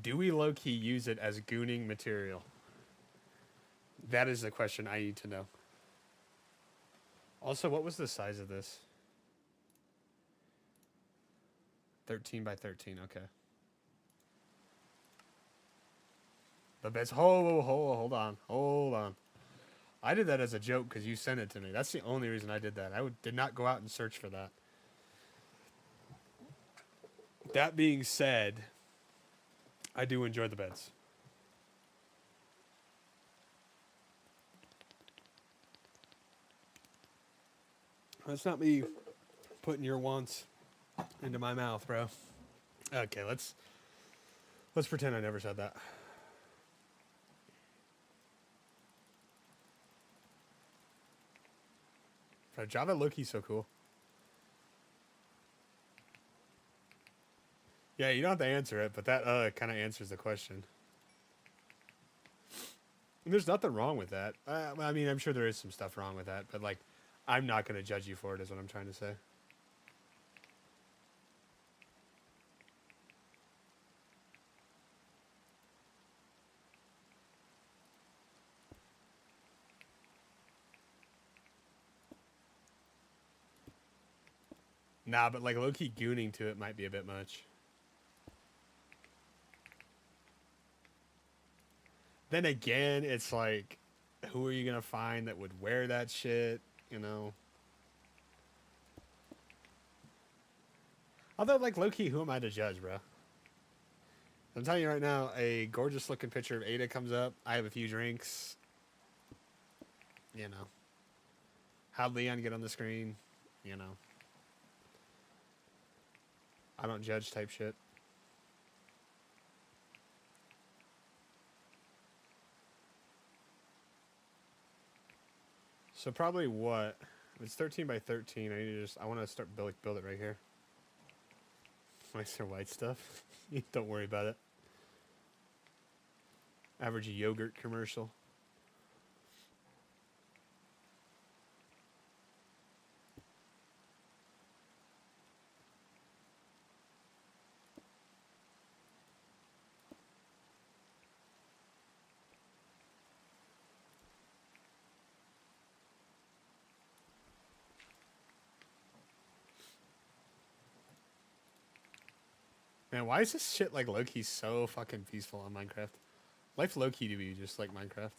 Do we low-key use it as gooning material? That is the question I need to know. Also, what was the size of this? 13 by 13, okay. The best. Hold on. I did that as a joke because you sent it to me. That's the only reason I did that. I did not go out and search for that. That being said, I do enjoy the beds. That's not me putting your wants Into my mouth, bro. Okay, let's pretend I never said that. Bro, Java Loki's so cool. Yeah, you don't have to answer it, but that kind of answers the question. And there's nothing wrong with that. I mean, I'm sure there is some stuff wrong with that, but like, I'm not going to judge you for it, is what I'm trying to say. Nah, but like low-key gooning to it might be a bit much. Then again, it's like, who are you going to find that would wear that shit, you know? Although, like, low-key, who am I to judge, bro? I'm telling you right now, a gorgeous-looking picture of Ada comes up. I have a few drinks. You know. How'd Leon get on the screen? You know. I don't judge type shit. So probably what? If it's 13 by 13, I need to I want to start build it right here. Nicer white stuff. Don't worry about it. Average yogurt commercial. Man, why is this shit like low-key so fucking peaceful on Minecraft? Life low-key to be just like Minecraft.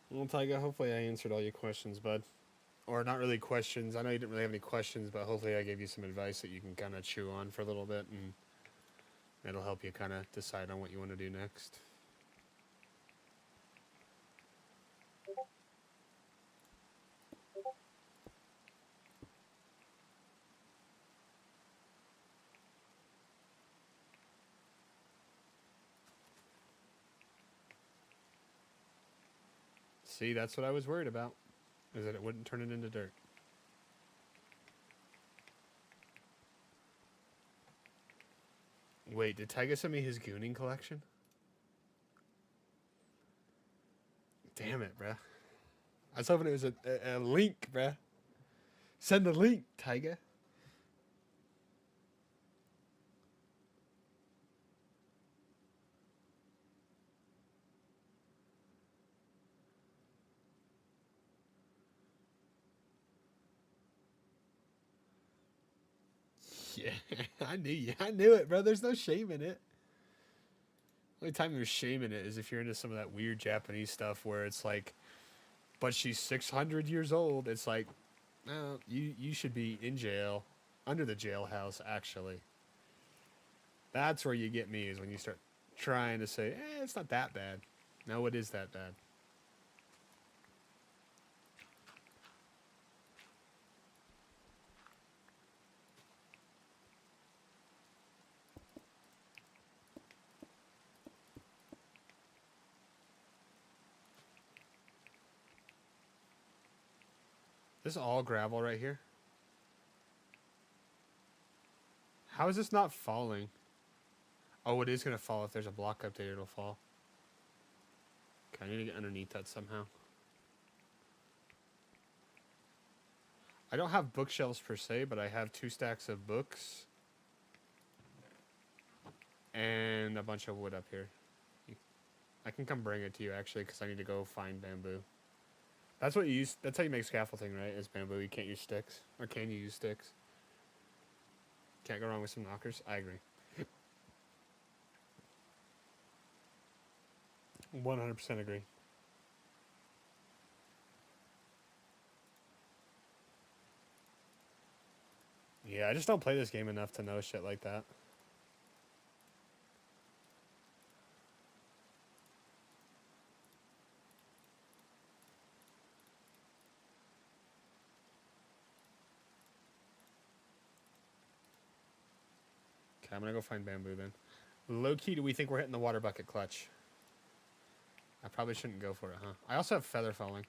Well, Tyga, hopefully I answered all your questions, bud. Or not really questions. I know you didn't really have any questions, but hopefully I gave you some advice that you can kind of chew on for a little bit, and it'll help you kind of decide on what you want to do next. See, that's what I was worried about, is that it wouldn't turn it into dirt. Wait, did Tyga send me his gooning collection? Damn it, bruh. I was hoping it was a link, bruh. Send the link, Tyga. Yeah, I knew you. I knew it, bro. There's no shame in it. The only time there's shame in it is if you're into some of that weird Japanese stuff where it's like, but she's 600 years old. It's like, no, you should be in jail, under the jailhouse, actually. That's where you get me, is when you start trying to say, it's not that bad. No, it is that bad. This is all gravel right here. How is this not falling? Oh, it is going to fall. If there's a block update, it'll fall. Okay, I need to get underneath that somehow. I don't have bookshelves per se, but I have 2 stacks of books. And a bunch of wood up here. I can come bring it to you, actually, because I need to go find bamboo. That's what you use. That's how you make scaffolding, right? Is bamboo. You can't use sticks. Or can you use sticks? Can't go wrong with some knockers. I agree. 100% agree. Yeah, I just don't play this game enough to know shit like that. Okay, I'm gonna go find bamboo then. Low key, do we think we're hitting the water bucket clutch? I probably shouldn't go for it, huh? I also have feather falling.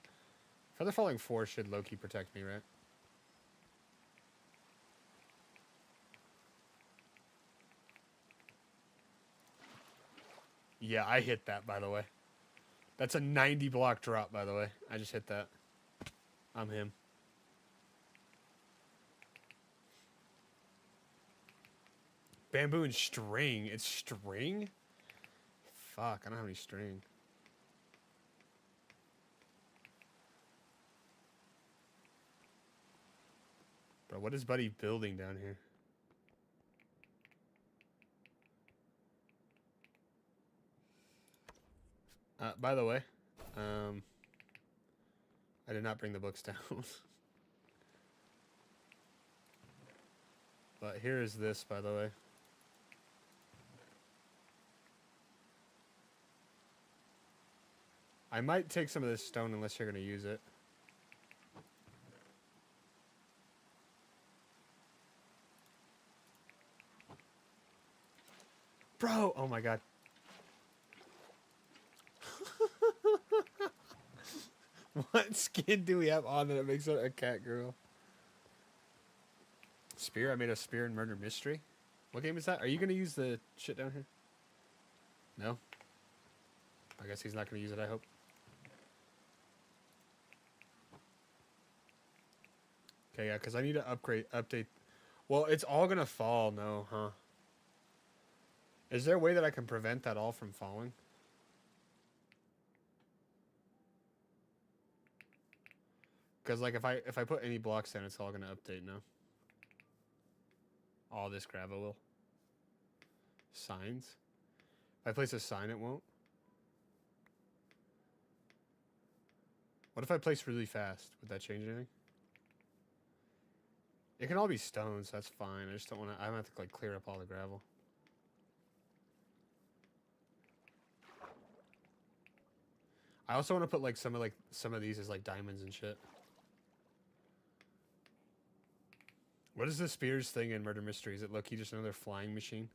Feather falling 4 should low key protect me, right? Yeah, I hit that, by the way. That's a 90 block drop, by the way. I just hit that. I'm him. Bamboo and string. It's string? Fuck, I don't have any string. Bro, what is Buddy building down here? By the way, I did not bring the books down. But here is this, by the way. I might take some of this stone unless you're going to use it. Bro, oh my god. What skin do we have on that makes it a cat girl? Spear? I made a spear in Murder Mystery. What game is that? Are you going to use the shit down here? No? I guess he's not going to use it, I hope. Okay, yeah, because I need to update. Well, it's all going to fall, no, huh? Is there a way that I can prevent that all from falling? Because, like, if I put any blocks down, it's all going to update now. All this gravel will. Signs? If I place a sign, it won't? What if I place really fast? Would that change anything? It can all be stones, that's fine. I just don't want to... I don't have to, like, clear up all the gravel. I also want to put, like, some of these as, like, diamonds and shit. What is the spears thing in Murder Mystery? Is it low-key just another flying machine?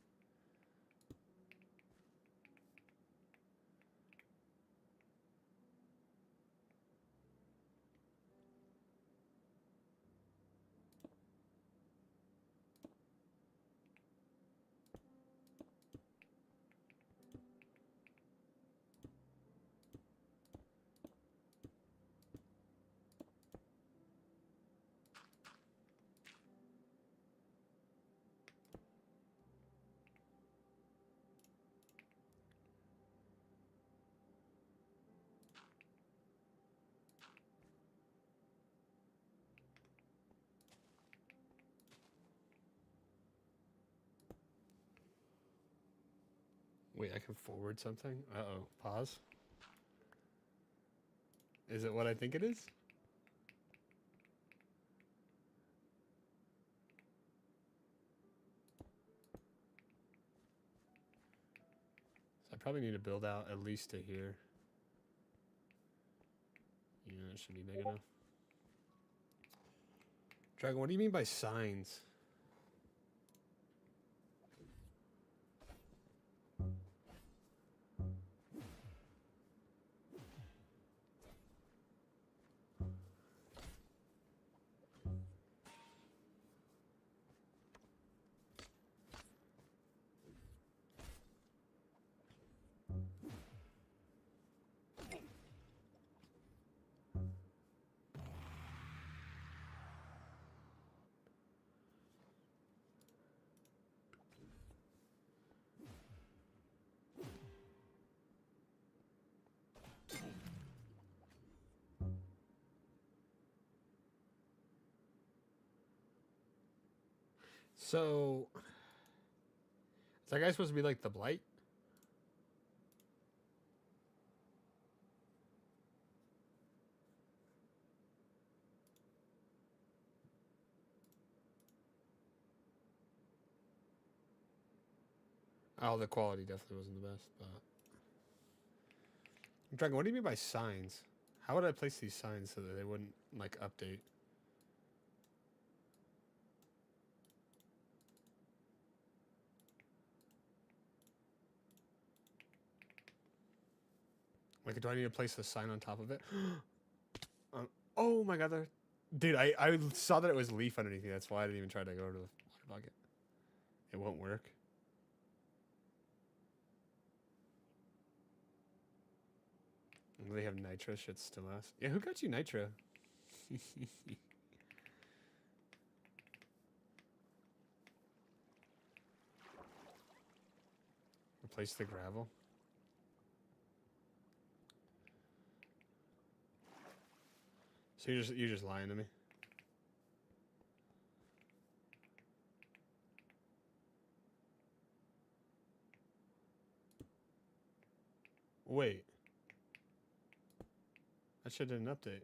Wait, I can forward something? Uh-oh. Pause. Is it what I think it is? So I probably need to build out at least to here. Yeah, it should be big enough. Dragon, what do you mean by signs? So, is that guy supposed to be like the Blight? Oh, the quality definitely wasn't the best, but... Dragon, what do you mean by signs? How would I place these signs so that they wouldn't, like, update? Like, do I need to place the sign on top of it? Oh my god, dude, I saw that it was leaf underneath me. That's why I didn't even try to go to the water bucket. It won't work. They have nitro, shit still lasts. Yeah, who got you nitro? Replace the gravel. So you're just lying to me. Wait. That shit didn't update.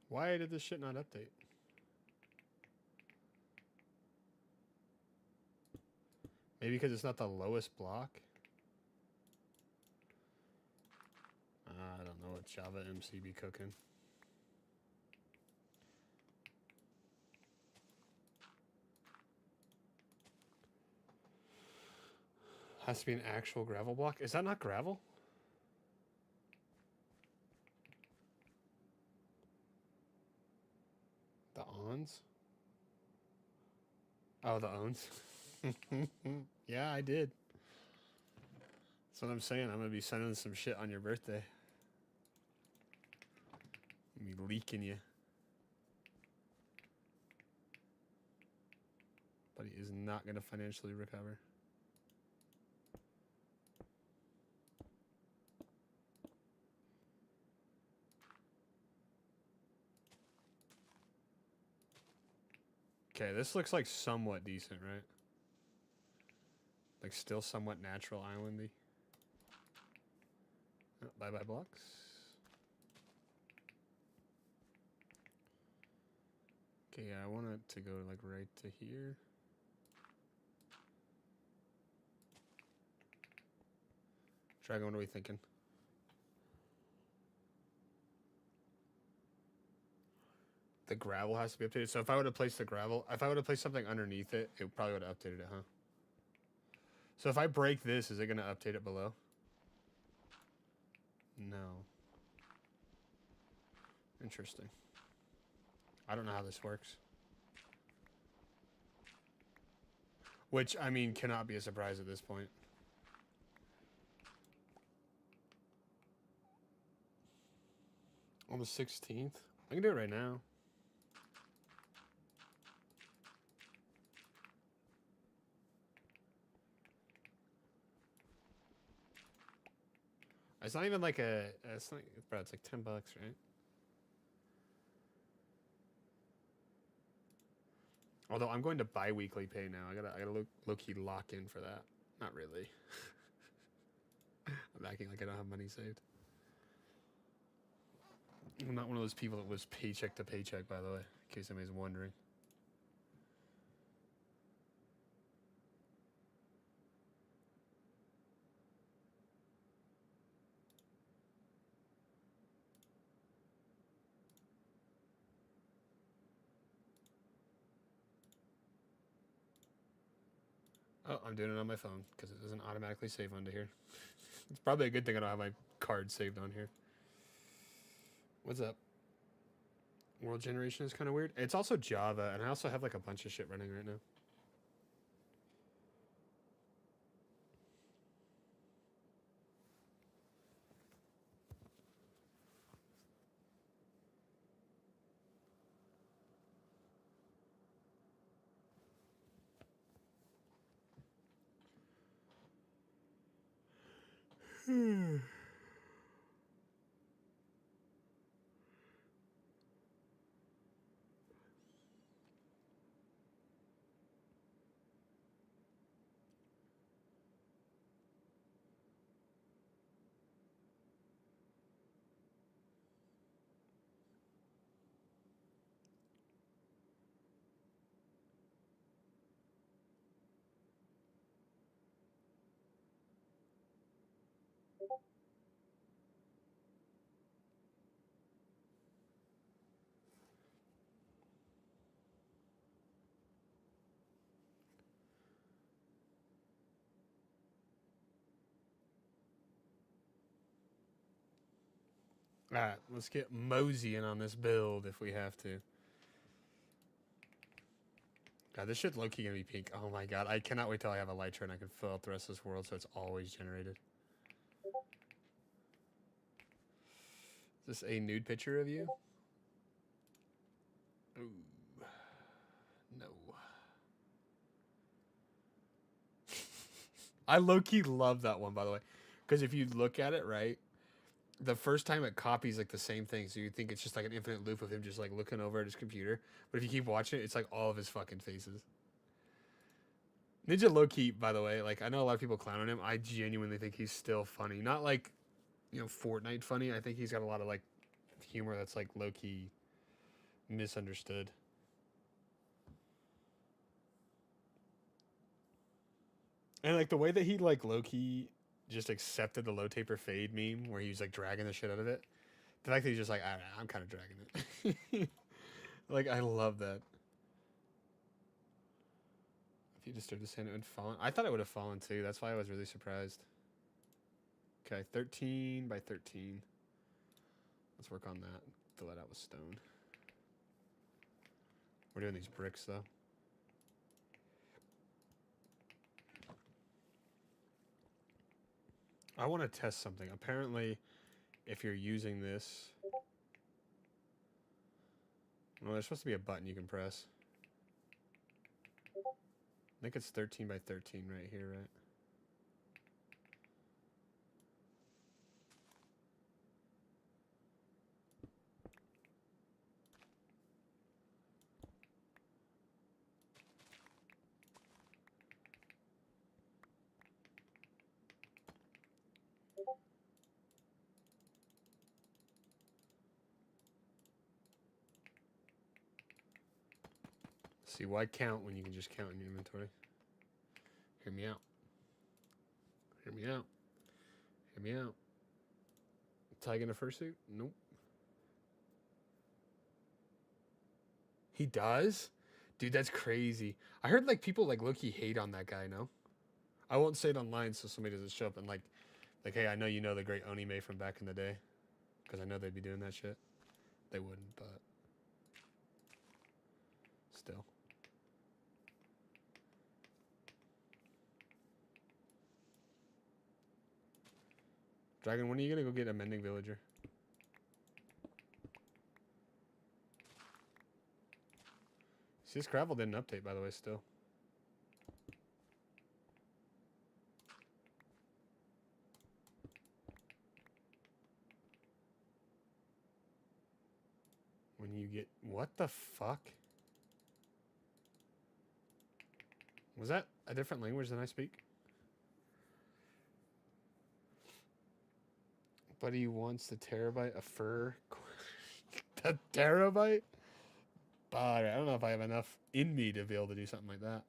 Why did this shit not update? Maybe because it's not the lowest block? I don't know what Java MC be cooking. Has to be an actual gravel block? Is that not gravel? The ons? Oh, the ons? Yeah, I did. That's what I'm saying. I'm going to be sending some shit on your birthday. I'm be leaking you. But he is not going to financially recover. Okay, this looks like somewhat decent, right? Like still somewhat natural islandy. Oh, bye-bye blocks. Okay, yeah, I want it to go like right to here. Dragon, what are we thinking? The gravel has to be updated. So if I would have placed the gravel, if I would have placed something underneath it, it probably would have updated it, huh? So if I break this, is it going to update it below? No. Interesting. I don't know how this works. Which, I mean, cannot be a surprise at this point. On the 16th? I can do it right now. It's not even like it's not, bro, it's like $10, right? Although I'm going to bi-weekly pay now. I gotta low-key lock in for that. Not really. I'm acting like I don't have money saved. I'm not one of those people that lives paycheck to paycheck, by the way, in case anybody's wondering. Oh, I'm doing it on my phone because it doesn't automatically save onto here. It's probably a good thing I don't have my card saved on here. What's up? World generation is kind of weird. It's also Java, and I also have like a bunch of shit running right now. Alright, let's get moseying on this build if we have to. God, this shit low-key gonna be pink. Oh my god, I cannot wait till I have a Elytra and I can fill out the rest of this world so it's always generated. Is this a nude picture of you? Ooh. No. I low-key love that one, by the way. Because if you look at it, right, the first time it copies like the same thing, so you think it's just like an infinite loop of him just like looking over at his computer. But if you keep watching it, it's like all of his fucking faces. Ninja low-key, by the way, like I know a lot of people clown on him. I genuinely think he's still funny. Not like, you know, Fortnite funny. I think he's got a lot of like humor that's like low-key misunderstood. And like the way that he like low-key just accepted the low taper fade meme where he was like dragging the shit out of it. The fact that he's just like, I don't know, I'm kind of dragging it. Like, I love that. If you disturbed this hand, it would fall. I thought it would have fallen too. That's why I was really surprised. Okay, 13 by 13. Let's work on that. Fill that out with stone. We're doing these bricks though. I want to test something. Apparently, if you're using this... Well, there's supposed to be a button you can press. I think it's 13 by 13 right here, right? See, why count when you can just count in your inventory? Hear me out. Hear me out. Hear me out. Tyke in a fursuit? Nope. He does? Dude, that's crazy. I heard like people like low-key hate on that guy, no? I won't say it online so somebody doesn't show up and like, hey, I know you know the great Onime from back in the day. Because I know they'd be doing that shit. They wouldn't, but... Still. Dragon, when are you gonna go get a mending villager? See, this gravel didn't update, by the way, still. When you get... What the fuck? Was that a different language than I speak? But he wants the terabyte of fur. The terabyte? I don't know if I have enough in me to be able to do something like that.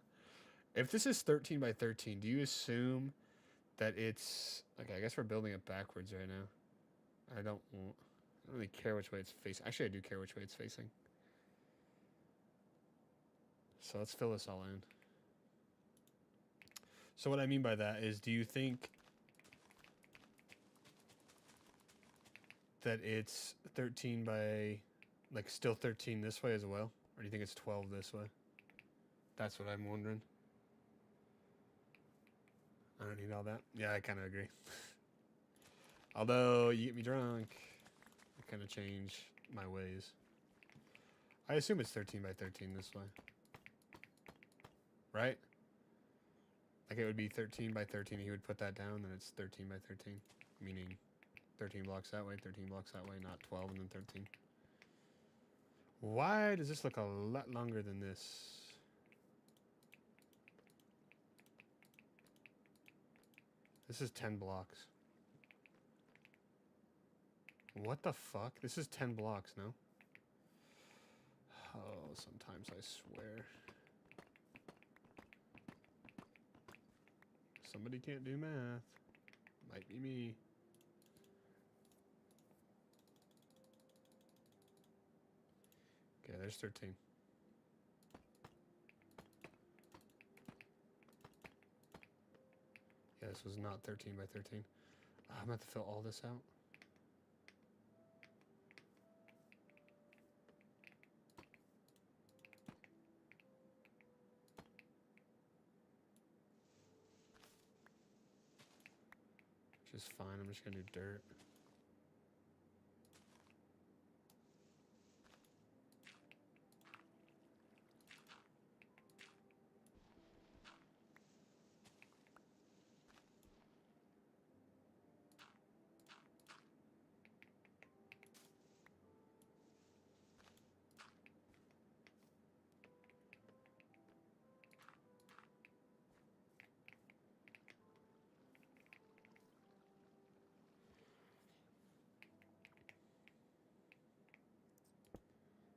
If this is 13 by 13, do you assume that it's... Okay, I guess we're building it backwards right now. I don't really care which way it's facing. Actually, I do care which way it's facing. So let's fill this all in. So what I mean by that is, do you think that it's 13 by, like, still 13 this way as well? Or do you think it's 12 this way? That's what I'm wondering. I don't need all that. Yeah, I kind of agree. Although, you get me drunk, I kind of change my ways. I assume it's 13 by 13 this way. Right? Like it would be 13 by 13, he would put that down, then it's 13 by 13. Meaning 13 blocks that way, 13 blocks that way, not 12 and then 13. Why does this look a lot longer than this? This is 10 blocks. What the fuck? This is 10 blocks, no? Oh, sometimes I swear. Somebody can't do math. Might be me. Okay, there's 13. Yeah, this was not 13 by 13. I'm gonna have to fill all this out. which is fine. I'm just gonna do dirt.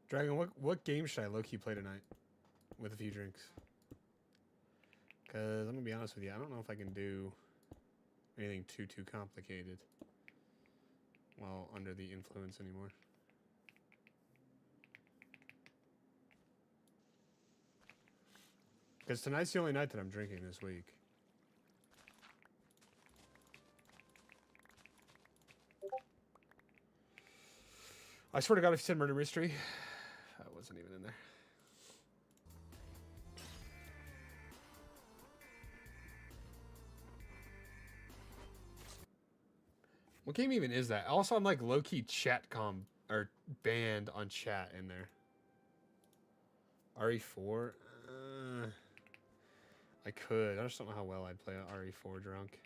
Dragon, what game should I low-key play tonight with a few drinks? Because I'm going to be honest with you, I don't know if I can do anything too complicated while under the influence anymore. Because tonight's the only night that I'm drinking this week. I swear to God, if you said murder mystery, I wasn't even in there. What game even is that? Also, I'm like low-key or banned on chat in there. RE4? I could. I just don't know how well I'd play a RE4 drunk.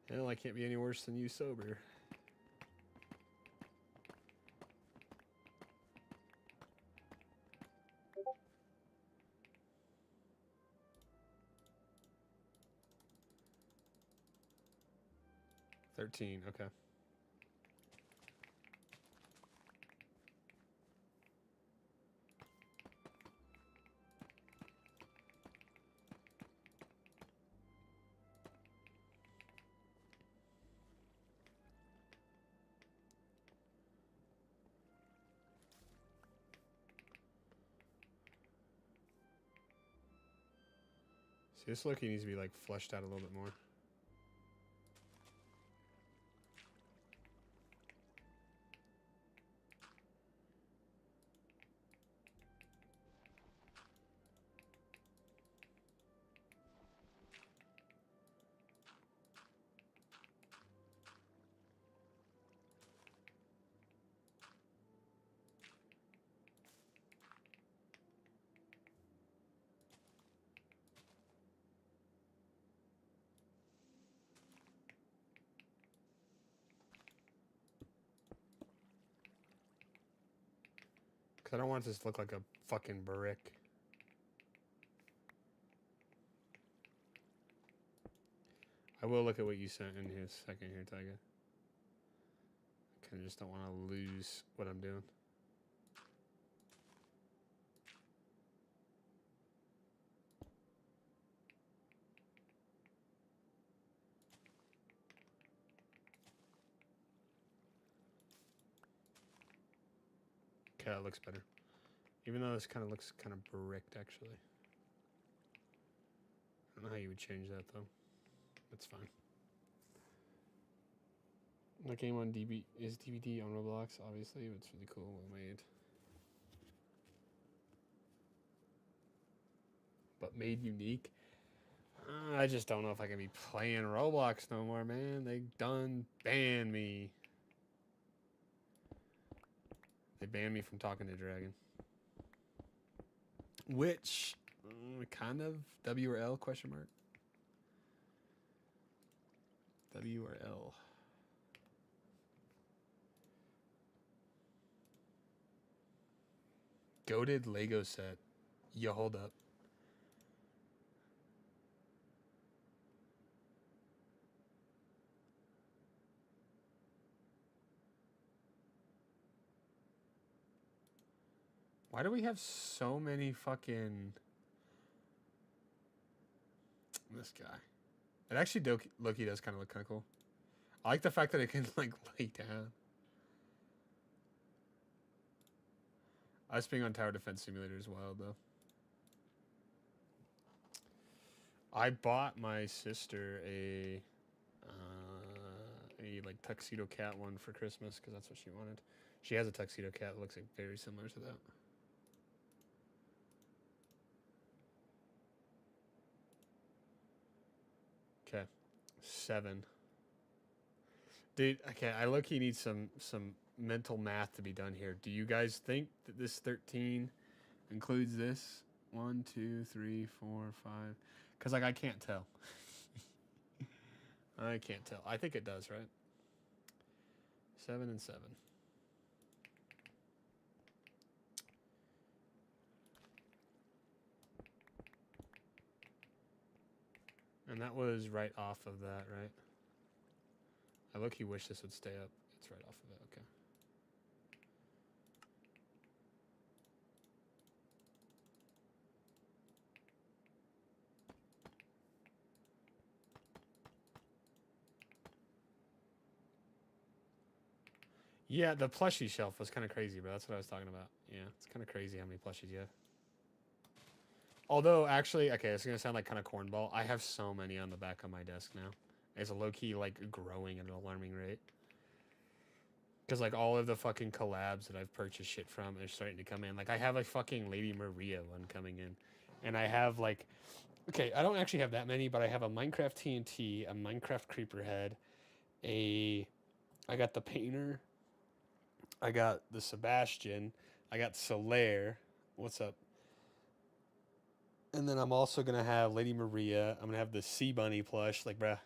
Hell, I can't be any worse than you sober. $13, okay. See, this Loki needs to be like fleshed out a little bit more. I don't want this to look like a fucking brick. I will look at what you sent in here a second here, Tyga. I kind of just don't want to lose what I'm doing. Okay, that looks better. Even though this kind of looks kind of bricked, actually. I don't know how you would change that, though. That's fine. The game on is DVD on Roblox, obviously. It's really cool, well made. But made unique. I just don't know if I can be playing Roblox no more, man. They done banned me. They banned me from talking to Dragon. Which, kind of, W or L, question mark? W or L? Goated Lego set. You hold up. Why do we have so many fucking... This guy. It actually, Loki does kind of look kind of cool. I like the fact that it can, like, lay down. Us being on Tower Defense Simulator is wild, though. I bought my sister a like tuxedo cat one for Christmas because that's what she wanted. She has a tuxedo cat that looks like very similar to that. Okay, 7. Dude, okay, I low-key need some mental math to be done here. Do you guys think that this 13 includes this? 1, 2, 3, 4, 5. Because, like, I can't tell. I can't tell. I think it does, right? 7 and 7. And that was right off of that, right? I low-key wish this would stay up. It's right off of it, okay. Yeah, the plushie shelf was kind of crazy, bro. That's what I was talking about. Yeah, it's kind of crazy how many plushies you have. Although, actually, okay, it's going to sound like kind of cornball. I have so many on the back of my desk now. It's a low-key, like, growing at an alarming rate. Because, like, all of the fucking collabs that I've purchased shit from are starting to come in. Like, I have a fucking Lady Maria one coming in. And I have, like... Okay, I don't actually have that many, but I have a Minecraft TNT, a Minecraft Creeper Head, I got the Painter, I got the Sebastian, I got Solaire. What's up? And then I'm also going to have Lady Maria. I'm going to have the Sea Bunny plush. Like, bruh.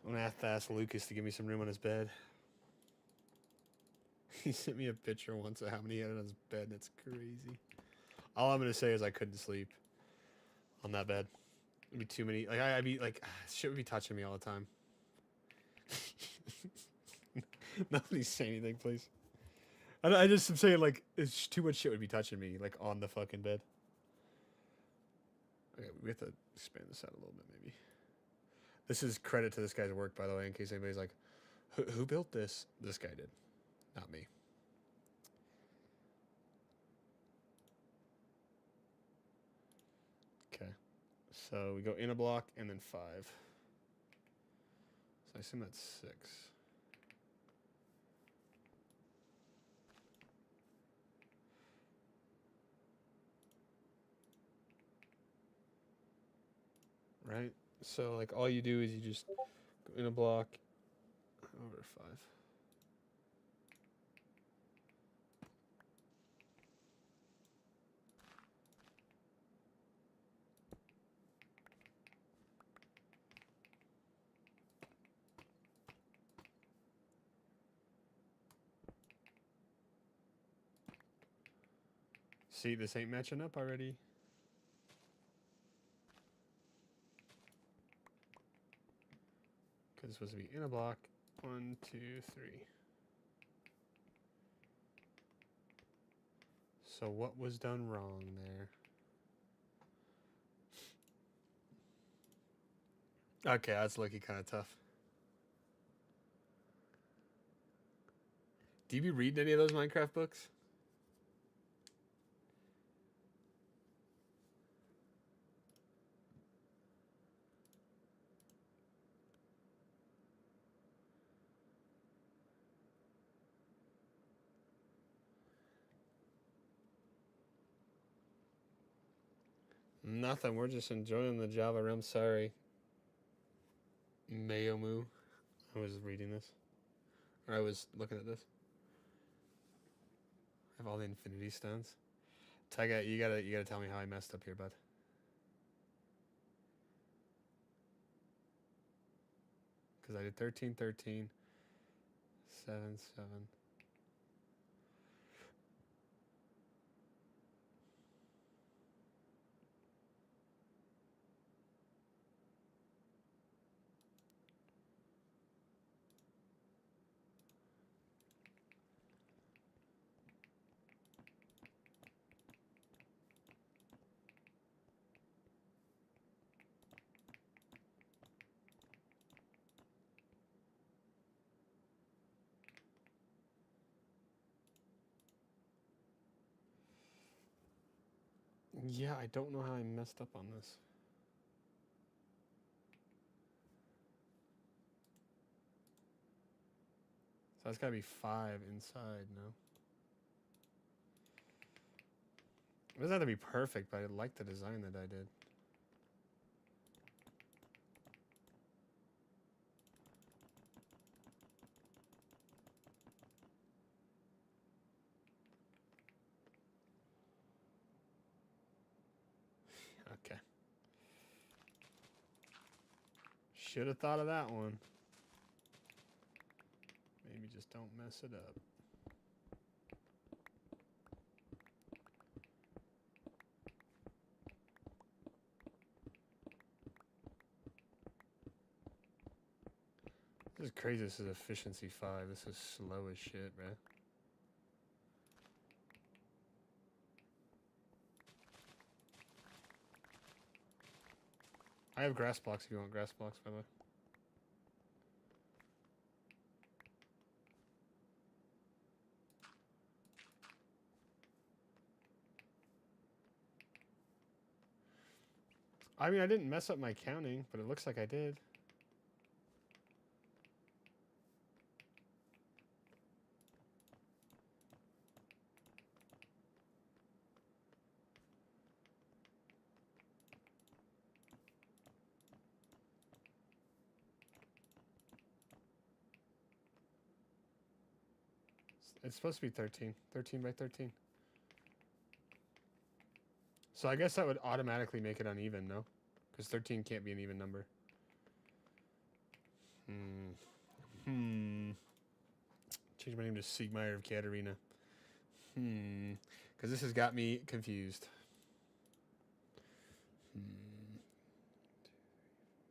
I'm going to have to ask Lucas to give me some room on his bed. He sent me a picture once of how many he had on his bed, and it's crazy. All I'm going to say is I couldn't sleep on that bed. It'd be too many. Like, I'd be like, shit would be touching me all the time. Nobody say anything, please. I just am saying, like, it's too much shit would be touching me, like, on the fucking bed. Okay, we have to expand this out a little bit, maybe. This is credit to this guy's work, by the way, in case anybody's like, who built this? This guy did, not me. Okay, so we go in a block and then 5. So I assume that's 6. Right? So, like, all you do is you just go in a block over 5. See, this ain't matching up already. Because it's supposed to be in a block. 1, 2, 3. So what was done wrong there? Okay, that's looking kind of tough. Do you be reading any of those Minecraft books? Nothing. We're just enjoying the Java realm. Sorry. Mayomu. I was reading this. Or I was looking at this. I have all the infinity stones. Tyga, you gotta tell me how I messed up here, bud. Because I did 13, 13, 7, 7. Yeah, I don't know how I messed up on this. So that's gotta be 5 inside, no? It doesn't have to be perfect, but I like the design that I did. Should have thought of that one. Maybe just don't mess it up. This is crazy. This is efficiency 5. This is slow as shit, bro. I have grass blocks if you want grass blocks, by the way. I mean, I didn't mess up my counting, but it looks like I did. It's supposed to be 13. 13 by 13. So I guess that would automatically make it uneven, no? Because 13 can't be an even number. Change my name to Siegmeyer of Katarina. Because this has got me confused.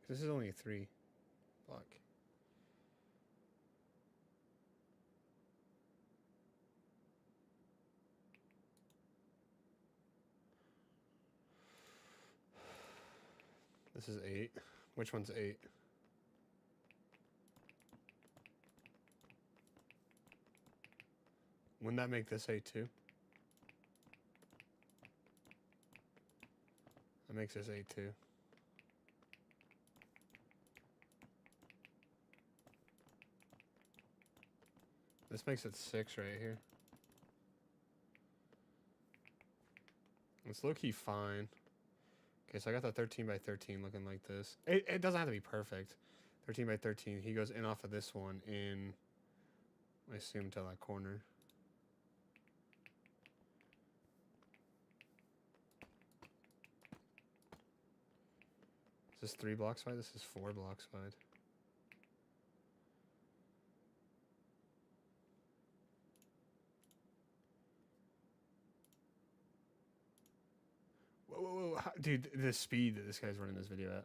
This is only a 3 block. This is 8. Which one's 8? Wouldn't that make this 8 too? That makes this 8 too. This makes it 6 right here. It's low-key fine. Okay, so I got the 13 by 13 looking like this. It doesn't have to be perfect. 13 by 13. He goes in off of this one in, I assume, to that corner. Is this 3 blocks wide? This is 4 blocks wide. Whoa. Dude, the speed that this guy's running this video at.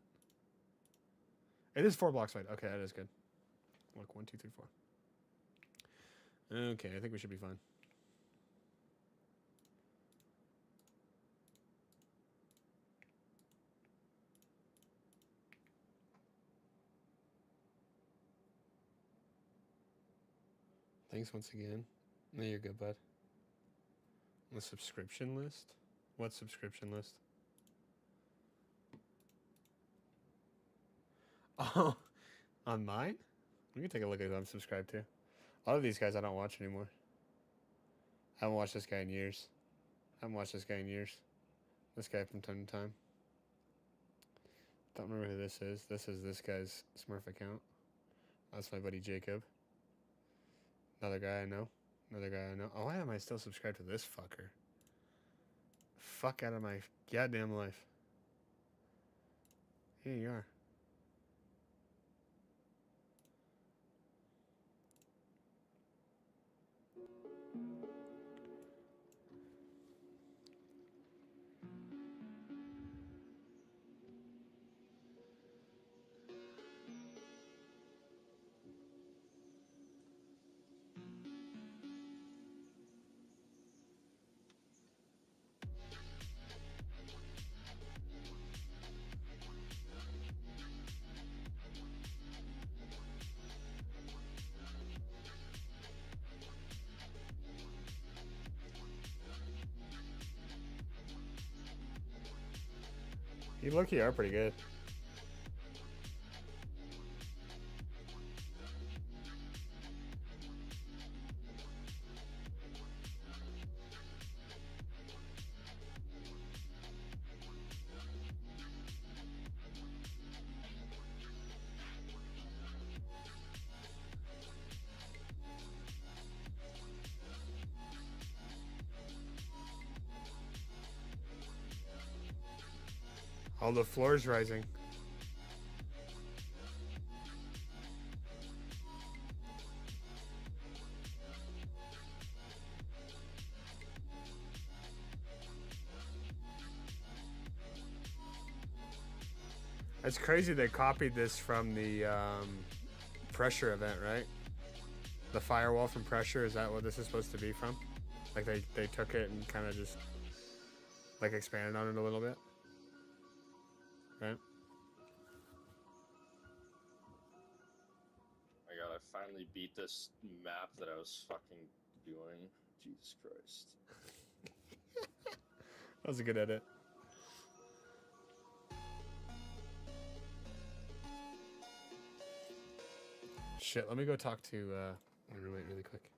It is 4 blocks wide. Okay, that is good. Look, 1, 2, 3, 4. Okay, I think we should be fine. Thanks once again. No, you're good, bud. The subscription list? What subscription list? Oh, on mine? We can take a look at who I'm subscribed to. A lot of these guys I don't watch anymore. I haven't watched this guy in years. This guy from time to time. Don't remember who this is. This is this guy's Smurf account. That's my buddy Jacob. Another guy I know. Oh, why am I still subscribed to this fucker? Fuck out of my goddamn life. Here you are. You low-key are pretty good. Oh, the floor's rising. It's crazy they copied this from the Pressure event, right? The firewall from Pressure, is that what this is supposed to be from? Like they took it and kind of just like expanded on it a little bit, right? My god, I finally beat this map that I was fucking doing. Jesus Christ. That was a good edit. Shit, let me go talk to my roommate really quick.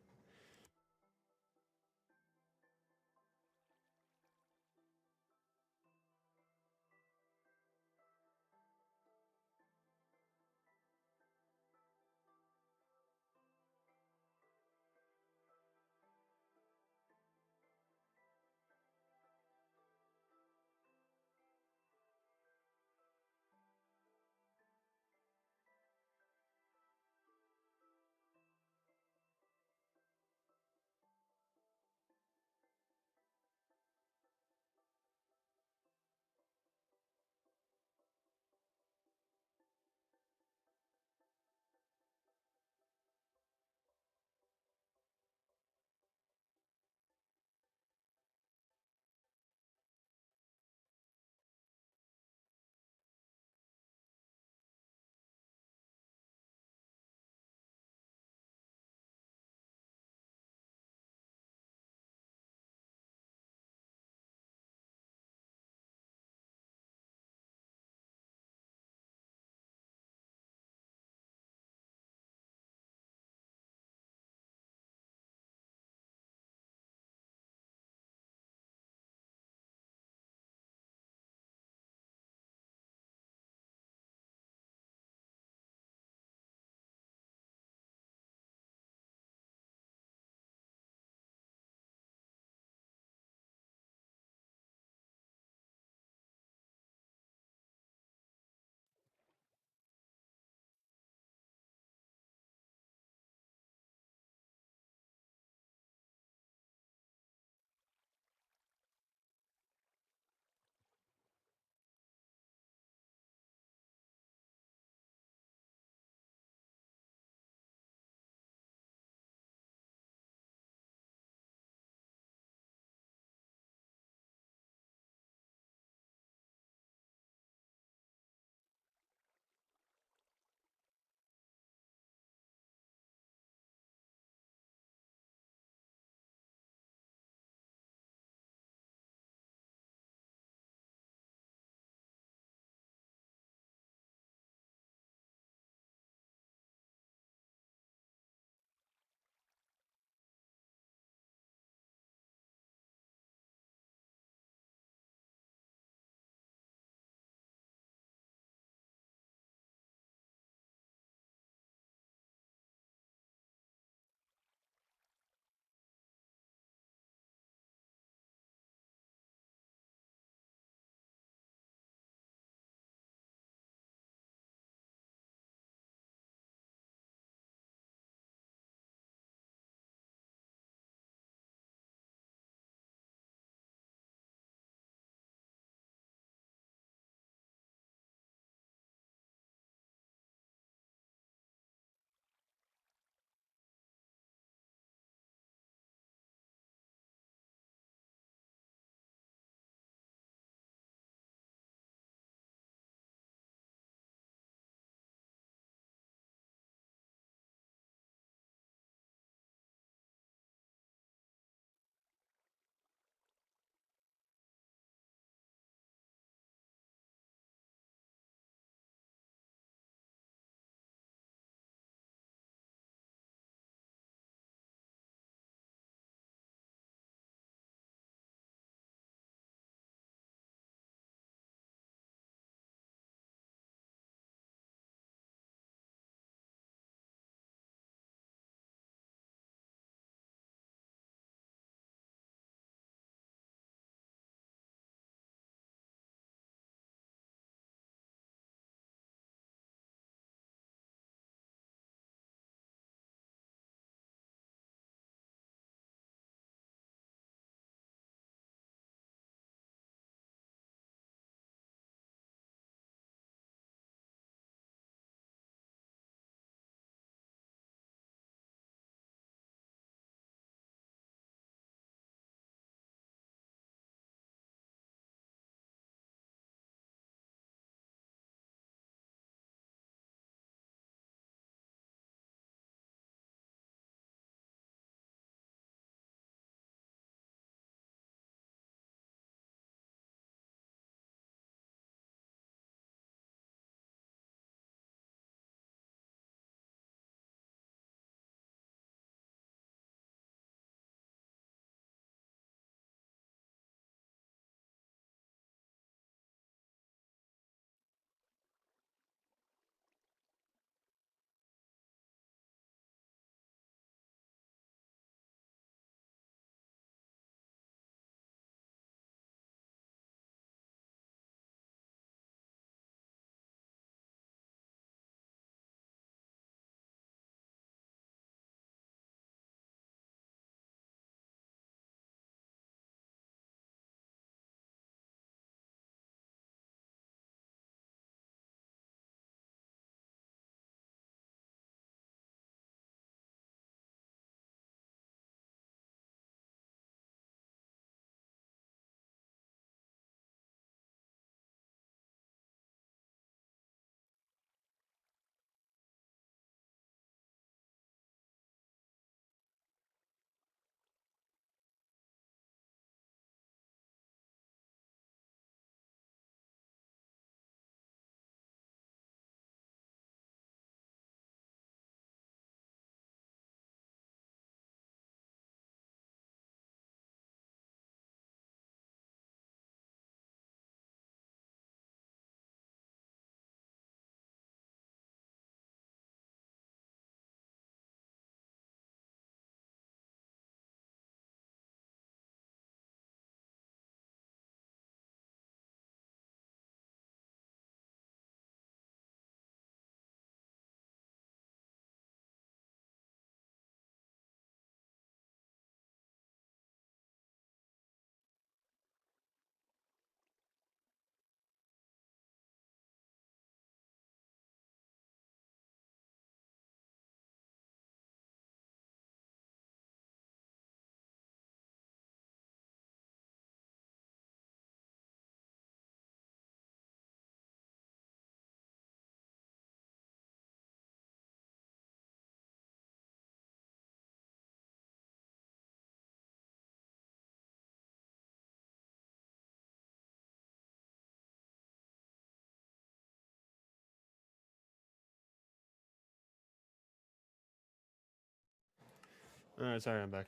Alright, sorry, I'm back.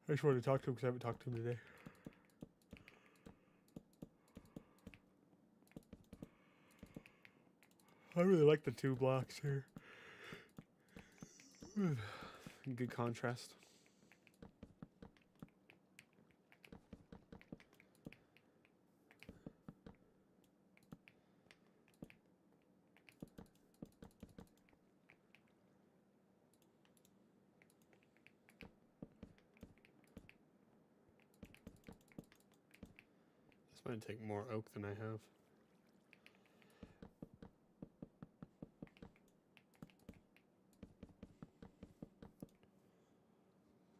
I just wanted to talk to him because I haven't talked to him today. I really like the 2 blocks here. Good contrast. This might take more oak than I have.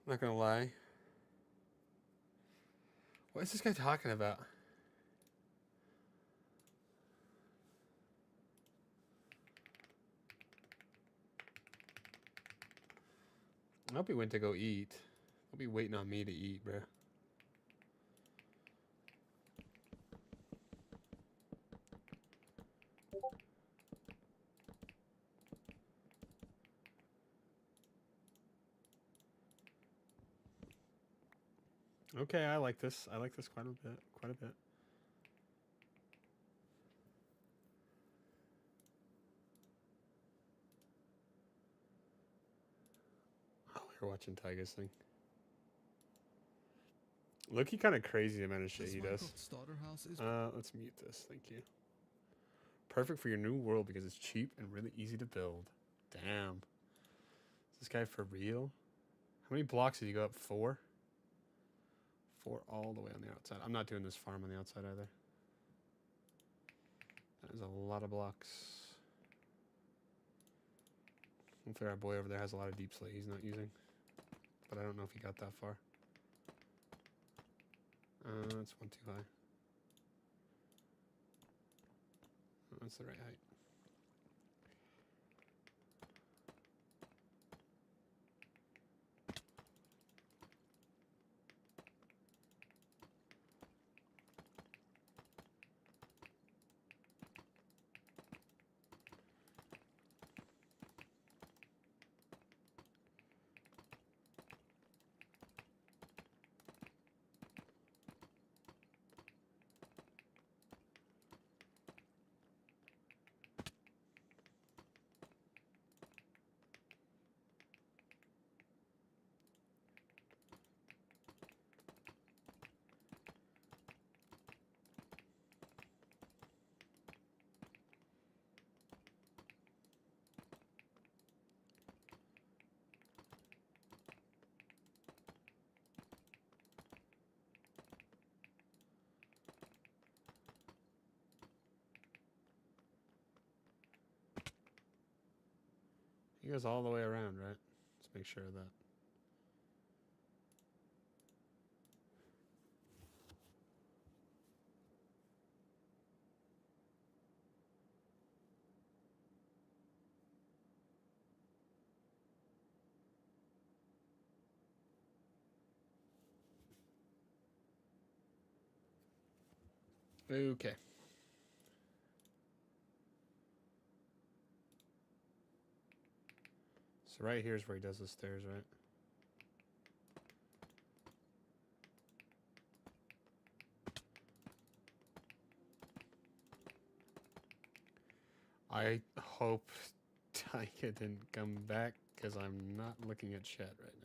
I'm not gonna lie. What is this guy talking about? I hope he went to go eat. He'll be waiting on me to eat, bro. Okay, I like this. I like this quite a bit. Quite a bit. Oh, we're watching Tyga's thing. Look, he kind of crazy the amount of shit he does. Let's mute this. Thank you. Perfect for your new world because it's cheap and really easy to build. Damn. Is this guy for real? How many blocks did you go up? 4? 4 all the way on the outside. I'm not doing this farm on the outside either. That is a lot of blocks. Hopefully our boy over there has a lot of deep slate he's not using. But I don't know if he got that far. That's 1 too high. That's the right height. He goes all the way around, right? Let's make sure of that. Okay. So right here is where he does the stairs, right? I hope Tyga didn't come back because I'm not looking at chat right now.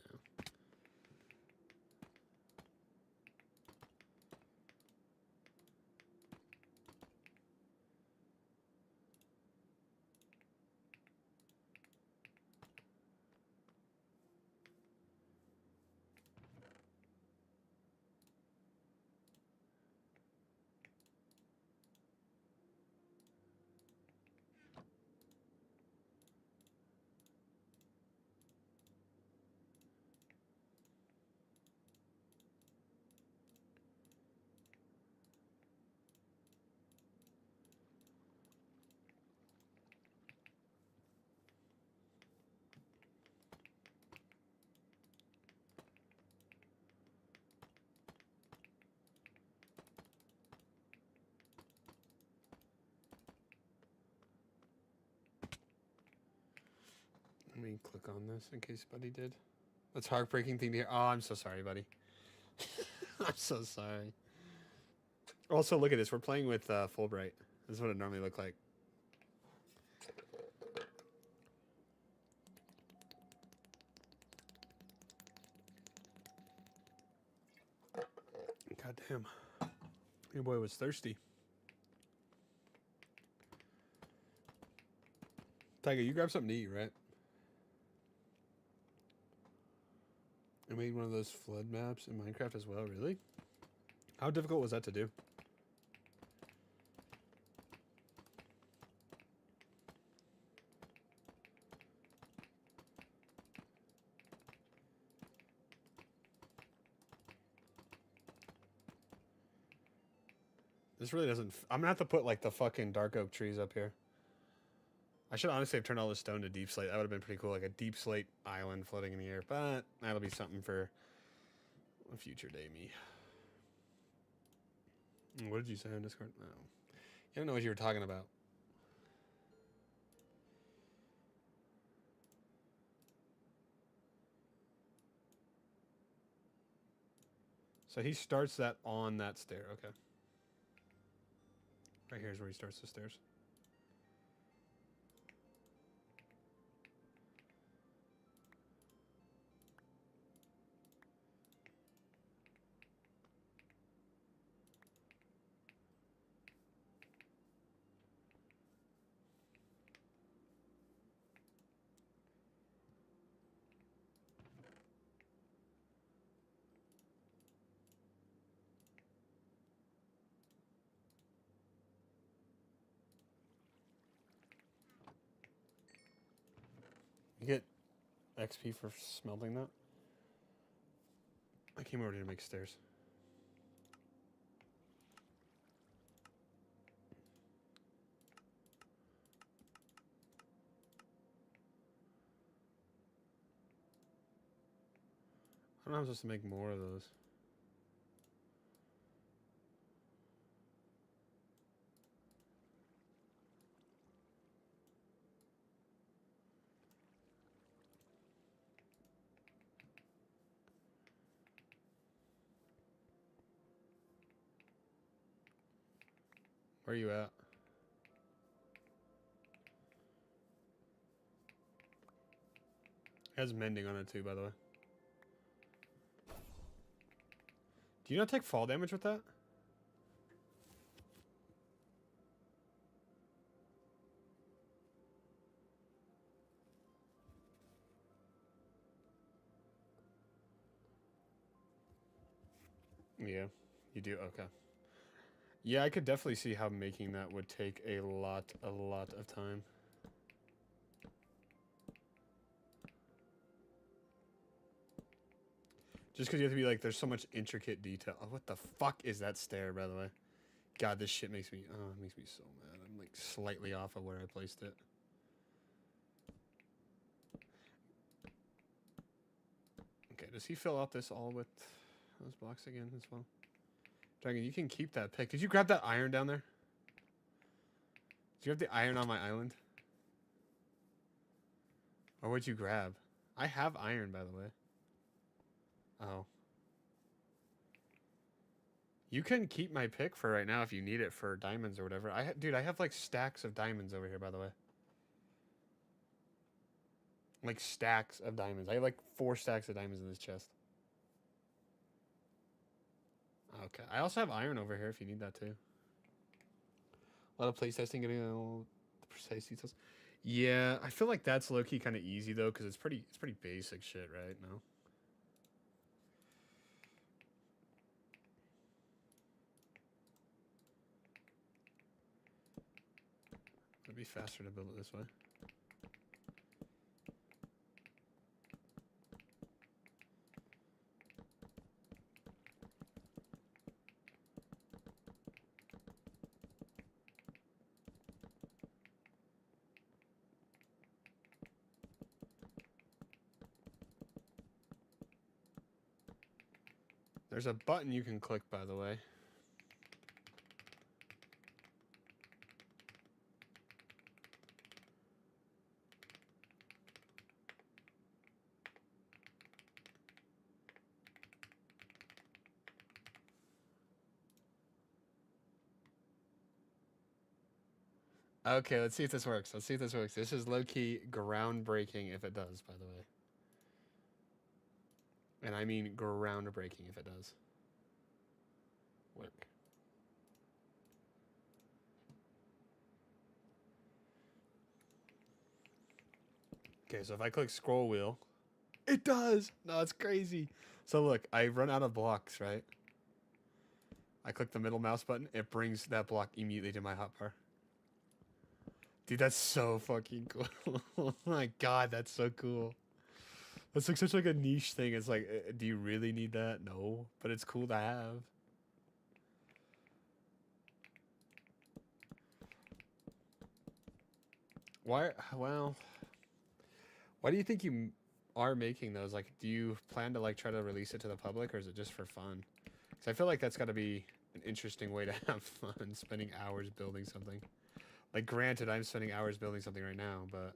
me click on this in case Buddy did. That's heartbreaking thing to hear. Oh, I'm so sorry, buddy. I'm so sorry. Also, look at this. We're playing with Fulbright. This is what it normally look like. God damn. Your boy was thirsty. Tiger, you grab something to eat, right? I made one of those flood maps in Minecraft as well, really? How difficult was that to do? This really doesn't... I'm gonna have to put, like, the fucking dark oak trees up here. I should honestly have turned all this stone to deep slate. That would have been pretty cool, like a deep slate island floating in the air. But that'll be something for a future day, me. What did you say on Discord? No. You don't know what you were talking about. So he starts that on that stair. Okay. Right here is where he starts the stairs. You get XP for smelting that? I came over here to make stairs. I don't know how I'm supposed to make more of those. Where are you at? It has mending on it too, by the way. Do you not take fall damage with that? Yeah, you do. Okay. Yeah, I could definitely see how making that would take a lot of time. Just because you have to be like, there's so much intricate detail. Oh, what the fuck is that stair, by the way? God, this shit makes me, it makes me so mad. I'm like slightly off of where I placed it. Okay, does he fill up this all with those blocks again as well? Dragon, you can keep that pick. Did you grab that iron down there? Did you have the iron on my island? Or what'd you grab? I have iron, by the way. Oh. You can keep my pick for right now if you need it for diamonds or whatever. Dude, I have like stacks of diamonds over here, by the way. Like stacks of diamonds. I have like 4 stacks of diamonds in this chest. Okay. I also have iron over here if you need that too. A lot of place testing, getting all the precise details. Yeah, I feel like that's low-key kind of easy though, because it's pretty basic shit, right? No. It'd be faster to build it this way. There's a button you can click, by the way. Okay, let's see if this works. Let's see if this works. This is low-key groundbreaking if it does, by the way. And I mean groundbreaking if it does work. Okay, so if I click scroll wheel, it does! No, it's crazy. So look, I run out of blocks, right? I click the middle mouse button, it brings that block immediately to my hotbar. Dude, that's so fucking cool. Oh my god, that's so cool. That's like such like a niche thing. It's like, do you really need that? No, but it's cool to have. Why? Well, why do you think you are making those? Like, do you plan to like try to release it to the public, or is it just for fun? Because I feel like that's got to be an interesting way to have fun, spending hours building something. Like, granted, I'm spending hours building something right now, but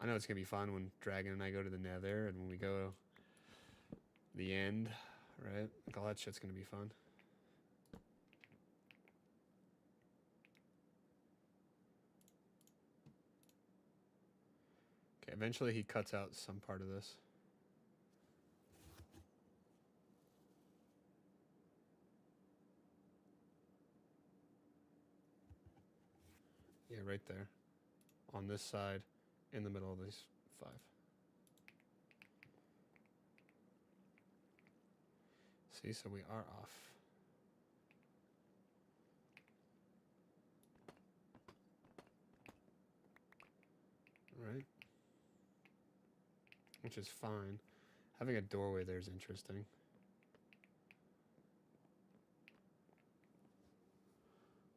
I know it's gonna be fun when Dragon and I go to the Nether, and when we go the end, right? Like, all that shit's gonna be fun. Okay, eventually he cuts out some part of this. Yeah, right there. On this side, in the middle of these 5. See, so we are off. Right? Which is fine. Having a doorway there is interesting.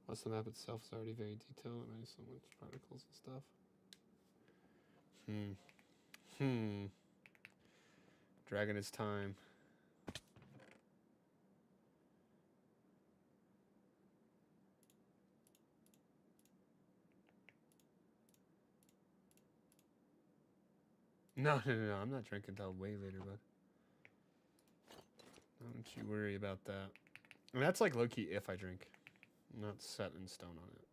Plus the map itself is already very detailed and I have so much particles and stuff. Dragon is time. No, I'm not drinking until way later, bud. Don't you worry about that. And that's like low-key if I drink. Not set in stone on it.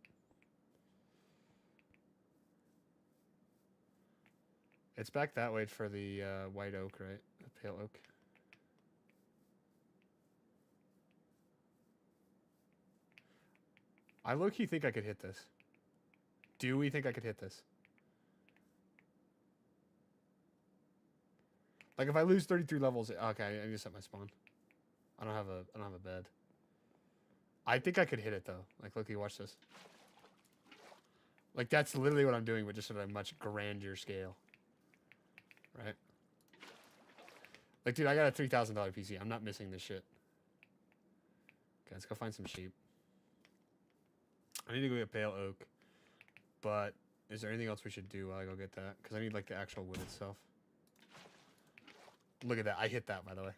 It's back that way for the white oak, right? The pale oak. I low-key think I could hit this. Do we think I could hit this? Like if I lose 33 levels, okay, I need to set my spawn. I don't have a bed. I think I could hit it though. Like, look, watch this. Like that's literally what I'm doing, but just at a much grander scale. Right? Like, dude, I got a $3,000 PC. I'm not missing this shit. Okay, let's go find some sheep. I need to go get pale oak. But is there anything else we should do while I go get that? Because I need like the actual wood itself. Look at that. I hit that, by the way.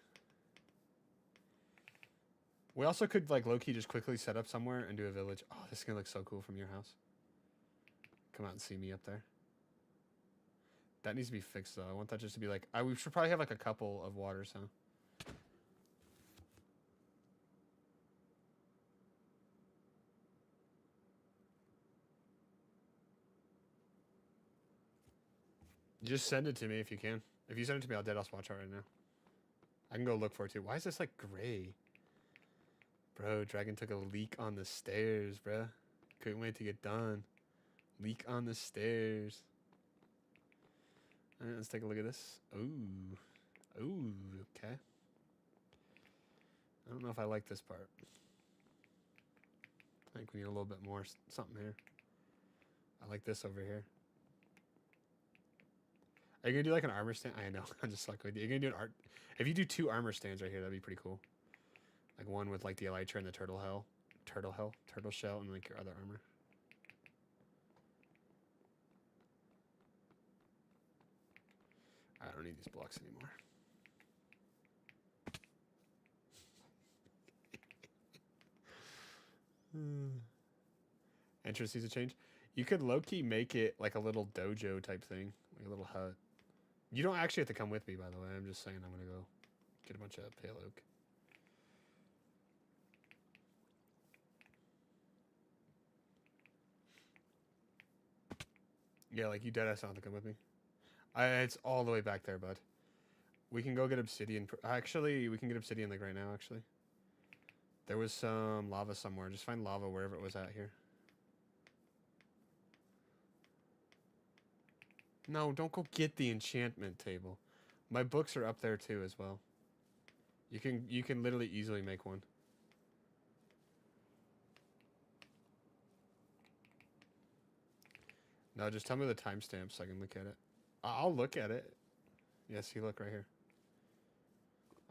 We also could like low-key just quickly set up somewhere and do a village. Oh, this is gonna look so cool from your house. Come out and see me up there. That needs to be fixed though. I want that just to be like, we should probably have like a couple of waters, huh? Just send it to me if you can. If you send it to me, I'll deadass watch out right now. I can go look for it too. Why is this like gray? Bro, Dragon took a leak on the stairs, bruh. Couldn't wait to get done. Leak on the stairs. Alright, let's take a look at this. Ooh. Ooh, okay. I don't know if I like this part. I think we need a little bit more something here. I like this over here. Are you gonna do like an armor stand? I know, I'm just like with you. You're gonna do an art. If you do 2 armor stands right here, that'd be pretty cool. Like one with like the elytra and the turtle shell, and like your other armor. I don't need these blocks anymore. Entrance needs to change. You could low-key make it like a little dojo type thing, like a little hut. You don't actually have to come with me, by the way. I'm just saying I'm gonna go get a bunch of pale oak. Yeah, like you deadass don't have to come with me. It's all the way back there, bud. We can go get obsidian. Actually, we can get obsidian like right now, actually. There was some lava somewhere. Just find lava wherever it was at here. No, don't go get the enchantment table. My books are up there too as well. You can literally easily make one. No, just tell me the timestamp so I can look at it. I'll look at it. Yeah, see, look right here.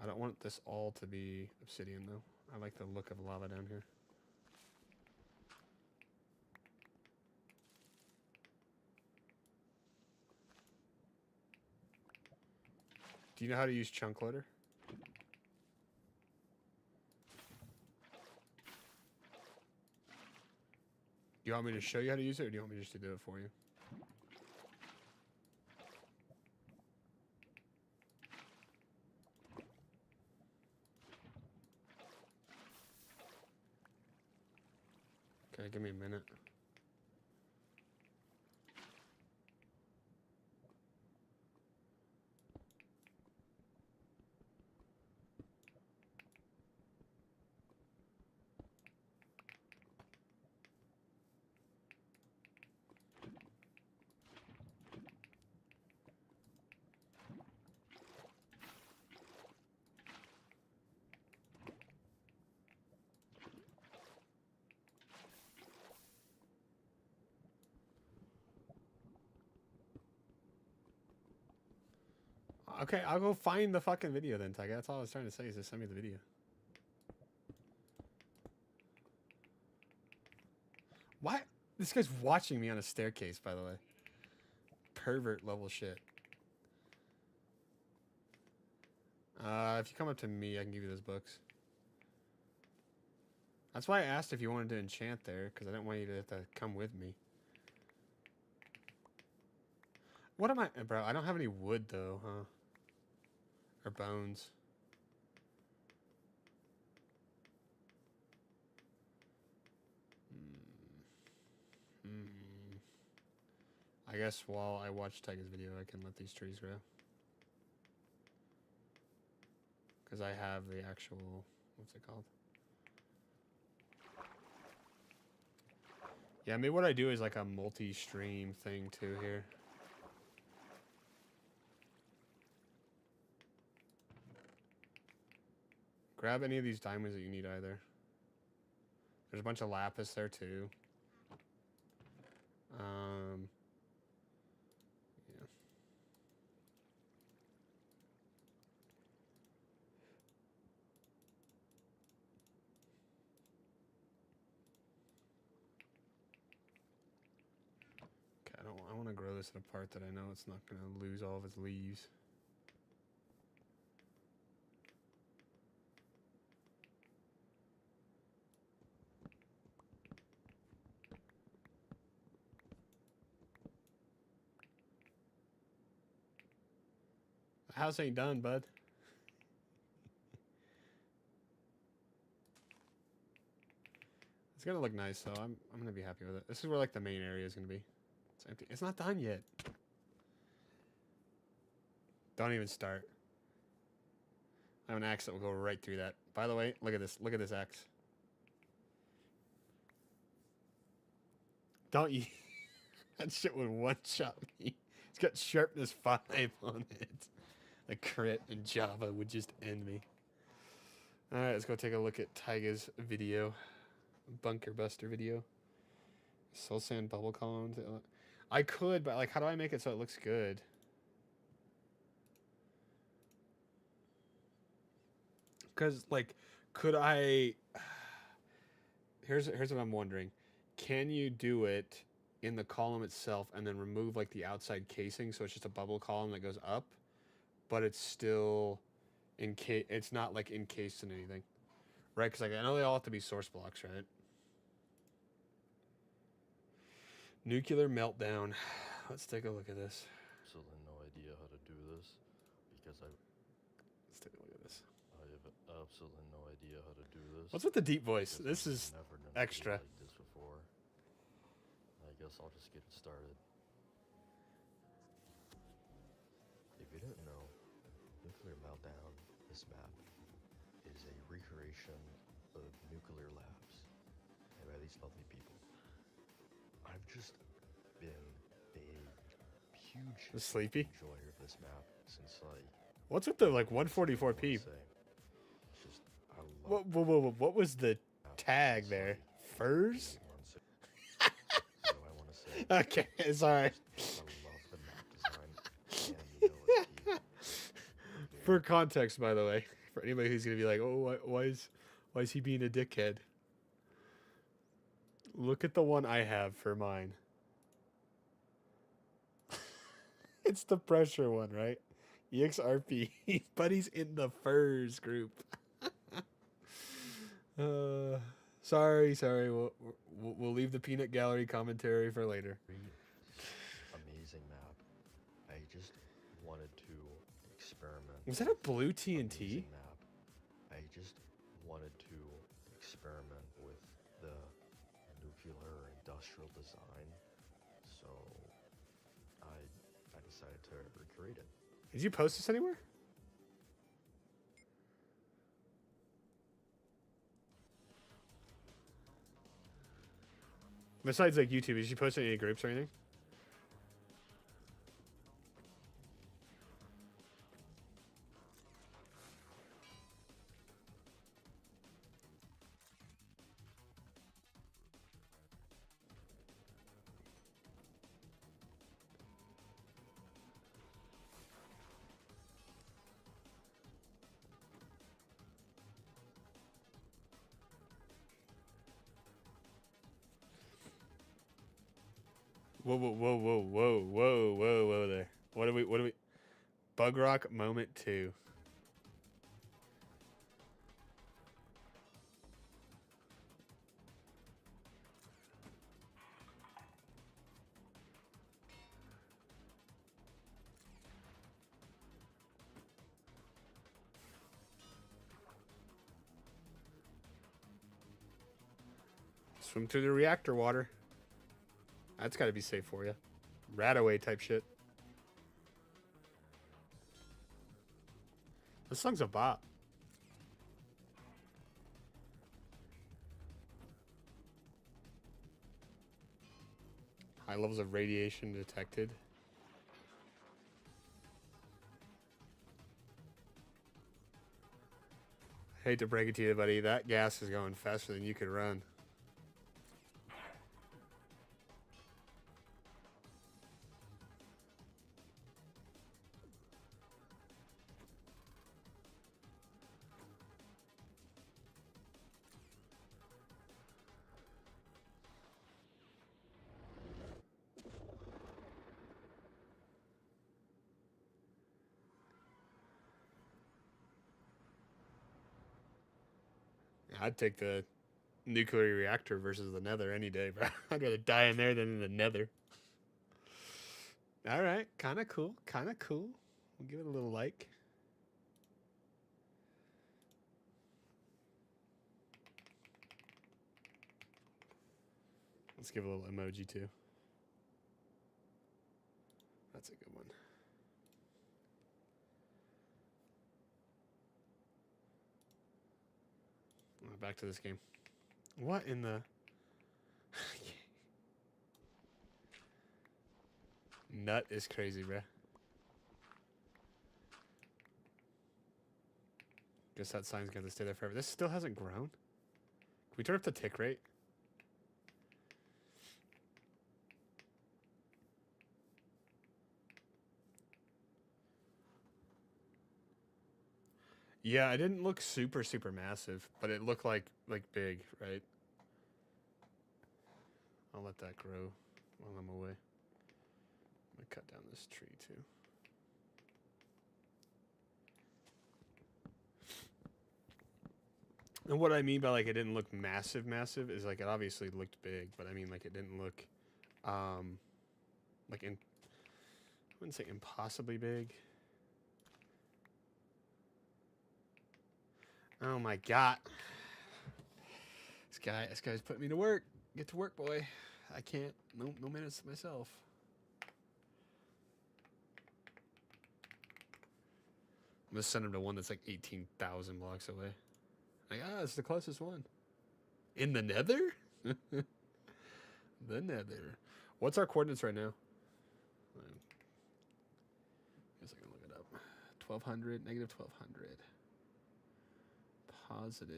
I don't want this all to be obsidian though. I like the look of lava down here. Do you know how to use chunk loader? Do you want me to show you how to use it, or do you want me just to do it for you? Okay, give me a minute. Okay, I'll go find the fucking video then, Tiger. That's all I was trying to say, is just send me the video. Why? This guy's watching me on a staircase, by the way. Pervert level shit. If you come up to me, I can give you those books. That's why I asked if you wanted to enchant there, because I didn't want you to have to come with me. What am I... Bro, I don't have any wood, though, huh? Or bones. I guess while I watch Tiger's video, I can let these trees grow. Because I have the actual... What's it called? Yeah, maybe what I do is like a multi-stream thing, too, here. Grab any of these diamonds that you need either. There's a bunch of lapis there too. Yeah. Okay, I want to grow this in a part that I know it's not gonna lose all of its leaves. The house ain't done, bud. It's gonna look nice, though. I'm gonna be happy with it. This is where like the main area is gonna be. It's empty. It's not done yet. Don't even start. I have an axe that will go right through that. By the way, look at this. Look at this axe. Don't you? That shit would one-shot me. It's got sharpness 5 on it. A crit in Java would just end me. Alright, let's go take a look at Tyga's video. Bunker Buster video. Soul Sand bubble columns. I could, but like, how do I make it so it looks good? Because, like, could I... Here's what I'm wondering. Can you do it in the column itself and then remove, like, the outside casing so it's just a bubble column that goes up? But it's still... It's not, like, encased in anything. Right? Because, like, I know they all have to be source blocks, right? Nuclear meltdown. Let's take a look at this. Absolutely no idea how to do this because Let's take a look at this. I have absolutely no idea how to do this. What's with the deep voice? because This I've is never done extra. Like this before. I guess I'll just get it started. Nuclear Meltdown, this map, is a recreation of nuclear labs made by these lovely people. I've just been a huge Sleepy? enjoyer of this map since like What's with the like I wanna 144p? say, it's just I love What was the map tag since, there? like, Furs? 8 months ago. So I want to say Okay, sorry. I love the map design and the ability For context, by the way, for anybody who's gonna be like, "Oh, why is he being a dickhead?" Look at the one I have for mine. It's the pressure one, right? EXRP, but he's in the furs group. Sorry. We'll leave the peanut gallery commentary for later. amazing map. I just wanted to experiment. Was that a blue TNT? Amazing map. I just wanted to experiment with the nuclear industrial design, so I decided to recreate it. Did you post this anywhere? Besides like YouTube, did you post it in any groups or anything? Whoa there. What do we Bug Rock moment 2. Swim through the reactor water. That's got to be safe for you. Radaway type shit. This song's a bop. High levels of radiation detected. I hate to break it to you, buddy. That gas is going faster than you could run. I'd take the nuclear reactor versus the nether any day, bro. I'd rather die in there than in the nether. All right, kind of cool. We'll give it a little like. Let's give a little emoji too. That's a good one. Back to this game. What in the... Nut is crazy, bruh. Guess that sign's gonna stay there forever. This still hasn't grown. Can we turn up the tick rate? Yeah, it didn't look super massive, but it looked like big, right? I'll let that grow while I'm away. I'm gonna cut down this tree too. And what I mean by like it didn't look massive is like it obviously looked big, but I mean like it didn't look like I wouldn't say impossibly big. Oh my god. This guy's putting me to work. Get to work, boy. I can't. No minutes to myself. gonna send him to one that's like 18,000 blocks away. Like, it's the closest one. In the Nether? The Nether. What's our coordinates right now? Guess I can look it up. 1200, negative 1200. Positive.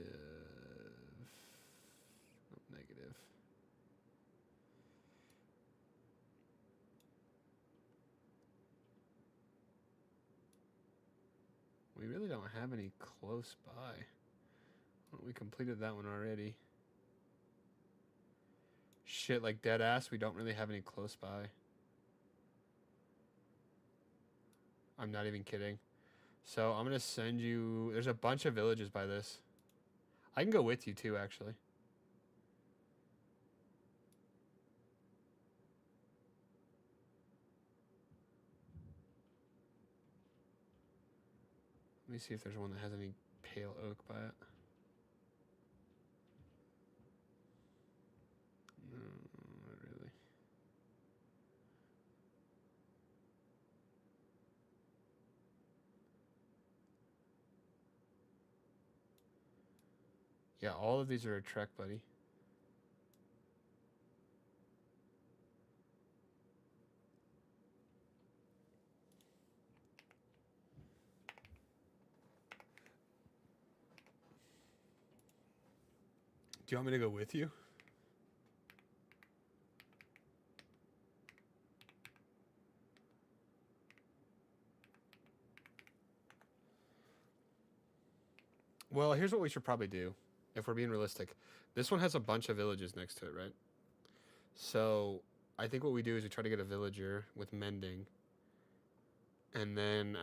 Oh, negative. We really don't have any close by. Well, we completed that one already. Shit, like dead ass, we don't really have any close by. I'm not even kidding. So I'm gonna send you. There's a bunch of villages by this. I can go with you too, actually. Let me see if there's one that has any pale oak by it. No, not really. Yeah, all of these are a trek, buddy. Do you want me to go with you? Well, here's what we should probably do, if we're being realistic. This one has a bunch of villages next to it, right? So I think what we do is we try to get a villager with mending, and then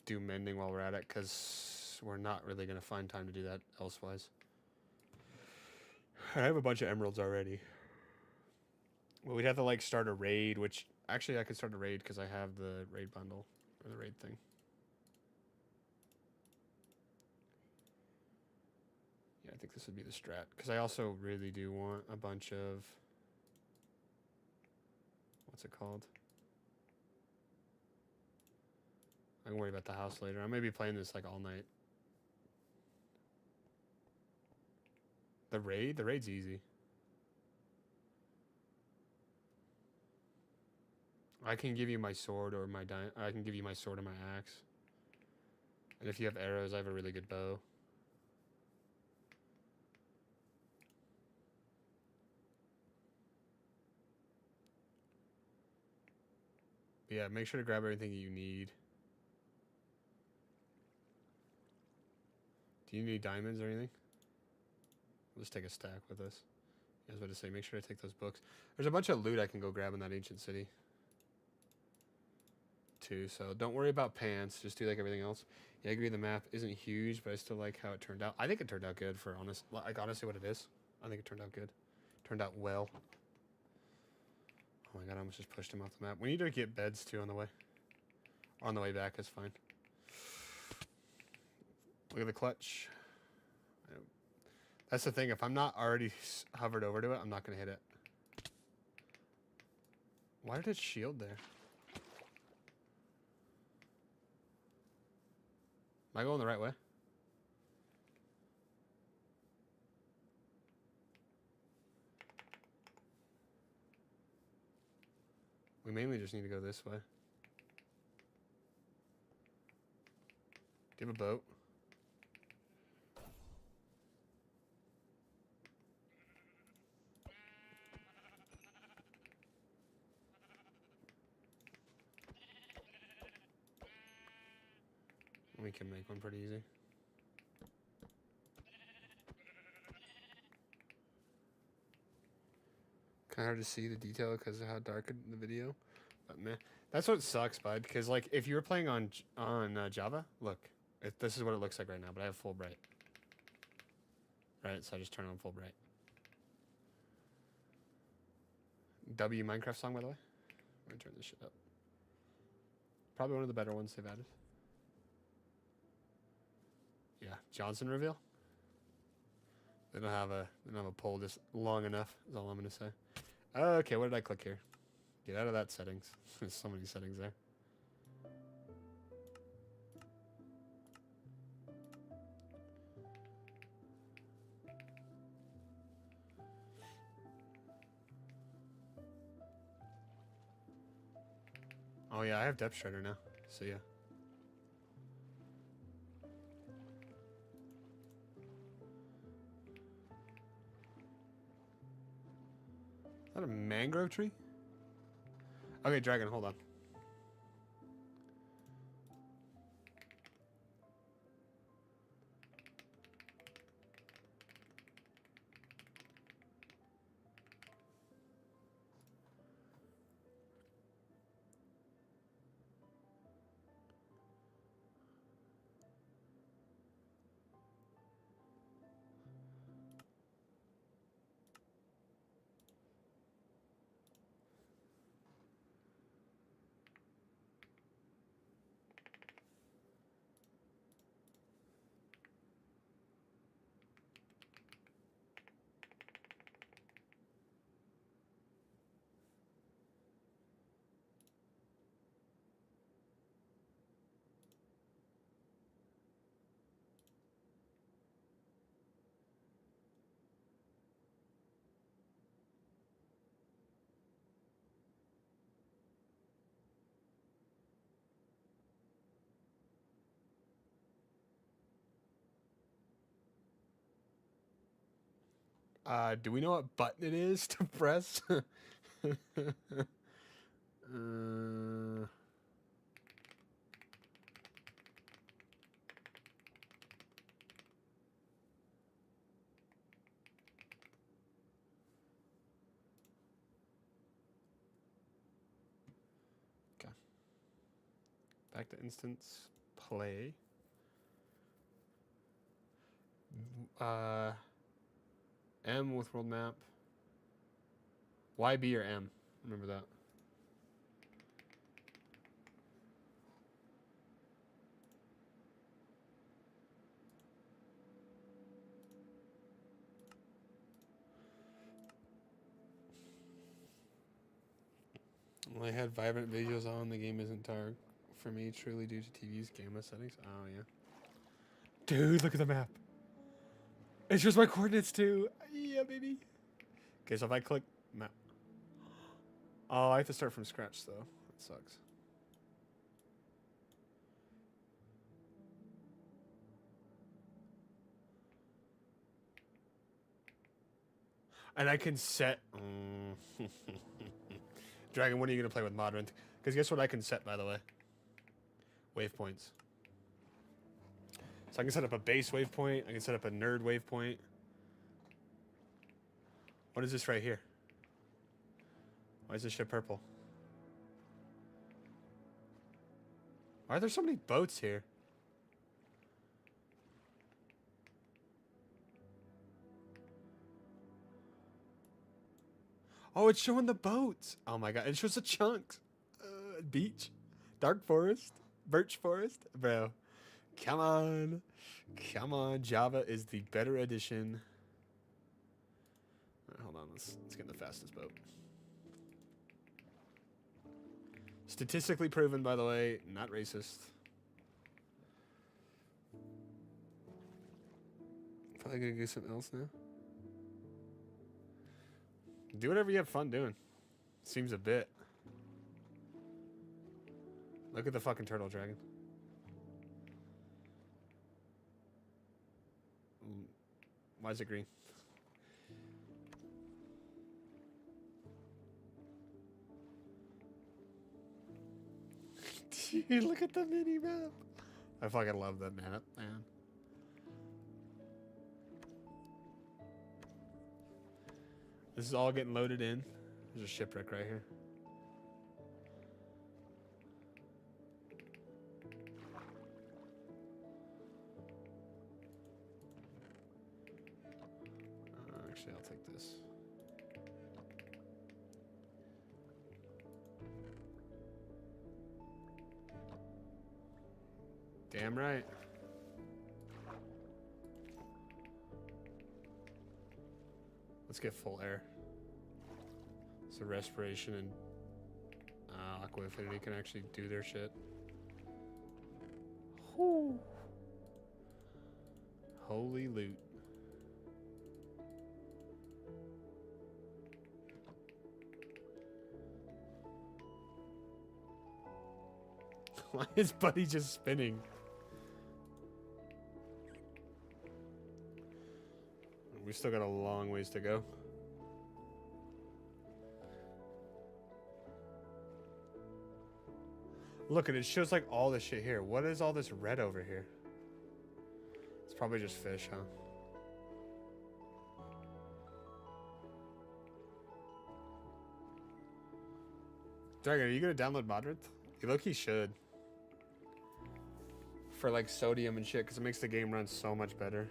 do mending while we're at it, because we're not really going to find time to do that elsewise. I have a bunch of emeralds already. Well, we'd have to like start a raid, which actually I could start a raid because I have the raid bundle or the raid thing. Yeah, I think this would be the strat because I also really do want a bunch of, what's it called? I can worry about the house later. I may be playing this like all night. The raid's easy. I can give you my sword or my I can give you my sword or my axe. And if you have arrows, I have a really good bow. But yeah, make sure to grab everything that you need. Do you need diamonds or anything? Let's take a stack with us. I was about to say, make sure to take those books. There's a bunch of loot I can go grab in that ancient city too, so don't worry about pants. Just do like everything else. Yeah, I agree the map isn't huge, but I still like how it turned out. I think it turned out good for honestly what it is. I think it turned out good. Turned out well. Oh my god, I almost just pushed him off the map. We need to get beds too on the way. Or on the way back is fine. Look at the clutch. That's the thing. If I'm not already hovered over to it, I'm not going to hit it. Why did it shield there? Am I going the right way? We mainly just need to go this way. Do you have a boat? We can make one pretty easy. Kind of hard to see the detail because of how dark the video, but meh. That's what sucks, bud. Because like, if you were playing on Java, look, this is what it looks like right now. But I have full bright. Right, so I just turn on full bright. W Minecraft song, by the way. I'm gonna turn this shit up. Probably one of the better ones they've added. Yeah, Johnson reveal. They don't have a poll just long enough. Is all I'm gonna say. Okay, what did I click here? Get out of that settings. There's so many settings there. Oh yeah, I have Depth Shredder now. So yeah. Is that a mangrove tree? Okay, dragon, hold on. Do we know what button it is to press? Okay. Back to instance play. M with world map. YB or M? Remember that. Well, I had vibrant visuals on. The game isn't dark for me, truly due to TV's camera settings. Oh yeah. Dude, look at the map. It's just my coordinates too. Yeah, baby. Okay, so if I click map. Oh, I have to start from scratch though. That sucks. And I can set. Dragon, when are you gonna play with Modern? Because guess what I can set, by the way? Waypoints. So I can set up a base waypoint. I can set up a nerd waypoint. What is this right here? Why is this shit purple? Why are there so many boats here? Oh, it's showing the boats. Oh my god, it shows the chunks. Beach, dark forest, birch forest. Bro, come on. Come on, Java is the better edition. Alright, hold on, let's get the fastest boat. Statistically proven, by the way, not racist. Probably gonna do something else now. Do whatever you have fun doing. Seems a bit. Look at the fucking turtle dragon. Why is it green? Dude, look at the mini map. I fucking love that map, man. This is all getting loaded in. There's a shipwreck right here. Actually, I'll take this. Damn right. Let's get full air. So respiration and Aqua Affinity can actually do their shit. Whew. Holy loot. Why is Buddy just spinning? We still got a long ways to go. Look, and it shows like all this shit here. What is all this red over here? It's probably just fish, huh? Dragon, are you gonna download Modrith? You low-key should. For like sodium and shit, because it makes the game run so much better.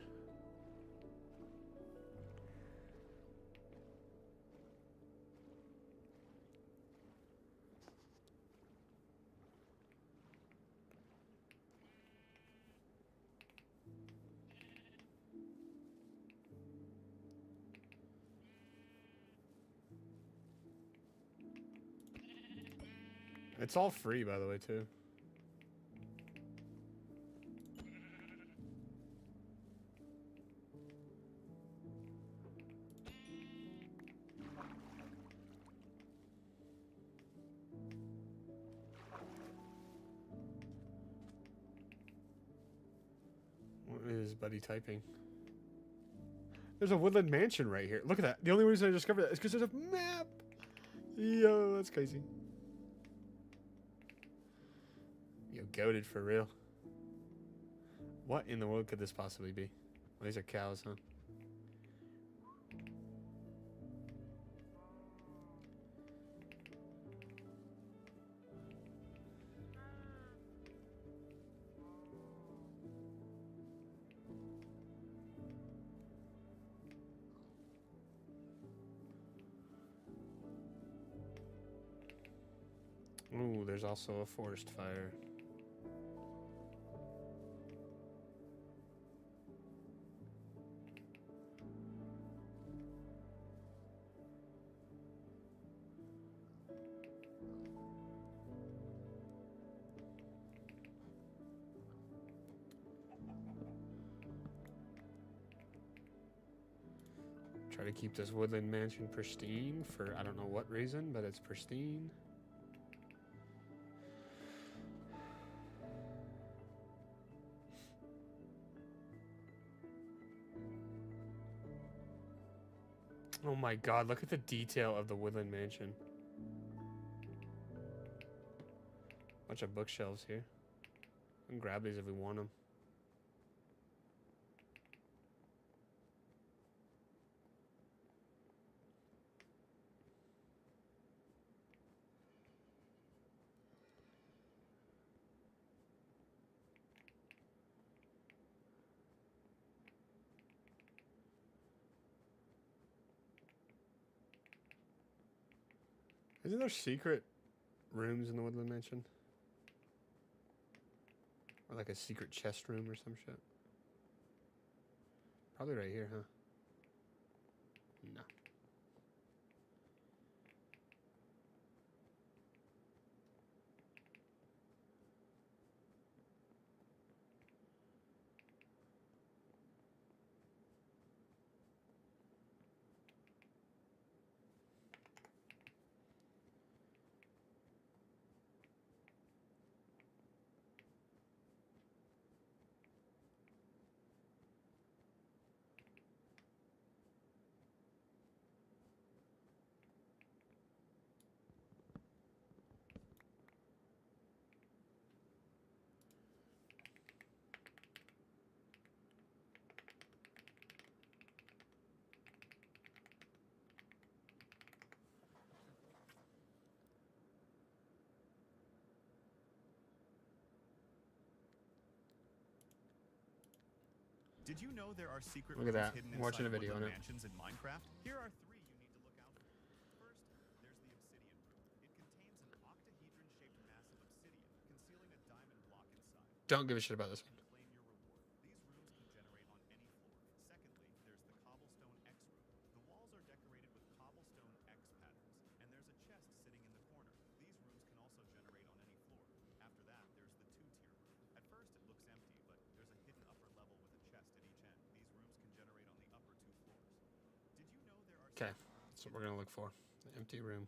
It's all free, by the way, too. What is Buddy typing? There's a woodland mansion right here. Look at that. The only reason I discovered that is because there's a map. Yo, that's crazy. Yo, goated for real. What in the world could this possibly be? Well, these are cows, huh? Ooh, there's also a forest fire. Try to keep this woodland mansion pristine for I don't know what reason, but it's pristine. Oh my god, look at the detail of the woodland mansion. Bunch of bookshelves here. We can grab these if we want them. Isn't there secret rooms in the woodland mansion? Or like a secret chest room or some shit? Probably right here, huh? No. Did you know there are secret Look at rooms that. hidden I'm watching inside a video on woodland it. mansions in Minecraft? Here are 3 you need to look out for. First, there's the obsidian room. It contains an octahedron-shaped mass of obsidian, concealing a diamond block inside. Don't give a shit about this one. And claim your reward. These rooms can generate on any floor. Secondly, there's the cobblestone X room. The walls are decorated with cobblestone X patterns, and there's a chest sitting in the corner. These rooms can also generate on any floor. After that, there's the 2-tier room. At first, it looks empty, but there's a hidden upper level with a chest at each end. These rooms can generate on the upper 2 floors. Did you know there are Okay, secret rooms that's what we're gonna look for. The empty room.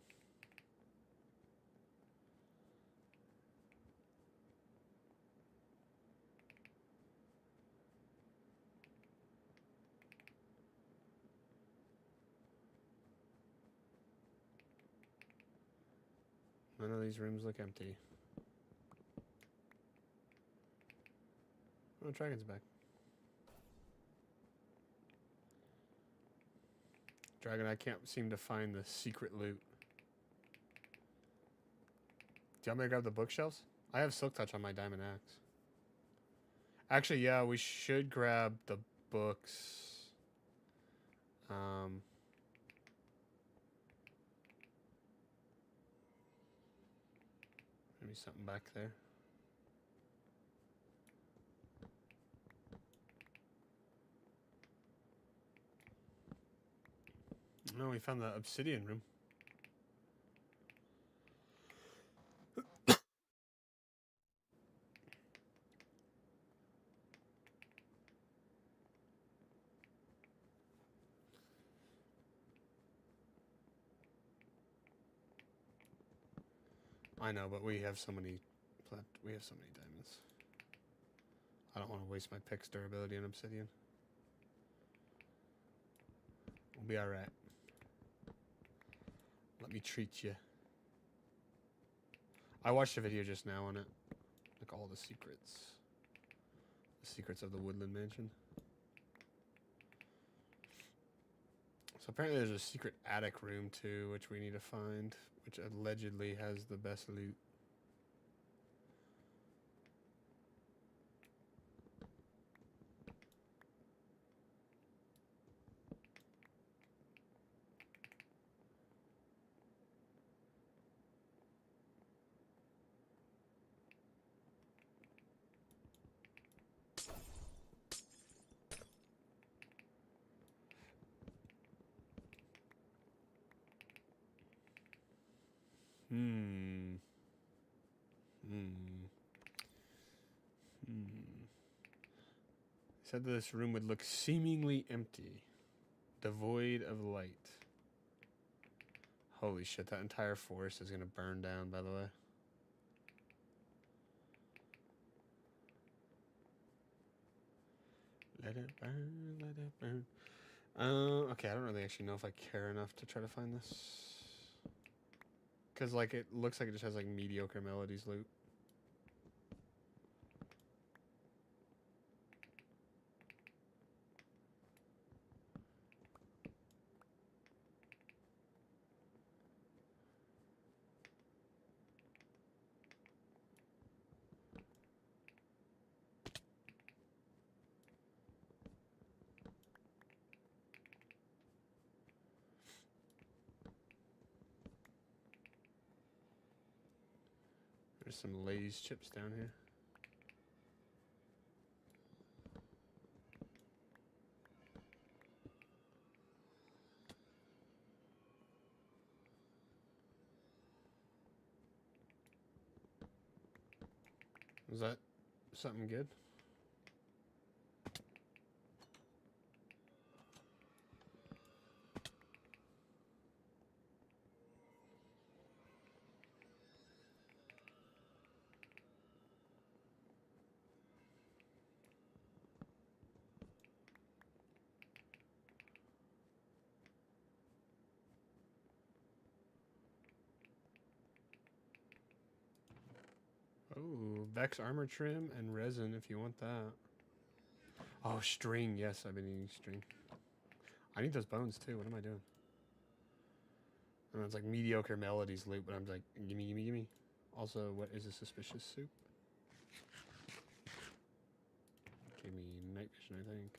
None of these rooms look empty. Oh, Dragon's back. Dragon, I can't seem to find the secret loot. Do you want me to grab the bookshelves? I have Silk Touch on my Diamond Axe. Actually, yeah, we should grab the books. Maybe something back there. No, we found the obsidian room. I know, but we have so many diamonds. I don't want to waste my pick's durability on obsidian. We'll be alright. Let me treat you. I watched a video just now on it. Like all the secrets. The secrets of the Woodland Mansion. So apparently there's a secret attic room too, which we need to find. Which allegedly has the best loot. Said this room would look seemingly empty, devoid of light. Holy shit, that entire forest is gonna burn down, by the way. Let it burn, let it burn. Okay, I don't really actually know if I care enough to try to find this. Because, like, it looks like it just has, like, mediocre melodies loot. There's some Lay's chips down here. Was that something good? Oh, Vex armor trim and resin if you want that. Oh, string. Yes, I've been eating string. I need those bones too. What am I doing? And it's like mediocre melodies loot, but I'm like, gimme, gimme, gimme. Also, what is a suspicious soup? Gave me night vision, I think.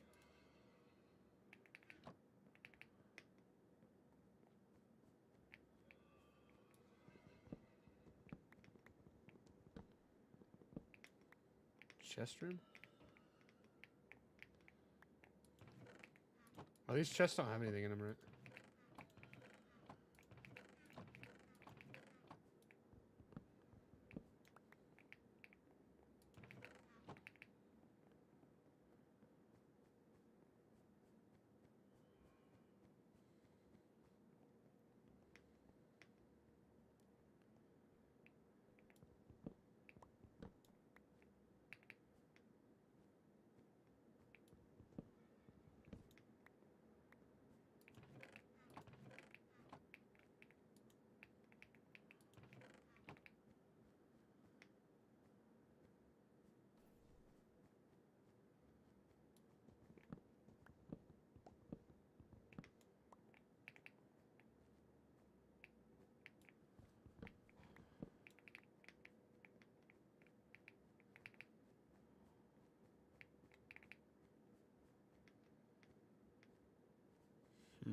Chest room? Oh, these chests don't have anything in them, right?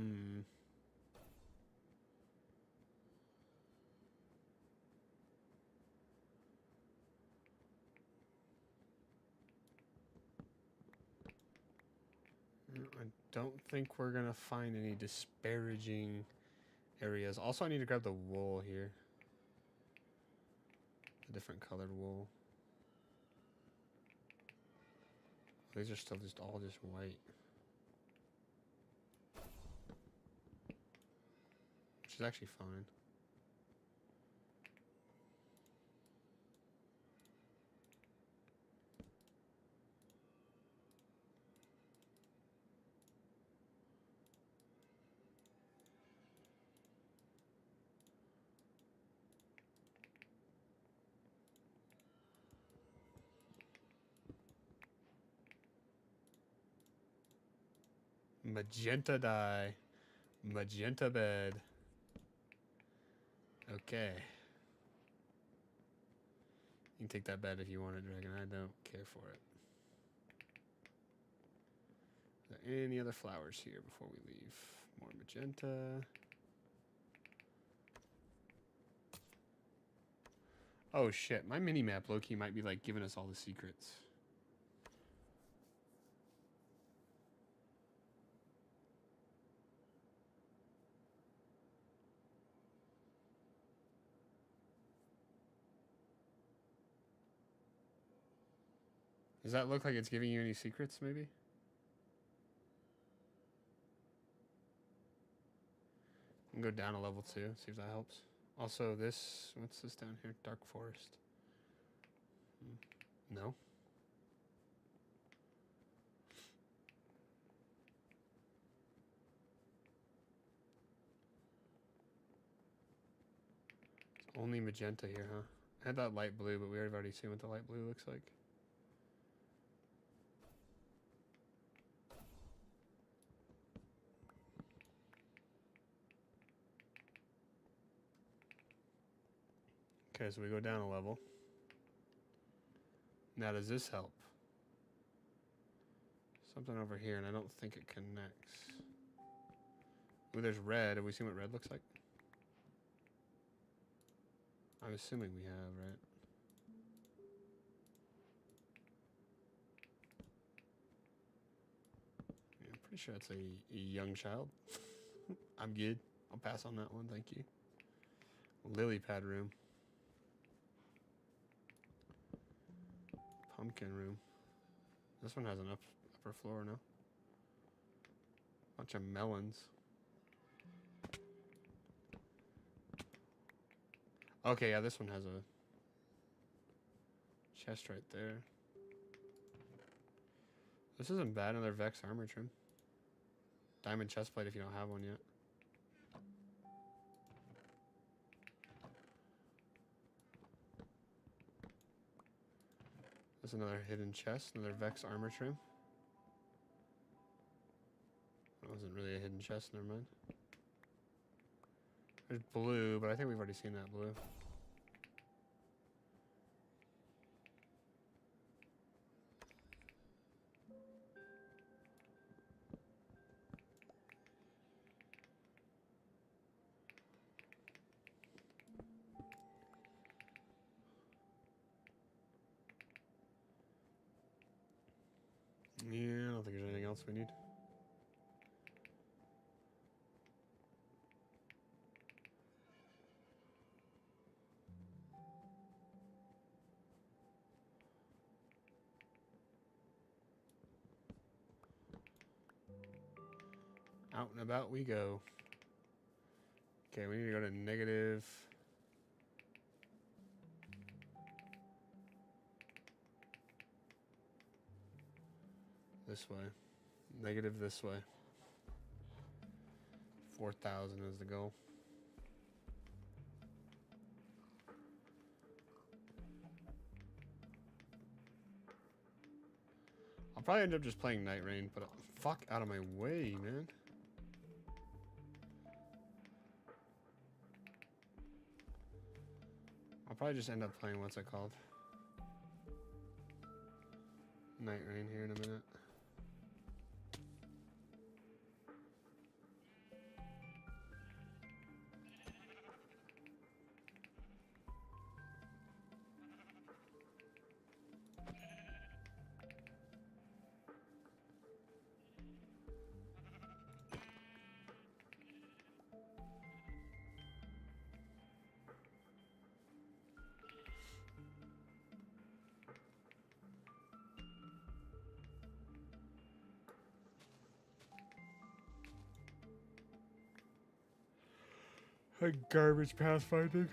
Hmm. I don't think we're gonna find any disparaging areas. Also, I need to grab the wool here. A different colored wool. These are still just all just white. Which is actually fine. Magenta dye. Magenta bed. Okay. You can take that bed if you want it, Dragon. I don't care for it. Are there any other flowers here before we leave? More magenta. Oh shit, my mini-map low-key might be like giving us all the secrets. Does that look like it's giving you any secrets, maybe? You can go down a level too, see if that helps. Also, this, what's this down here? Dark Forest. No? It's only magenta here, huh? I had that light blue, but we already seen what the light blue looks like. Okay, so we go down a level. Now, does this help? Something over here, and I don't think it connects. Ooh, there's red. Have we seen what red looks like? I'm assuming we have, right? Yeah, I'm pretty sure it's a young child. I'm good. I'll pass on that one, thank you. Lily pad room. Pumpkin room. This one has an upper floor, no? Bunch of melons. Okay, yeah, this one has a chest right there. This isn't bad. Another Vex armor trim. Diamond chest plate if you don't have one yet. There's another hidden chest. Another Vex armor trim. That wasn't really a hidden chest. Never mind. There's blue, but I think we've already seen that blue. Yeah, I don't think there's anything else we need. Out and about we go. Okay, we need to go to negative. This way. Negative this way. 4,000 is the goal. I'll probably end up just playing Night Rain, but fuck out of my way, man. I'll probably just end up playing, what's it called? Night Rain here in a minute. Garbage pathfinding.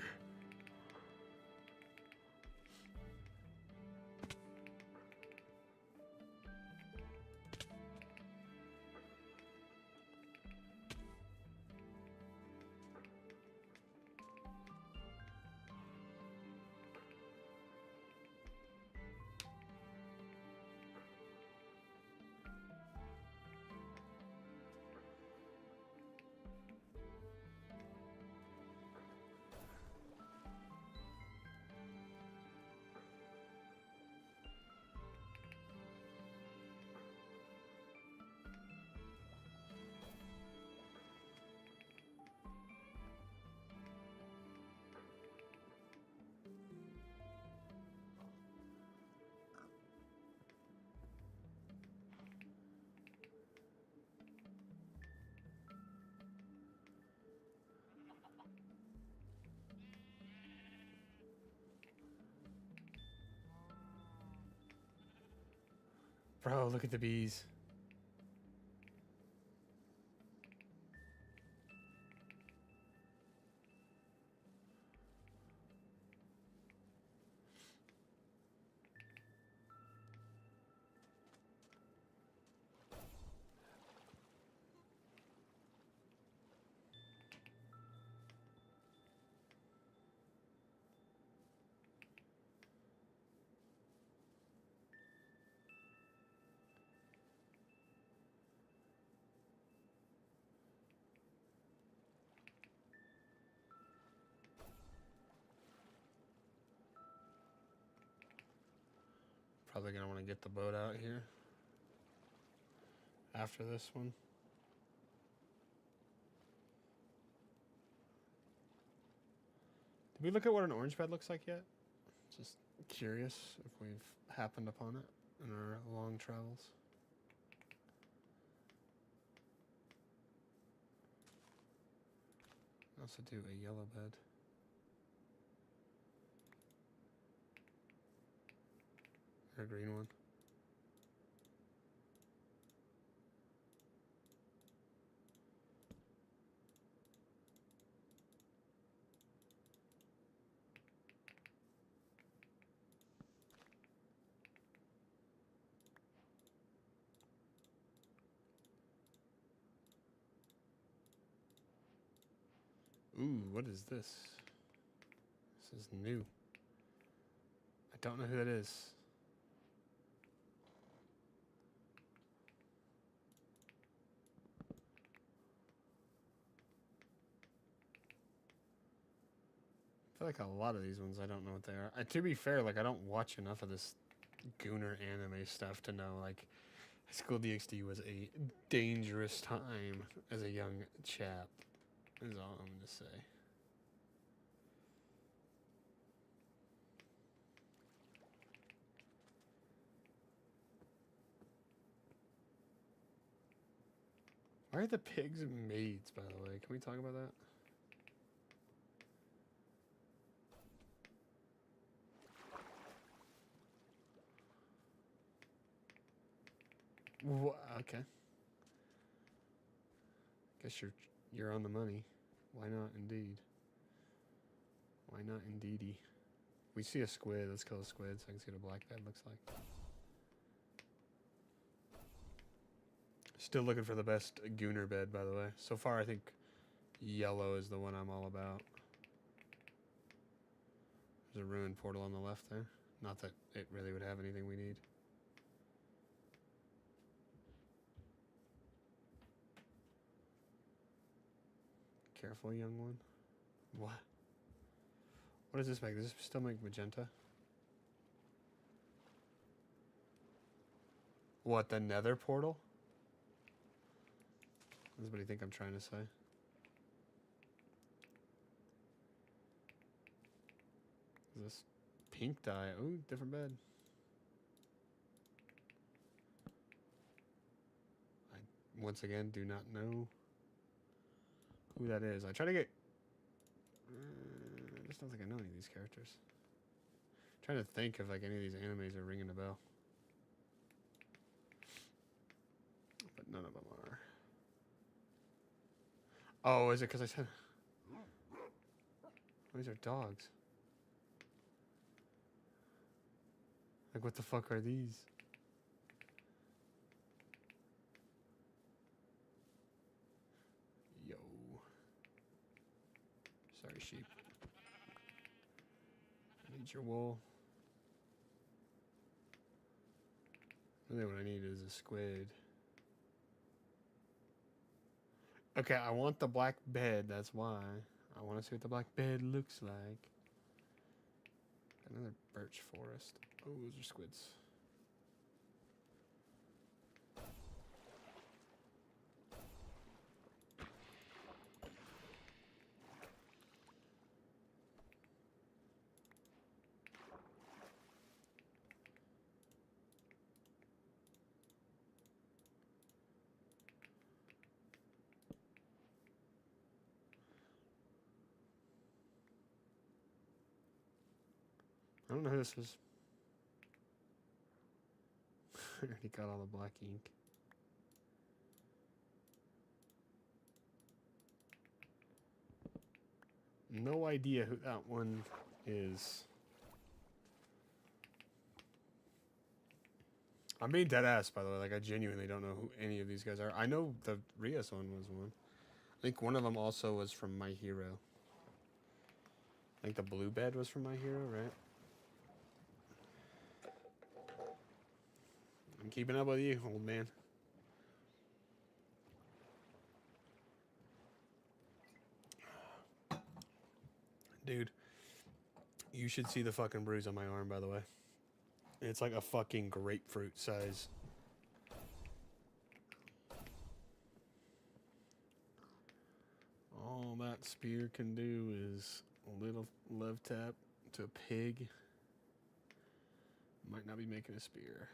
Bro, look at the bees. Probably gonna want to get the boat out here after this one. Did we look at what an orange bed looks like yet? Just curious if we've happened upon it in our long travels. Also do a yellow bed. Or a green one. Ooh, what is this? This is new. I don't know who that is. I feel like a lot of these ones I don't know what they are. To be fair, like I don't watch enough of this Gooner anime stuff to know like High School DxD was a dangerous time as a young chap. Is all I'm gonna say. Why are the pigs maids, by the way? Can we talk about that? Okay. Guess you're on the money. Why not, indeed? Why not, indeedy? We see a squid. Let's kill a squid so I can see what a black bed looks like. Still looking for the best Gooner bed, by the way. So far, I think yellow is the one I'm all about. There's a ruined portal on the left there. Not that it really would have anything we need. Careful, young one. What? What does this make? Does this still make magenta? What, the nether portal? What does anybody think I'm trying to say? Is this pink dye? Ooh, different bed. I, once again, do not know who that is. I try to get... I just don't think I know any of these characters. I'm trying to think if like any of these animes are ringing a bell. But none of them are. Oh, is it because I said... These are dogs. Like, what the fuck are these? Yo. Sorry, sheep. Need your wool. Really what I need is a squid. Okay, I want the black bed, that's why. I want to see what the black bed looks like. Another birch forest. Oh, those are squids. I don't know who this is. I already got all the black ink. No idea who that one is. I'm being dead ass, by the way. Like, I genuinely don't know who any of these guys are. I know the Rias one was one. I think one of them also was from My Hero. I think the blue bed was from My Hero, right? I'm keeping up with you, old man. Dude, you should see the fucking bruise on my arm, by the way. It's like a fucking grapefruit size. All that spear can do is a little love tap to a pig. Might not be making a spear.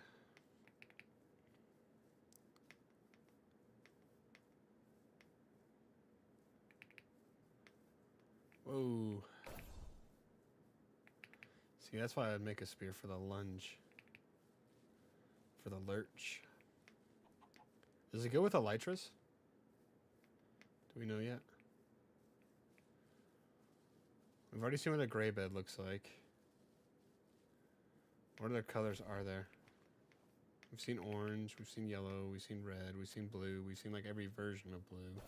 Whoa. See, that's why I'd make a spear for the lunge. For the lurch. Does it go with elytras? Do we know yet? We've already seen what a gray bed looks like. What other colors are there? We've seen orange, we've seen yellow, we've seen red, we've seen blue, we've seen like every version of blue.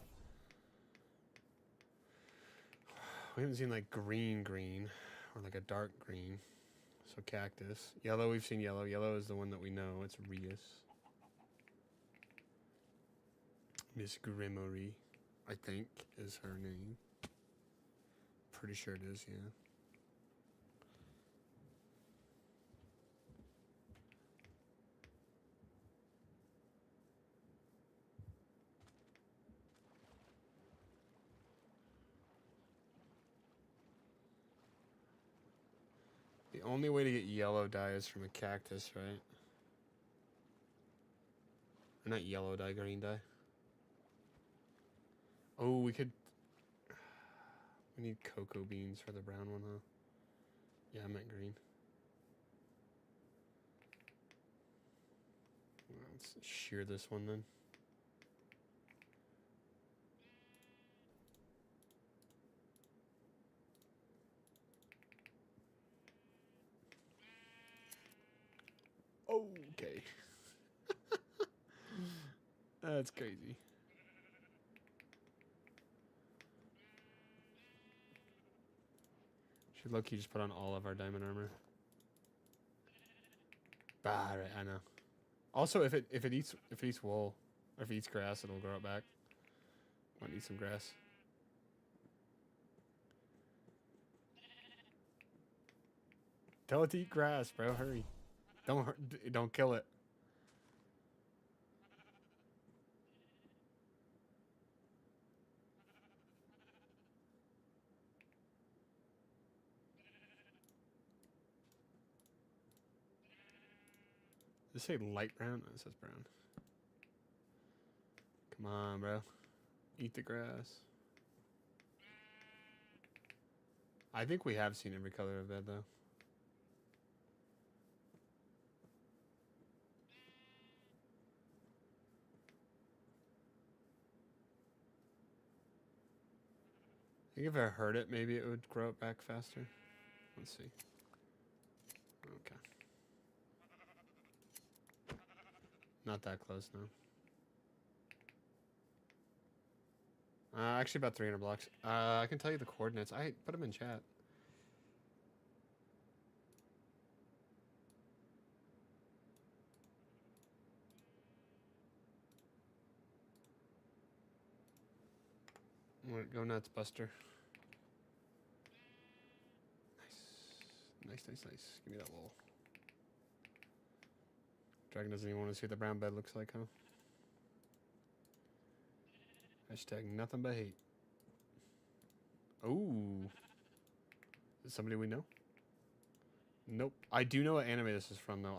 We haven't seen like green or like a dark green. So cactus. Yellow, we've seen yellow. Yellow is the one that we know. It's Rias. Miss Grimory, I think, is her name. Pretty sure it is, yeah. The only way to get yellow dye is from a cactus, right? Or not yellow dye, green dye. Oh, we could... We need cocoa beans for the brown one, huh? Yeah, I meant green. Let's shear this one then. Okay. That's crazy. Should low-key just put on all of our diamond armor. Bah, right, I know. Also, if it eats wool, or if it eats grass, it'll grow it back. Might need some grass. Tell it to eat grass, bro. Hurry. Don't kill it. Does it say light brown? No, it says brown. Come on, bro. Eat the grass. I think we have seen every color of bed, though. think if I heard it, maybe it would grow it back faster. Let's see. Okay. Not that close, no. Actually, about 300 blocks. I can tell you the coordinates. I put them in chat. Go nuts, Buster. Nice. Nice. Give me that wall. Dragon doesn't even want to see what the brown bed looks like, huh? Hashtag nothing but hate. Ooh. Is it somebody we know? Nope. I do know what anime this is from, though.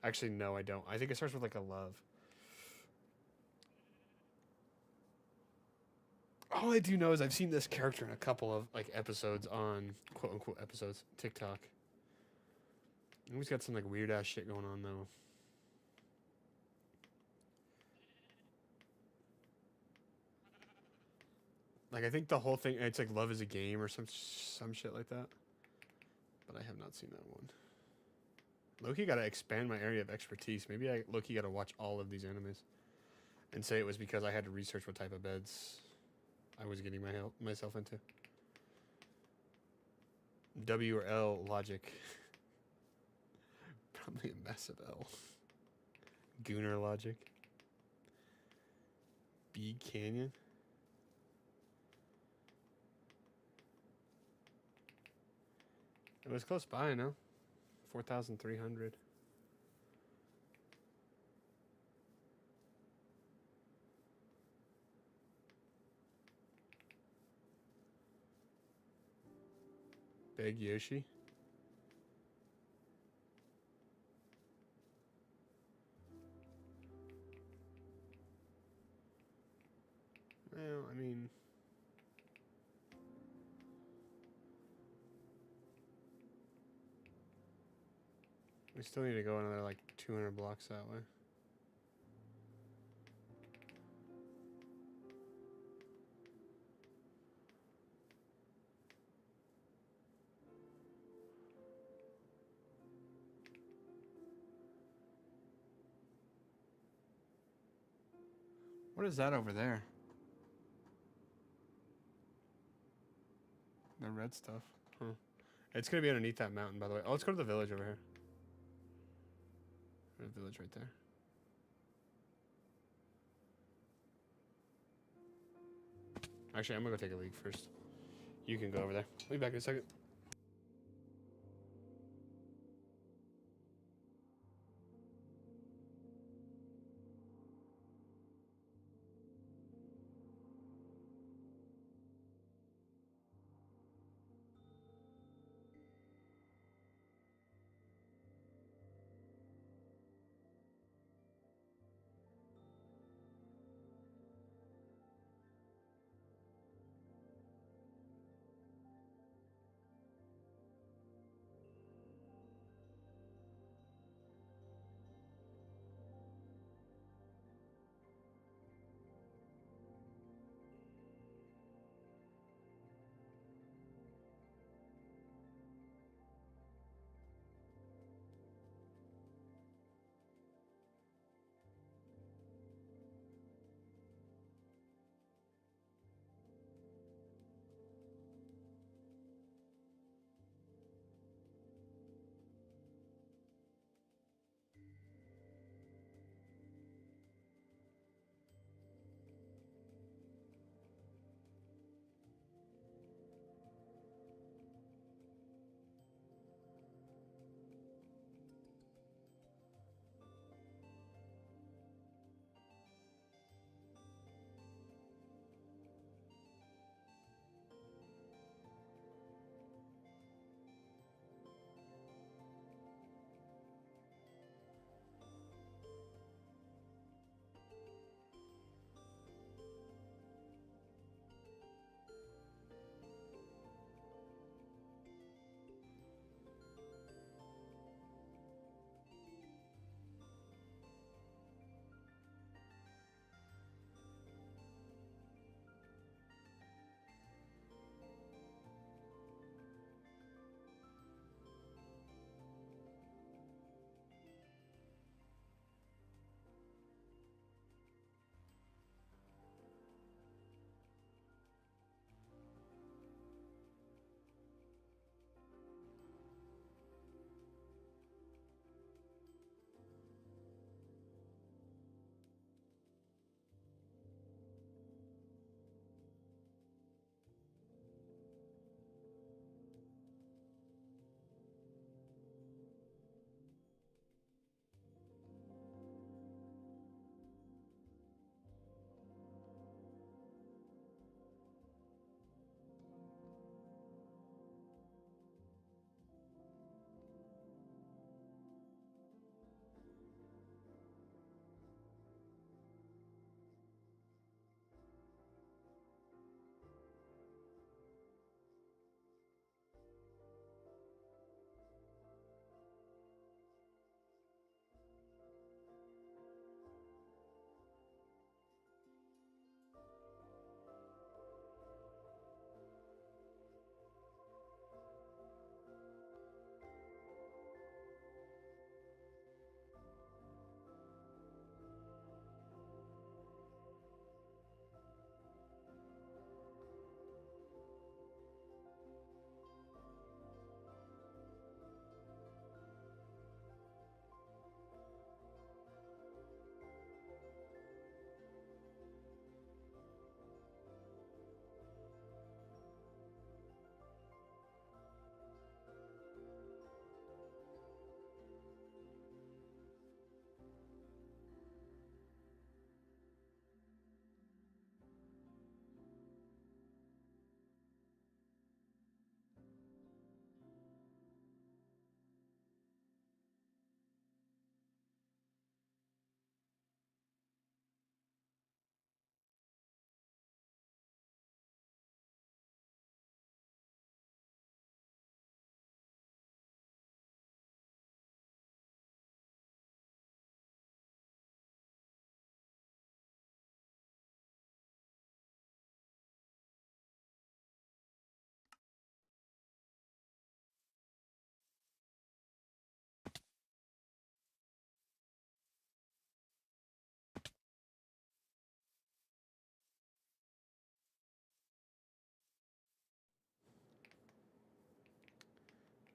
Actually, no, I don't. I think it starts with, like, a love. All I do know is I've seen this character in a couple of, like, episodes on, quote-unquote episodes, TikTok. He's got some, like, weird-ass shit going on, though. Like, I think the whole thing, it's like Love is a Game or some shit like that. But I have not seen that one. Loki got to expand my area of expertise. Maybe Loki got to watch all of these animes. And say it was because I had to research what type of beds I was getting myself into. W or L logic. Probably a massive L. Gooner logic. B Canyon. It was close by, no? 4,300. Big Yoshi. Well, I mean... we still need to go another, like, 200 blocks that way. What is that over there? The red stuff. Huh. It's gonna be underneath that mountain, by the way. Oh, let's go to the village over here. There's a village right there. Actually, I'm gonna go take a leak first. You can go over there. I'll be back in a second.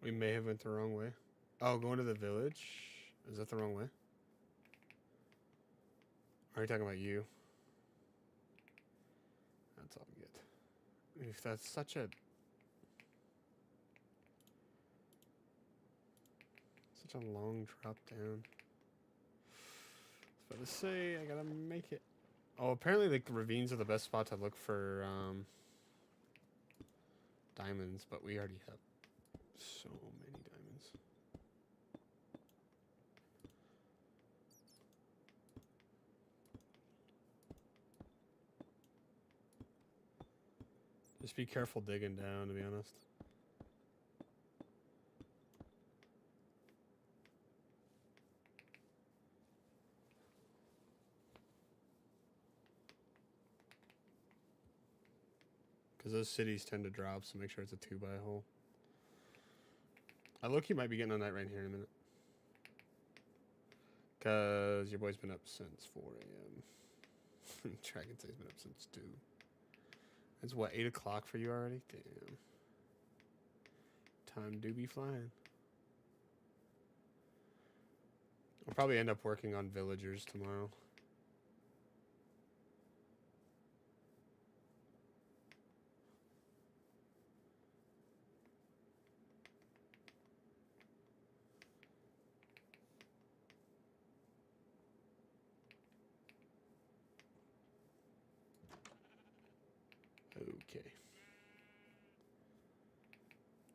We may have went the wrong way. Oh, going to the village? Is that the wrong way? Are you talking about you? That's all good. If that's such a long drop down. I was about to say I gotta make it. Oh, apparently like the ravines are the best spot to look for diamonds, but we already have so many diamonds. Just be careful digging down, to be honest. Because those cities tend to drop, so make sure it's a 2x hole. I look, you might be getting on that right here in a minute. Because your boy's been up since 4 a.m. Dragon Say's been up since 2. It's what, 8 o'clock for you already? Damn. Time do be flying. I'll probably end up working on villagers tomorrow. Okay.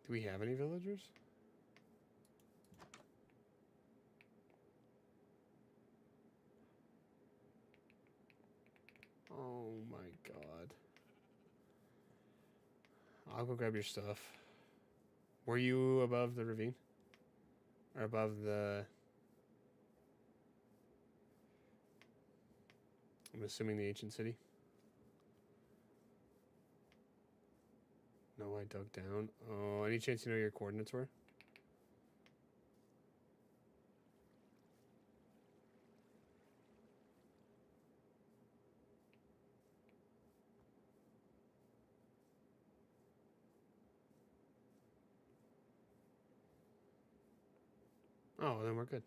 Do we have any villagers? Oh my god. I'll go grab your stuff. Were you above the ravine? Or above the... I'm assuming the ancient city? No, I dug down. Oh, any chance you know your coordinates were? Oh, then we're good.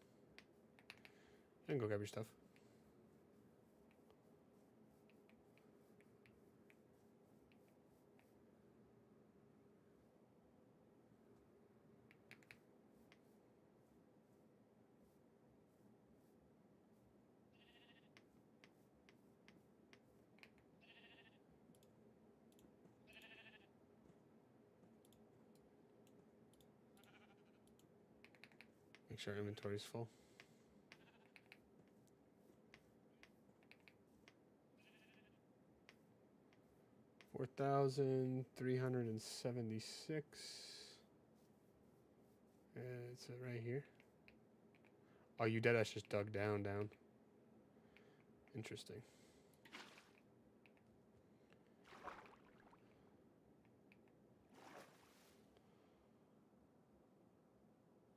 You can go grab your stuff. Make sure our inventory's full. $4,376. It's right here. Oh, you deadass just dug down. Interesting.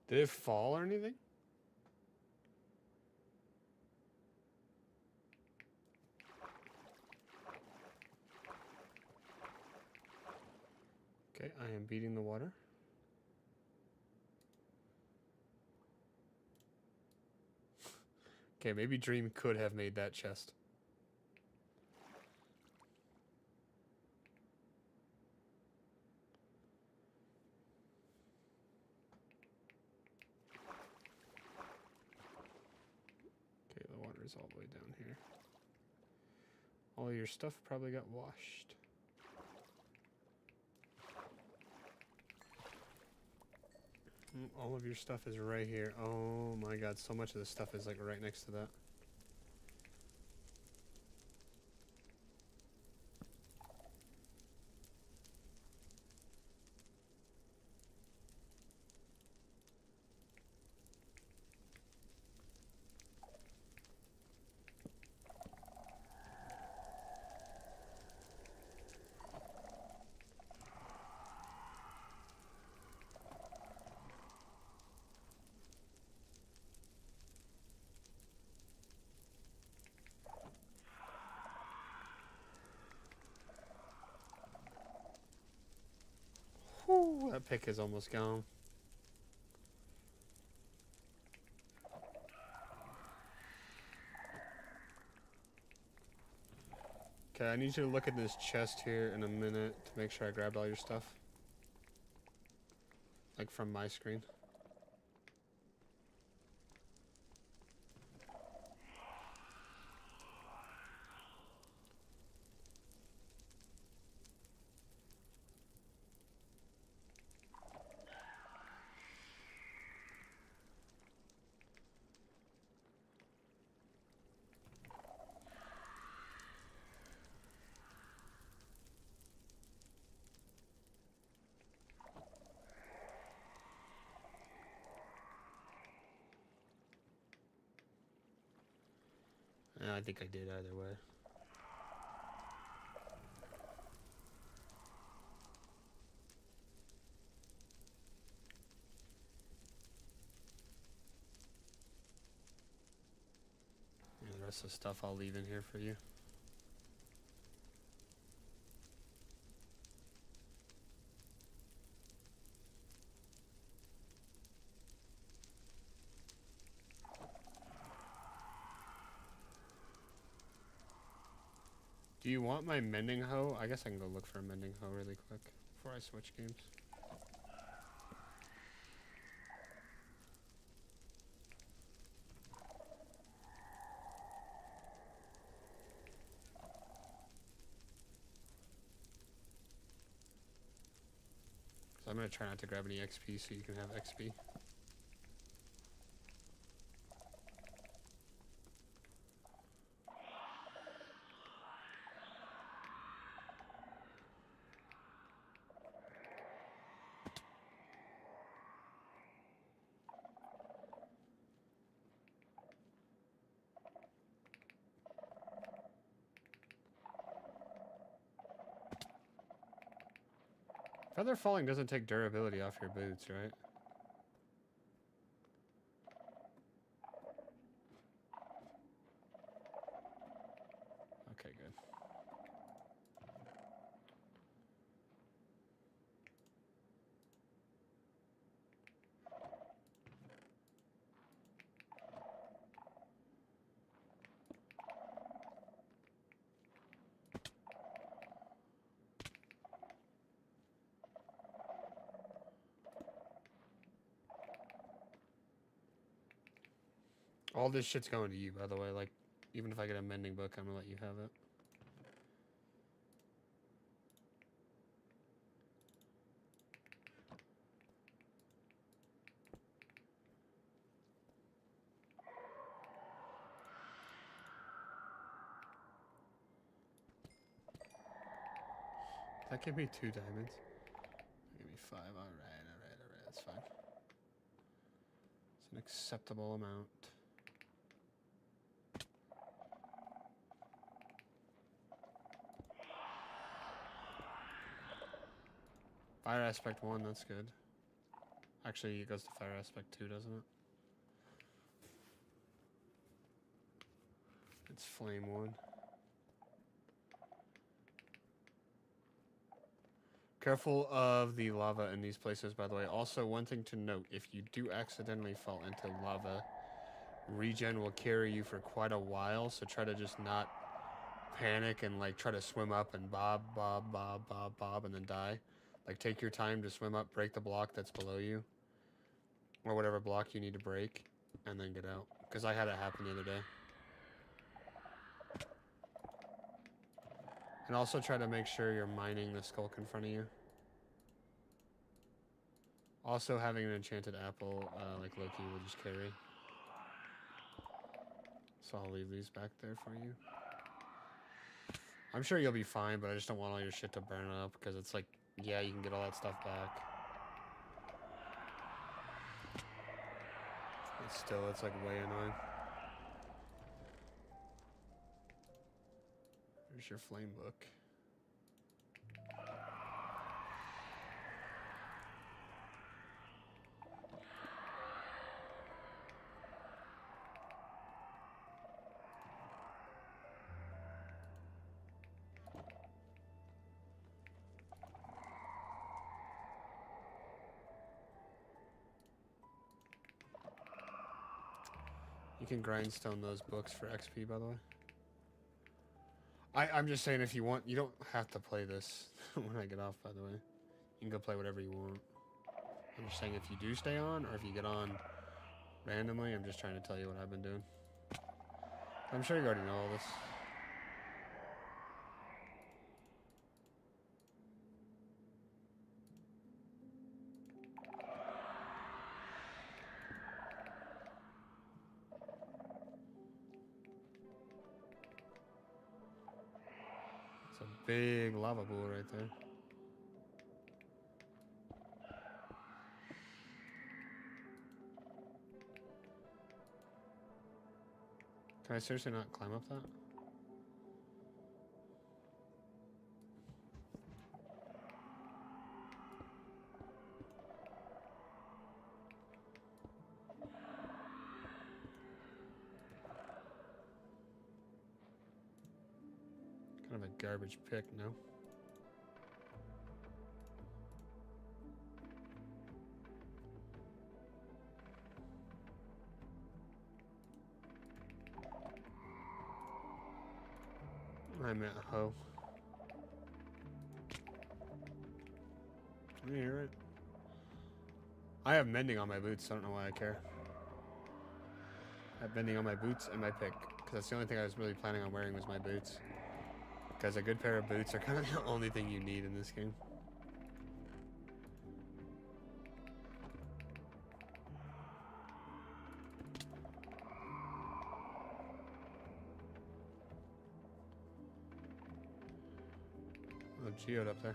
Did it fall or anything? Okay, I am beating the water. Okay, maybe Dream could have made that chest. Okay, the water is all the way down here. All your stuff probably got washed. All of your stuff is right here. Oh my god, so much of this stuff is like right next to that. Whew, that pick is almost gone. Okay, I need you to look at this chest here in a minute to make sure I grabbed all your stuff. Like from my screen. Yeah, I think I did either way. Yeah, the rest of the stuff I'll leave in here for you. Do you want my mending hoe? I guess I can go look for a mending hoe really quick before I switch games. So I'm gonna try not to grab any XP so you can have XP. Feather falling doesn't take durability off your boots, right? Okay, good. All this shit's going to you, by the way. Like, even if I get a mending book, I'm gonna let you have it. That gave me 2 diamonds. That gave me 5. Alright. That's fine. It's an acceptable amount. Fire aspect 1, that's good. Actually, it goes to fire aspect 2, doesn't it? It's flame 1. Careful of the lava in these places, by the way. Also, one thing to note, if you do accidentally fall into lava, regen will carry you for quite a while, so try to just not panic and like try to swim up and bob, and then die. Like, take your time to swim up, break the block that's below you, or whatever block you need to break, and then get out. Because I had it happen the other day. And also try to make sure you're mining the skulk in front of you. Also, having an enchanted apple, like Loki, will just carry. So I'll leave these back there for you. I'm sure you'll be fine, but I just don't want all your shit to burn up, because it's like, yeah, you can get all that stuff back. But still, it's like way annoying. There's your flame book. You can grindstone those books for XP, by the way. I'm just saying if you want, you don't have to play this when I get off, by the way. You can go play whatever you want. I'm just saying if you do stay on, or if you get on randomly, I'm just trying to tell you what I've been doing. I'm sure you already know all this. It's a big lava pool right there. Can I seriously not climb up that? Kind of a garbage pick, no? I meant hoe. Can you hear it? I have mending on my boots, so I don't know why I care. I have mending on my boots and my pick, because that's the only thing I was really planning on wearing was my boots. Because a good pair of boots are kind of the only thing you need in this game. Oh, geode up there.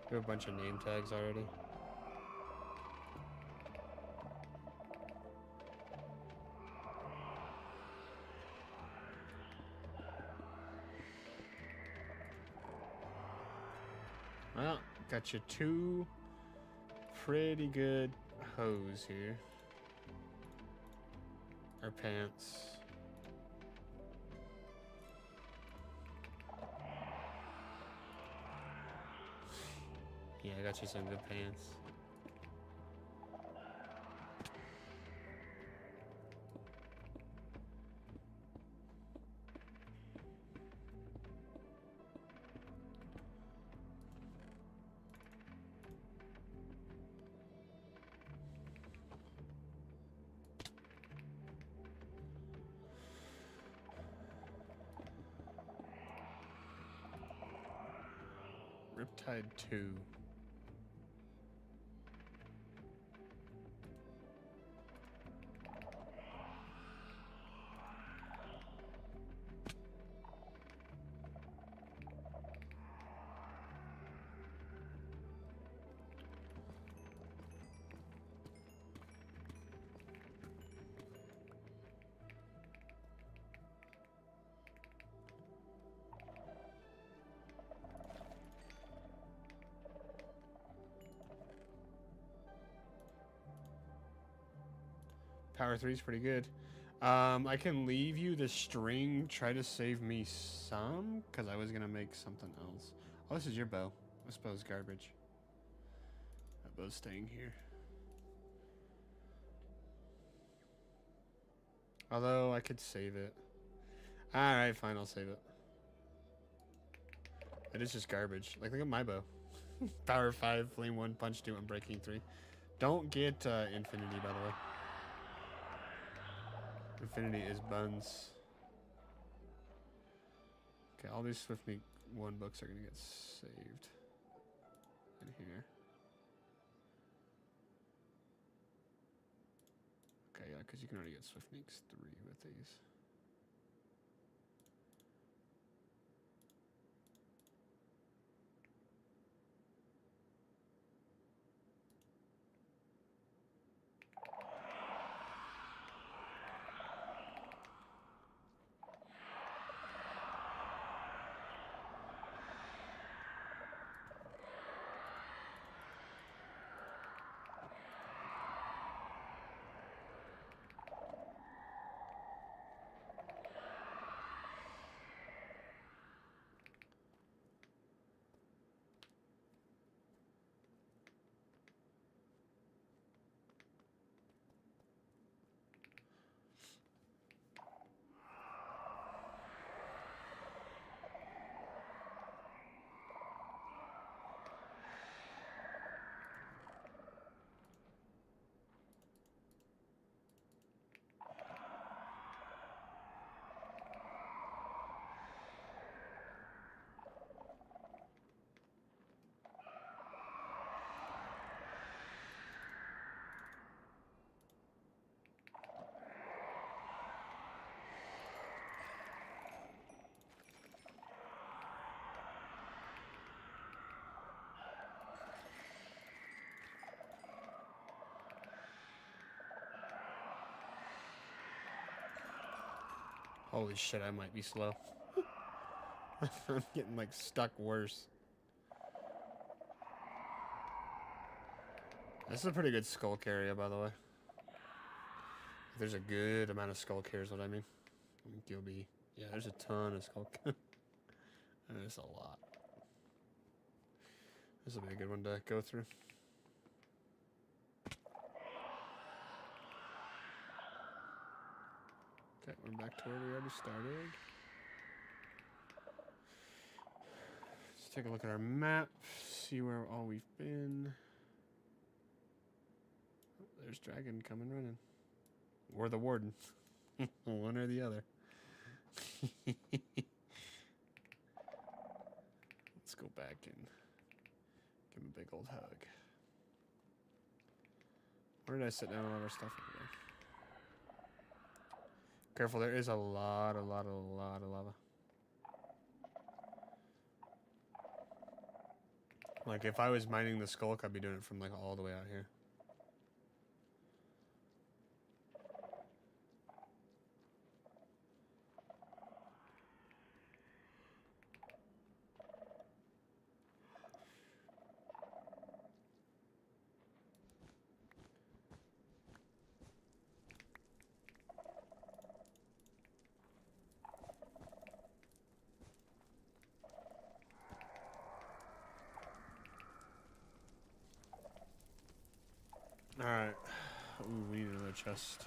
We have a bunch of name tags already. Well, got you two pretty good hose here. Or pants. Yeah, I got you some good pants. Riptide 2. Power 3 is pretty good. I can leave you the string. Try to save me some, because I was going to make something else. Oh, this is your bow. This bow's garbage. That bow's staying here. Although, I could save it. Alright, fine, I'll save it. It is just garbage. Like, look at my bow. Power 5, flame 1, punch 2, and breaking 3. Don't get infinity, by the way. Infinity is buns. Okay, all these Swiftmeat 1 books are going to get saved in here. Okay, yeah, because you can already get Swiftmeats 3 with these. Holy shit, I might be slow. I'm getting like stuck worse. This is a pretty good skulk area, by the way. There's a good amount of skulk here is what I mean. I think you'll be... Yeah, there's a ton of skulk. There's a lot. This will be a good one to go through. Okay, we're back to where we already started. Let's take a look at our map, see where all we've been. Oh, there's Dragon coming running. Or the Warden. One or the other. Let's go back and give him a big old hug. Where did I sit down all of our stuff over there? Careful, there is a lot of lava. Like, if I was mining the skulk, I'd be doing it from, like, all the way out here. Alright. Ooh, we need another chest.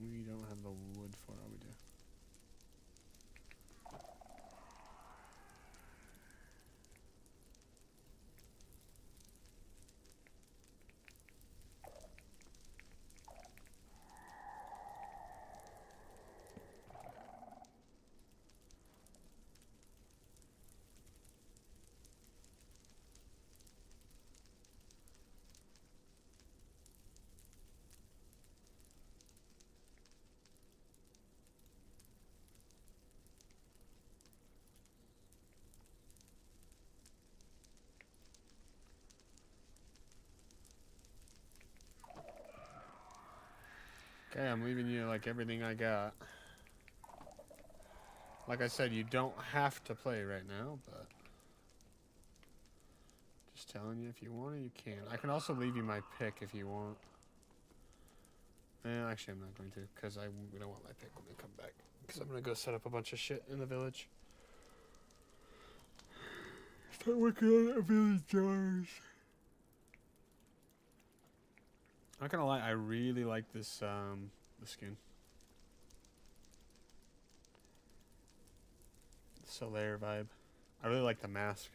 We don't have the wood for it. Oh, we do. Okay, I'm leaving you like everything I got. Like I said, you don't have to play right now, but just telling you, if you want it, you can. I can also leave you my pick if you want. Actually, I'm not going to, because I don't want my pick when I come back. Because I'm going to go set up a bunch of shit in the village. Start working on village jars. Not gonna lie, I really like this the skin. Solaire vibe. I really like the mask.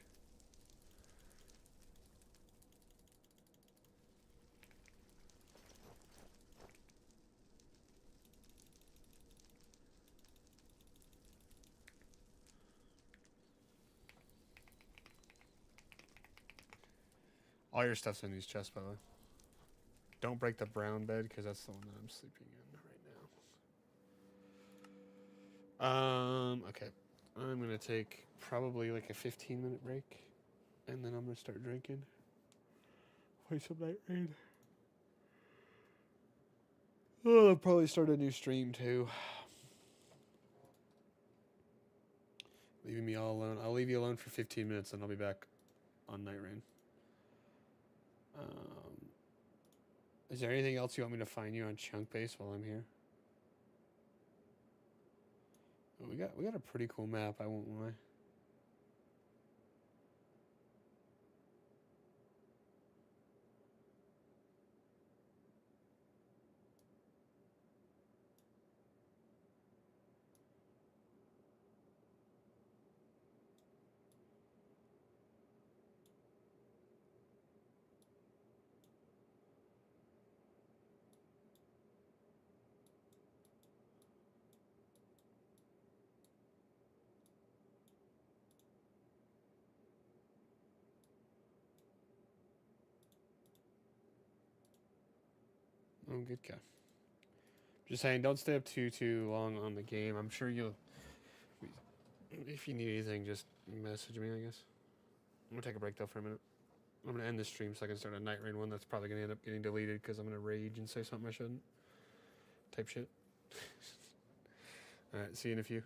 All your stuff's in these chests, by the way. Don't break the brown bed, because that's the one that I'm sleeping in right now. Okay. I'm going to take probably like a 15-minute break, and then I'm going to start drinking. Play some Night Raid. Oh, I'll probably start a new stream, too. Leaving me all alone. I'll leave you alone for 15 minutes, and I'll be back on Night Raid. Is there anything else you want me to find you on Chunk Base while I'm here? Oh, we got a pretty cool map, I won't lie. Oh, good guy. Just saying, don't stay up too long on the game. I'm sure you'll... If you need anything, just message me, I guess. I'm going to take a break, though, for a minute. I'm going to end this stream so I can start a Night Raid one that's probably going to end up getting deleted because I'm going to rage and say something I shouldn't. type shit. All right, see you in a few.